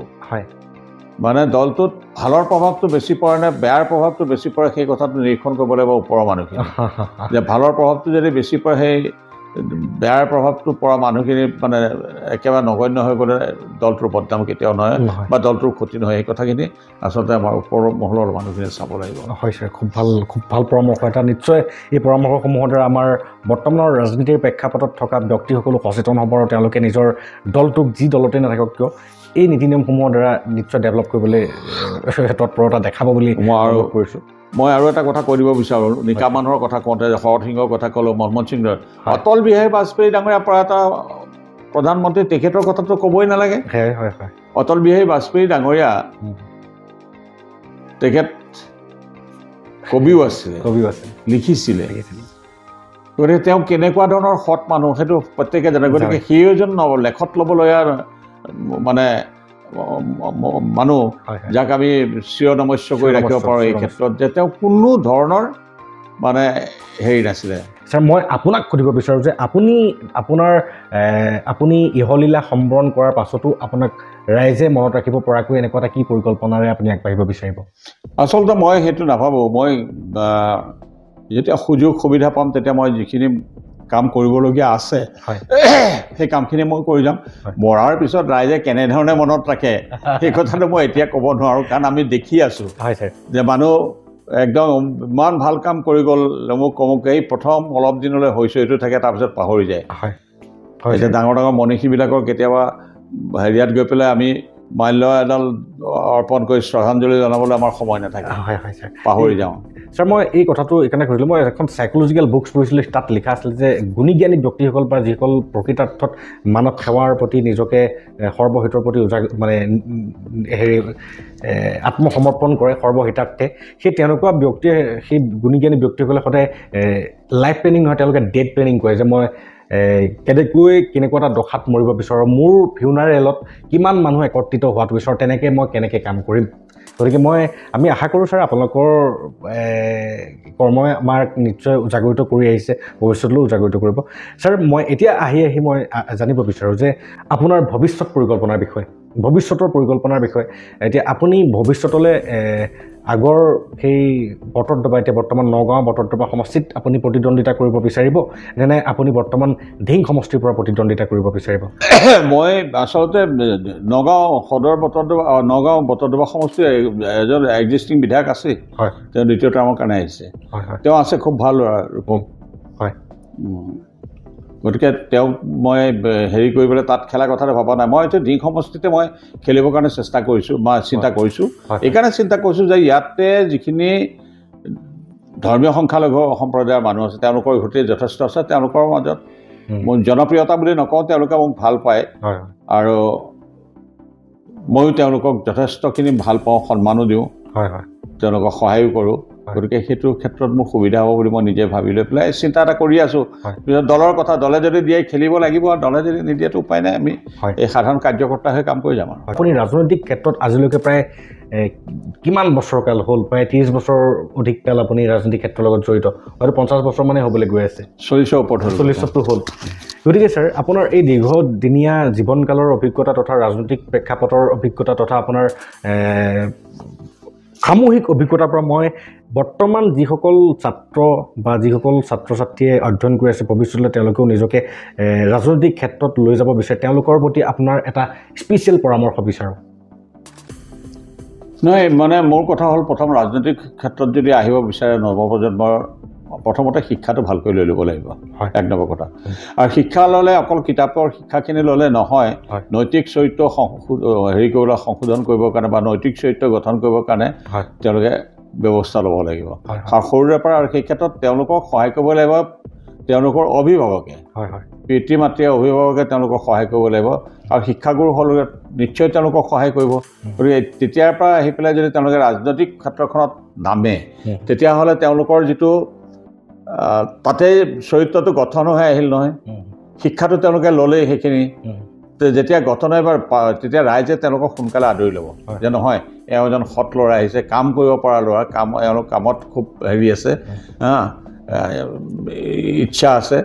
মানে দলটোত ভালৰ প্ৰভাৱটো বেছি পৰে নে বেয়াৰ প্ৰভাৱটো বেছি পৰে সেই কথাটো নিৰীক্ষণ কৰিব লাগিব ওপৰৰ মানুহখিনি যে ভালৰ প্ৰভাৱটো যদি বেছি পৰে সেই বেয়াৰ প্ৰভাৱটো পৰা মানুহখিনি মানে একেবাৰে নগণ্য হৈ গ'লে দলটোৰ বদনাম কেতিয়াও নহয় বা দলটোৰ ক্ষতি নহয় এই কথাখিনি আচলতে আমাৰ ওপৰৰ মহলৰ মানুহখিনিয়ে চাব লাগিব হয় ছাৰ খুব ভাল পৰামৰ্শ এটা নিশ্চয় এই পৰামৰ্শসমূহৰ দ্বাৰা আমাৰ বৰ্তমানৰ ৰাজনীতিৰ প্ৰেক্ষাপটত থকা ব্যক্তিসকলো সচেতন হ'ব আৰু তেওঁলোকে নিজৰ দলটোক যি দলতে নাথাকক কিয় এই নীতি নিয়মসমূহৰ দ্বাৰা নিশ্চয় ডেভেলপ কৰিবলৈ তৎপৰতা দেখাব বুলি মই আৰু এটা কথা কৈ দিব বিচাৰোঁ নিকা মানুহৰ কথা কওঁতে শৰৎ সিংহৰ কথা ক'লোঁ মনমোহন সিং অটল বিহাৰী বাজপেয়ী ডাঙৰীয়া প্ৰয়াত প্ৰধানমন্ত্ৰী তেখেতৰ কথাটো ক'বই নালাগে হয় হয় হয় অটল বিহাৰী বাজপেয়ী ডাঙৰীয়া তেখেত কবিও আছিলে লিখিছিলে গতিকে তেওঁ কেনেকুৱা ধৰণৰ সৎ মানুহ সেইটো প্ৰত্যেকে জানে গতিকে সেইজন লেখত ল'বলগীয়া মানে মানুহ যাক আমি চিৰনমস্য কৰি ৰাখিব পাৰোঁ এই ক্ষেত্ৰত যে তেওঁ কোনো ধৰণৰ মানে হেৰি নাছিলে ছাৰ মই আপোনাক সুধিব বিচাৰোঁ যে আপুনি ইহলীলা সম্বৰণ কৰাৰ পাছতো আপোনাক ৰাইজে মনত ৰাখিব পৰাকৈ এনেকুৱা এটা কি পৰিকল্পনাৰে আপুনি আগবাঢ়িব বিচাৰিব আচলতে মই সেইটো নাভাবোঁ মই যেতিয়া সুযোগ সুবিধা পাম তেতিয়া মই যিখিনি কাম কৰিবলগীয়া আছে সেই কামখিনি মই কৰি যাম মৰাৰ পিছত ৰাইজে কেনেধৰণে মনত ৰাখে সেই কথাটো মই এতিয়া ক'ব নোৱাৰোঁ কাৰণ আমি দেখি আছোঁ যে মানুহ একদম ইমান ভাল কাম কৰি গ'ল অমুক এই প্ৰথম অলপ দিনলৈ হৈছে এইটো থাকে তাৰপিছত পাহৰি যায় এতিয়া ডাঙৰ ডাঙৰ মনীষীবিলাকৰ কেতিয়াবা হেৰিয়াত গৈ পেলাই আমি মাল্য এডাল অৰ্পণ কৰি শ্ৰদ্ধাঞ্জলি জনাবলৈ আমাৰ সময় নাথাকে পাহৰি যাওঁ ছাৰ মই এই কথাটো এইকাৰণে কৈছিলোঁ মই এখন চাইক'লজিকেল বুকছ পঢ়িছিলোঁ তাত লিখা আছিল যে গুণীজ্ঞানী ব্যক্তিসকল বা যিসকল প্ৰকৃতাৰ্থত মানৱ সেৱাৰ প্ৰতি নিজকে সৰ্বহিতৰ প্ৰতি মানে হেৰি আত্মসমৰ্পণ কৰে সৰ্বহিতাৰ্থে সেই তেনেকুৱা ব্যক্তিয়ে সেই গুণীজ্ঞানী ব্যক্তিসকলে সদায় লাইফ প্লেনিং নহয় তেওঁলোকে ডেথ প্লেনিং কৰে যে মই কেনেকুৱা এটা দশাত মৰিব বিচাৰোঁ মোৰ ফিউনাৰেলত কিমান মানুহ একত্ৰিত হোৱাটো বিচাৰোঁ তেনেকৈ মই কেনেকৈ কাম কৰিম গতিকে আমি আশা কৰোঁ ছাৰ আপোনালোকৰ কৰ্মই আমাক নিশ্চয় উজাগৰিত কৰি আহিছে ভৱিষ্যতলৈও উজাগৰিত কৰিব ছাৰ মই এতিয়া আহি মই জানিব বিচাৰোঁ যে আপোনাৰ ভৱিষ্যতৰ পৰিকল্পনাৰ বিষয়ে এতিয়া আপুনি ভৱিষ্যতলৈ আগৰ সেই বটদ্ৰৱা এতিয়া বৰ্তমান নগাঁও বটদ্ৰৱা সমষ্টিত আপুনি প্ৰতিদ্বন্দ্বিতা কৰিব বিচাৰিব নে আপুনি বৰ্তমান ঢিং সমষ্টিৰ পৰা প্ৰতিদ্বন্দ্বিতা কৰিব বিচাৰিব মই আচলতে নগাঁও সদৰ নগাঁও বটদ্ৰৱা সমষ্টিৰ এজন এক্সিষ্টিং বিধায়ক আছে হয় তেওঁ দ্বিতীয় টাৰ্মৰ কাৰণে আহিছে তেওঁ আছে খুব ভাল ৰূপম হয় গতিকে তেওঁক মই হেৰি কৰিবলৈ তাত খেলা কথাটো ভবা নাই মই এতিয়া ঢিং সমষ্টিতে মই খেলিবৰ কাৰণে চেষ্টা কৰিছোঁ বা চিন্তা কৰিছোঁ এইকাৰণে চিন্তা কৰিছোঁ যে ইয়াতে যিখিনি ধৰ্মীয় সংখ্যালঘু সম্প্ৰদায়ৰ মানুহ আছে তেওঁলোকৰ গোটেই যথেষ্ট আছে তেওঁলোকৰ মাজত মই জনপ্ৰিয়তা বুলি নকওঁ তেওঁলোকে মোক ভাল পায় আৰু ময়ো তেওঁলোকক যথেষ্টখিনি ভাল পাওঁ সন্মানো দিওঁ তেওঁলোকক সহায়ো কৰোঁ গতিকে সেইটো ক্ষেত্ৰত মোৰ সুবিধা হ'ব বুলি মই নিজে ভাবি লৈ পেলাই চিন্তা এটা কৰি আছোঁ দলৰ কথা দলে যদি দিয়ে খেলিব লাগিব আৰু দলে যদি নিদিয়েতো উপায় নাই আমি এই সাধাৰণ কাৰ্যকৰ্তা হৈ কাম কৰি যাম আৰু আপুনি ৰাজনৈতিক ক্ষেত্ৰত আজিলৈকে প্ৰায় কিমান বছৰ কাল হ'ল প্ৰায় 30 বছৰ অধিক কাল আপুনি ৰাজনৈতিক ক্ষেত্ৰৰ লগত জড়িত হয়তো 50 বছৰ মানে হ'বলৈ গৈ আছে 40ৰ ওপৰত 40টো হ'ল গতিকে ছাৰ আপোনাৰ এই দীৰ্ঘদিনীয়া জীৱনকালৰ অভিজ্ঞতা তথা ৰাজনৈতিক প্ৰেক্ষাপটৰ অভিজ্ঞতা তথা আপোনাৰ সামূহিক অভিজ্ঞতাৰ পৰা মই বৰ্তমান যিসকল ছাত্ৰ বা যিসকল ছাত্ৰ ছাত্ৰীয়ে অধ্যয়ন কৰি আছে ভৱিষ্যতলৈ তেওঁলোকেও নিজকে ৰাজনৈতিক ক্ষেত্ৰত লৈ যাব বিচাৰে তেওঁলোকৰ প্ৰতি আপোনাৰ এটা স্পেচিয়েল পৰামৰ্শ বিচাৰোঁ নহয় মানে মোৰ কথা হ'ল প্ৰথম ৰাজনৈতিক ক্ষেত্ৰত যদি আহিব বিচাৰে নৱপ্ৰজন্মৰ প্ৰথমতে শিক্ষাটো ভালকৈ লৈ ল'ব লাগিব এক নম্বৰ কথা আৰু শিক্ষা ল'লে অকল কিতাপৰ শিক্ষাখিনি ল'লে নহয় নৈতিক চৰিত্ৰ হেৰি কৰিবলৈ সংশোধন কৰিবৰ কাৰণে বা নৈতিক চৰিত্ৰ গঠন কৰিবৰ কাৰণে তেওঁলোকে ব্যৱস্থা ল'ব লাগিব আৰু সৰুৰে পৰা আৰু সেই ক্ষেত্ৰত তেওঁলোকক সহায় কৰিব লাগিব তেওঁলোকৰ অভিভাৱকে পিতৃ মাতৃয়ে অভিভাৱকে তেওঁলোকক সহায় কৰিব লাগিব আৰু শিক্ষাগুৰু হ'ল নিশ্চয় তেওঁলোকক সহায় কৰিব গতিকে তেতিয়াৰ পৰা আহি পেলাই যদি তেওঁলোকে ৰাজনৈতিক ক্ষেত্ৰখনত নামে তেতিয়াহ'লে তেওঁলোকৰ যিটো তাতে চৰিত্ৰটো গঠন হৈ আহিল নহয় শিক্ষাটো তেওঁলোকে ল'লেই সেইখিনি যেতিয়া গঠন হয় তেতিয়া ৰাইজে তেওঁলোকক সোনকালে আদৰি ল'ব যে নহয় এওঁ এজন সৎ ল'ৰা আহিছে কাম কৰিব পৰা ল'ৰা এওঁলোক কামত খুব হেৰি আছে ইচ্ছা আছে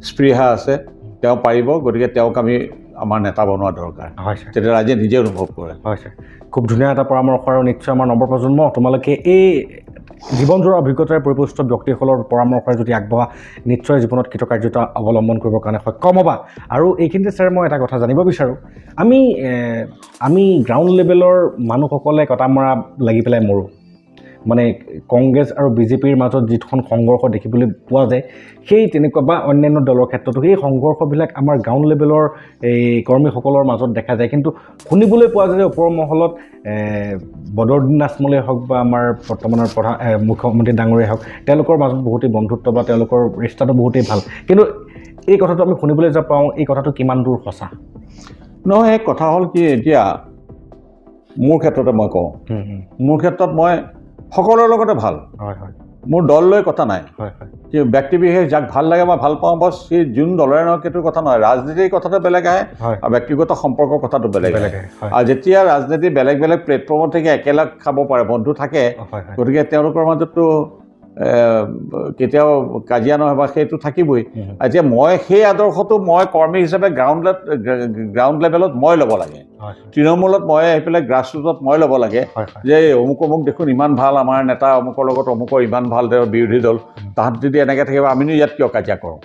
স্পৃহা আছে তেওঁ পাৰিব গতিকে তেওঁক আমি আমাৰ নেতা বনোৱা দৰকাৰ তেতিয়া ৰাইজে নিজে অনুভৱ কৰে হয় ছাৰ খুব ধুনীয়া এটা পৰামৰ্শ আৰু নিশ্চয় আমাৰ নৱপ্ৰজন্ম তোমালোকে এই জীৱনজোৰা অভিজ্ঞতাৰে পৰিপুষ্ট ব্যক্তিসকলৰ পৰামৰ্শৰে যদি আগবঢ়া নিশ্চয় জীৱনত কৃতকাৰ্যতা অৱলম্বন কৰিবৰ কাৰণে সক্ষম হ'বা আৰু এইখিনিতে ছাৰ মই এটা কথা জানিব বিচাৰোঁ আমি গ্ৰাউণ্ড লেভেলৰ মানুহসকলে কটামৰা লাগি পেলাই মৰোঁ মানে কংগ্ৰেছ আৰু বিজেপিৰ মাজত যিখন সংঘৰ্ষ দেখিবলৈ পোৱা যায় সেই তেনেকুৱা বা অন্যান্য দলৰ ক্ষেত্ৰতো সেই সংঘৰ্ষবিলাক আমাৰ গ্ৰাউণ্ড লেভেলৰ এই কৰ্মীসকলৰ মাজত দেখা যায় কিন্তু শুনিবলৈ পোৱা যায় যে ওপৰ মহলত বদৰুদ্দিন আজমলেই হওক বা আমাৰ বৰ্তমানৰ মুখ্যমন্ত্ৰী ডাঙৰীয়াই হওক তেওঁলোকৰ মাজত বহুতেই বন্ধুত্ব বা তেওঁলোকৰ ৰিষ্টাটো বহুতেই ভাল কিন্তু এই কথাটো আমি শুনিবলৈ যে পাওঁ এই কথাটো কিমান দূৰ সঁচা নহয় কথা হ'ল কি এতিয়া মোৰ ক্ষেত্ৰতে মই কওঁ মোৰ ক্ষেত্ৰত মই সকলোৰে লগতে ভাল হয় হয় মোৰ দল লৈ কথা নাই হয় হয় যে ব্যক্তি বিশেষ যাক ভাল লাগে মই ভাল পাওঁ বছ সেই যোন দলৰে নহয় সেইটো কথা নহয় ৰাজনীতিৰ কথাটো বেলেগ আহে আৰু ব্যক্তিগত সম্পৰ্কৰ কথাটো বেলেগ আহে আৰু যেতিয়া ৰাজনীতি বেলেগ বেলেগ প্লেটফৰ্মত থেকে একেলগ খাব পাৰে বন্ধু থাকে গতিকে তেওঁলোকৰ মাজততো কেতিয়াও কাজিয়া নহয় বা সেইটো থাকিবই এতিয়া মই সেই আদৰ্শটো মই কৰ্মী হিচাপে গ্ৰাউণ্ড লেভেলত মই ল'ব লাগে তৃণমূলত মই আহি পেলাই গ্ৰাছৰুটত মই ল'ব লাগে যে অমুক অমুক দেখোন ইমান ভাল আমাৰ নেতা অমুকৰ লগত অমুকৰ ইমান ভাল তেওঁৰ বিৰোধী দল তাহাঁত যদি এনেকৈ থাকিব আমিনো ইয়াত কিয় কাজিয়া কৰোঁ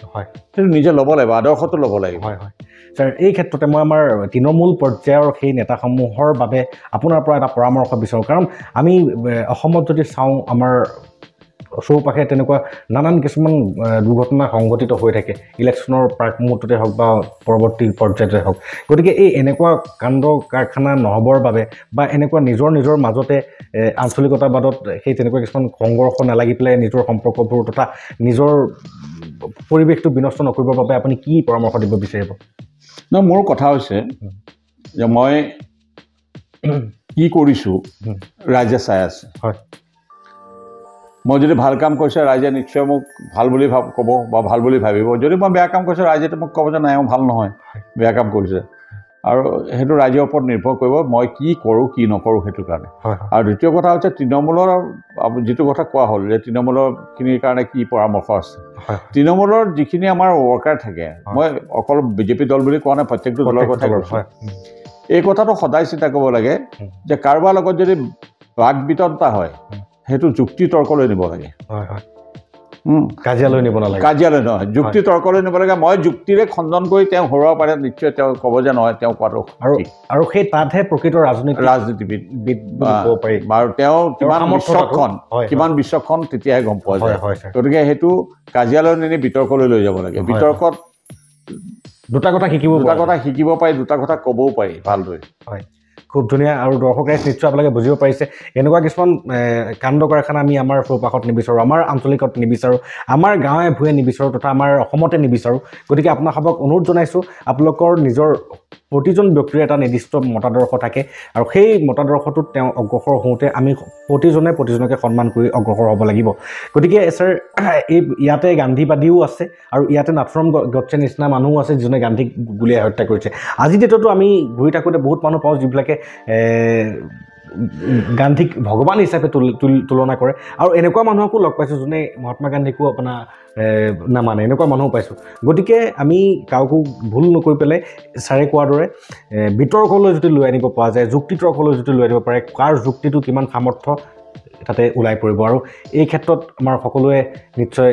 সেইটো নিজে ল'ব লাগিব আদৰ্শটো ল'ব লাগিব হয় হয় ছাৰ এই ক্ষেত্ৰতে মই আমাৰ তৃণমূল পৰ্যায়ৰ সেই নেতাসমূহৰ বাবে আপোনাৰ পৰা এটা পৰামৰ্শ বিচাৰোঁ কাৰণ আমি অসমত যদি চাওঁ আমাৰ চৌপাশে তেনেকুৱা নানান কিছুমান দুৰ্ঘটনা সংঘটিত হৈ থাকে ইলেকশ্যনৰ প্ৰাক মুহূৰ্ততে হওক বা পৰৱৰ্তী পৰ্যায়তে হওক গতিকে এই এনেকুৱা কাণ্ড কাৰখানা নহ'বৰ বাবে বা এনেকুৱা নিজৰ মাজতে আঞ্চলিকতাবাদত সেই তেনেকুৱা কিছুমান সংঘৰ্ষ নালাগি পেলাই নিজৰ সম্পৰ্কবোৰ তথা নিজৰ পৰিৱেশটো বিনষ্ট নকৰিবৰ বাবে আপুনি কি পৰামৰ্শ দিব বিচাৰিব ন মোৰ কথা হৈছে যে মই কি কৰিছোঁ ৰাইজে চাই আছে হয় মই যদি ভাল কাম কৰিছে ৰাইজে নিশ্চয় মোক ভাল বুলি ক'ব বা ভাল বুলি ভাবিব যদি মই বেয়া কাম কৰিছোঁ ৰাইজেতো মোক ক'ব যে নাই ভাল নহয় বেয়া কাম কৰিছে আৰু সেইটো ৰাইজৰ ওপৰত নিৰ্ভৰ কৰিব মই কি কৰোঁ কি নকৰোঁ সেইটো কাৰণে আৰু দ্বিতীয় কথা হৈছে তৃণমূলৰ যিটো কথা কোৱা হ'ল যে তৃণমূলৰখিনিৰ কাৰণে কি পৰামৰ্শ আছে তৃণমূলৰ যিখিনি আমাৰ ৱৰ্কাৰ থাকে মই অকল বিজেপি দল বুলি কোৱা নাই প্ৰত্যেকটো দলৰ কথা কৈছোঁ এই কথাটো সদায় চিন্তা কৰিব লাগে যে কাৰোবাৰ লগত যদি বাক বিতণ্ডা হয় সেইটো যুক্তি তৰ্কলৈ নিব লাগে কাজিয়ালৈ নিব নালাগে কাজিয়ালৈ নহয় যুক্তি তৰ্কলৈ নিব লাগে মই যুক্তিৰে খণ্ডন কৰি তেওঁ হৰুৱাব পাৰে নিশ্চয় তেওঁ ক'ব যে নহয় তেওঁ কোৱাটো আৰু সেই তাতহে প্ৰকৃত ৰাজনীতিবিদ আৰু তেওঁ কিমান বিচক্ষণ তেতিয়াহে গম পোৱা যায় গতিকে সেইটো কাজিয়ালৈ নিনি বিতৰ্কলৈ লৈ যাব লাগে বিতৰ্কত দুটা কথা শিকিব পাৰি দুটা কথা ক'বও পাৰি ভালদৰে হয় খুব ধুনীয়া আৰু দৰ্শক ৰাইজ নিশ্চয় আপোনালোকে বুজিব পাৰিছে এনেকুৱা কিছুমান কাণ্ড কাৰখানা আমি আমাৰ চৌপাশত নিবিচাৰোঁ আমাৰ আঞ্চলিকত নিবিচাৰোঁ আমাৰ গাঁৱে ভূঞে নিবিচাৰোঁ তথা আমাৰ অসমতে নিবিচাৰোঁ গতিকে আপোনালোকক অনুৰোধ জনাইছোঁ আপোনালোকৰ নিজৰ প্ৰতিজন ব্যক্তিৰ এটা নিৰ্দিষ্ট মতাদৰ্শ থাকে আৰু সেই মতাদৰ্শটোত তেওঁ অগ্ৰসৰ হওঁতে আমি প্ৰতিজনকে সন্মান কৰি অগ্ৰসৰ হ'ব লাগিব গতিকে ছাৰ এই ইয়াতে গান্ধীবাদীও আছে আৰু ইয়াতে নাথুৰাম গডছে নিচিনা মানুহো আছে যিজনে গান্ধীক গুলীয়াই হত্যা কৰিছে আজিৰ ডেটতো আমি ঘূৰি থাকোঁতে বহুত মানুহ পাওঁ যিবিলাকে গান্ধীক ভগৱান হিচাপে তুলনা কৰে আৰু এনেকুৱা মানুহকো লগ পাইছোঁ যোনে মহাত্মা গান্ধীকো আপোনাৰ নামানে এনেকুৱা মানুহো পাইছোঁ গতিকে আমি কাকো ভুল নকৰি পেলাই ছাৰে কোৱাৰ দৰে বিতৰ্কলৈ যদি লৈ আনিব পৰা যায় যুক্তি তৰ্কলৈ যদি লৈ আনিব পাৰে কাৰ যুক্তিটো কিমান সামৰ্থ্য তাতে ওলাই পৰিব আৰু এই ক্ষেত্ৰত আমাৰ সকলোৱে নিশ্চয়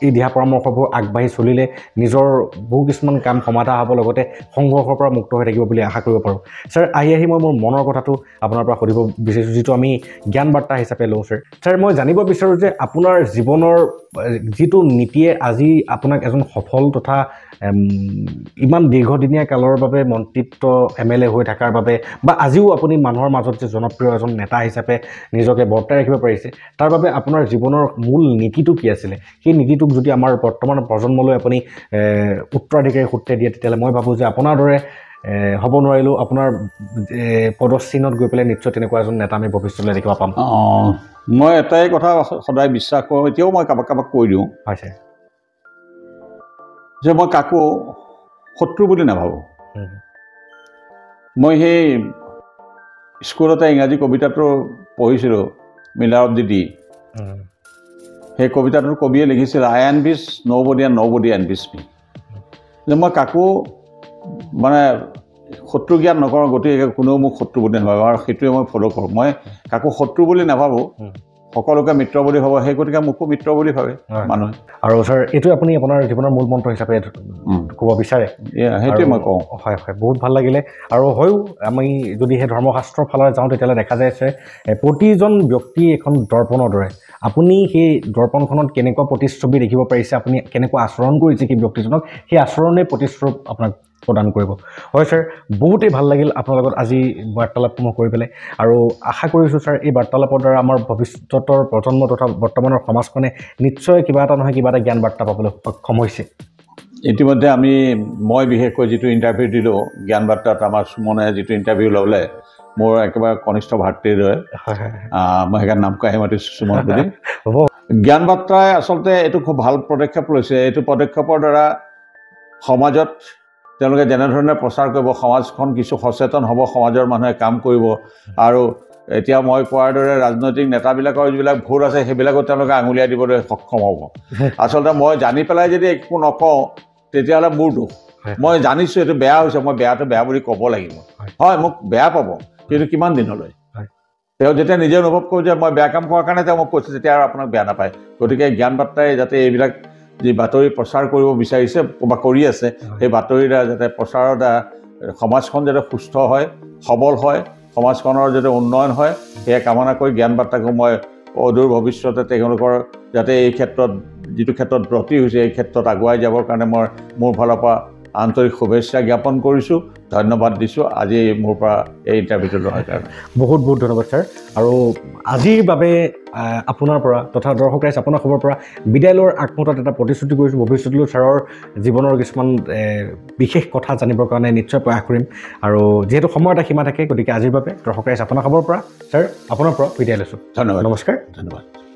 এই দিহা পৰামৰ্শবোৰ আগবাঢ়ি চলিলে নিজৰ বহু কিছুমান কাম সমাধা হ'ব লগতে সংঘৰ্ষৰ পৰা মুক্ত হৈ থাকিব বুলি আশা কৰিব পাৰোঁ ছাৰ আহি মই মোৰ মনৰ কথাটো আপোনাৰ পৰা সুধিব বিচাৰিছোঁ যিটো আমি জ্ঞান বাৰ্তা হিচাপে লওঁ ছাৰ মই জানিব বিচাৰোঁ যে আপোনাৰ জীৱনৰ যিটো নীতিয়ে আজি আপোনাক এজন সফল তথা ইমান দীৰ্ঘদিনীয়া কালৰ বাবে মন্ত্ৰিত্ব MLA হৈ থকাৰ বাবে বা আজিও আপুনি মানুহৰ মাজত যে জনপ্ৰিয় এজন নেতা হিচাপে নিজকে বৰ্তাই ৰাখিব পাৰিছে তাৰ বাবে আপোনাৰ জীৱনৰ মূল নীতিটো কি আছিলে সেই নীতিটোক যদি আমাৰ বৰ্তমান প্ৰজন্মলৈ আপুনি উত্তৰাধিকাৰী সূত্ৰে দিয়ে তেতিয়াহ'লে মই ভাবোঁ যে আপোনাৰ দৰে হ'ব নোৱাৰিলেও আপোনাৰ পদচিহ্নত গৈ পেলাই নিশ্চয় তেনেকুৱা এজন নেতা আমি ভৱিষ্যতলৈ দেখিব পাম মই এটাই কথা সদায় বিশ্বাস কৰোঁ এতিয়াও মই কাৰোবাক কৈ দিওঁ হয় যে মই কাকো শত্ৰু বুলি নাভাবোঁ মই সেই স্কুলতে ইংৰাজী কবিতাটো পঢ়িছিলোঁ মিলাৰ অফ দি ডি সেই কবিতাটোৰ কবিয়ে লিখিছিল আই এনভিছ ন'বডি এণ্ড ন'বডি এনভিছ মি যে মই কাকো মানে শত্ৰু জ্ঞান নকৰোঁ গতিকে কোনেও মোক শত্ৰু বুলি নাভাবোঁ আৰু সেইটোৱে মই ফ'ল' কৰোঁ মই কাকো শত্ৰু বুলি নাভাবোঁ সকলোকে মিত্ৰ বুলি ভাবোঁ সেই গতিকে মোকো মিত্ৰ বুলি ভাবে মানুহে আৰু ছাৰ এইটো আপুনি আপোনাৰ জীৱনৰ মূল মন্ত্ৰ হিচাপে ক'ব বিচাৰে সেইটোৱে মই কওঁ হয় বহুত ভাল লাগিলে আৰু হয়ো আমি যদি সেই ধৰ্মশাস্ত্ৰৰ ফালে যাওঁ তেতিয়াহ'লে দেখা যায় যে প্ৰতিজন ব্যক্তি এখন দৰ্পণৰ দৰে আপুনি সেই দৰ্পণখনত কেনেকুৱা প্ৰতিচ্ছবি দেখিব পাৰিছে আপুনি কেনেকুৱা আচৰণ কৰিছে সেই ব্যক্তিজনক সেই আচৰণে প্ৰতিচ্ছবি আপোনাক প্ৰদান কৰিব হয় ছাৰ বহুতেই ভাল লাগিল আপোনাৰ লগত আজি বাৰ্তালাপসমূহ কৰি পেলাই আৰু আশা কৰিছোঁ ছাৰ এই বাৰ্তালাপৰ দ্বাৰা আমাৰ ভৱিষ্যতৰ প্ৰজন্ম তথা বৰ্তমানৰ সমাজখনে নিশ্চয় কিবা এটা নহয় কিবা এটা জ্ঞান বাৰ্তা পাবলৈ সক্ষম হৈছে ইতিমধ্যে মই বিশেষকৈ যিটো ইণ্টাৰভিউ দিলোঁ জ্ঞান বাৰ্তাত আমাৰ সুমনে যিটো ইণ্টাৰভিউ ল'লে মোৰ একেবাৰে কনিষ্ঠ ভাতৃৰ দৰে মই সেইকাৰণে নাম কাঢ়ি মাতিছোঁ সুমন বুলি জ্ঞান বাৰ্তাই আচলতে এইটো খুব ভাল পদক্ষেপ লৈছে এইটো পদক্ষেপৰ দ্বাৰা সমাজত তেওঁলোকে যেনেধৰণে প্ৰচাৰ কৰিব সমাজখন কিছু সচেতন হ'ব সমাজৰ মানুহে কাম কৰিব আৰু এতিয়া মই কোৱাৰ দৰে ৰাজনৈতিক নেতাবিলাকৰ যিবিলাক ভোট আছে সেইবিলাকো তেওঁলোকে আঙুলিয়াই দিবলৈ সক্ষম হ'ব আচলতে মই জানি পেলাই যদি একো নকওঁ তেতিয়াহ'লে মোৰ দুখ মই জানিছোঁ এইটো বেয়া হৈছে মই বেয়াটো বেয়া বুলি ক'ব লাগিব হয় মোক বেয়া পাব কিন্তু কিমান দিনলৈ তেওঁ যেতিয়া নিজে অনুভৱ কৰোঁ যে মই বেয়া কাম কৰাৰ কাৰণে তেওঁ মোক কৈছে তেতিয়া আৰু আপোনাক বেয়া নাপায় গতিকে জ্ঞান বাৰ্তাই যাতে এইবিলাক যি বাতৰি প্ৰচাৰ কৰিব বিচাৰিছে বা কৰি আছে সেই বাতৰিৰ দ্বাৰা যাতে প্ৰচাৰৰ দ্বাৰা সমাজখন যাতে সুস্থ হয় সবল হয় সমাজখনৰ যাতে উন্নয়ন হয় সেয়া কামনা কৰি জ্ঞান বাৰ্তাকো মই অদূৰ ভৱিষ্যতে তেওঁলোকৰ যাতে এই ক্ষেত্ৰত যিটো ক্ষেত্ৰত ব্ৰতী হৈছে এই ক্ষেত্ৰত আগুৱাই যাবৰ কাৰণে মই মোৰ ফালৰ পৰা আন্তৰিক শুভেচ্ছা জ্ঞাপন কৰিছোঁ ধন্যবাদ দিছোঁ আজি মোৰ পৰা এই ইণ্টাৰভিউটো লোৱাৰ কাৰণে বহুত বহুত ধন্যবাদ ছাৰ আৰু আজিৰ বাবে আপোনাৰ পৰা তথা দৰ্শক ৰাইজ আপোনাৰ খবৰ পৰা বিদায় লোৱাৰ আগমুহূৰ্তত এটা প্ৰতিশ্ৰুতি কৰিছোঁ ভৱিষ্যতলৈ ছাৰৰ জীৱনৰ কিছুমান বিশেষ কথা জানিবৰ কাৰণে নিশ্চয় প্ৰয়াস কৰিম আৰু যিহেতু সময় এটা সীমা থাকে গতিকে আজিৰ বাবে দৰ্শক ৰাইজ আপোনাৰ খবৰ পৰা ছাৰ আপোনাৰ পৰা বিদায় লৈছোঁ ধন্যবাদ নমস্কাৰ ধন্যবাদ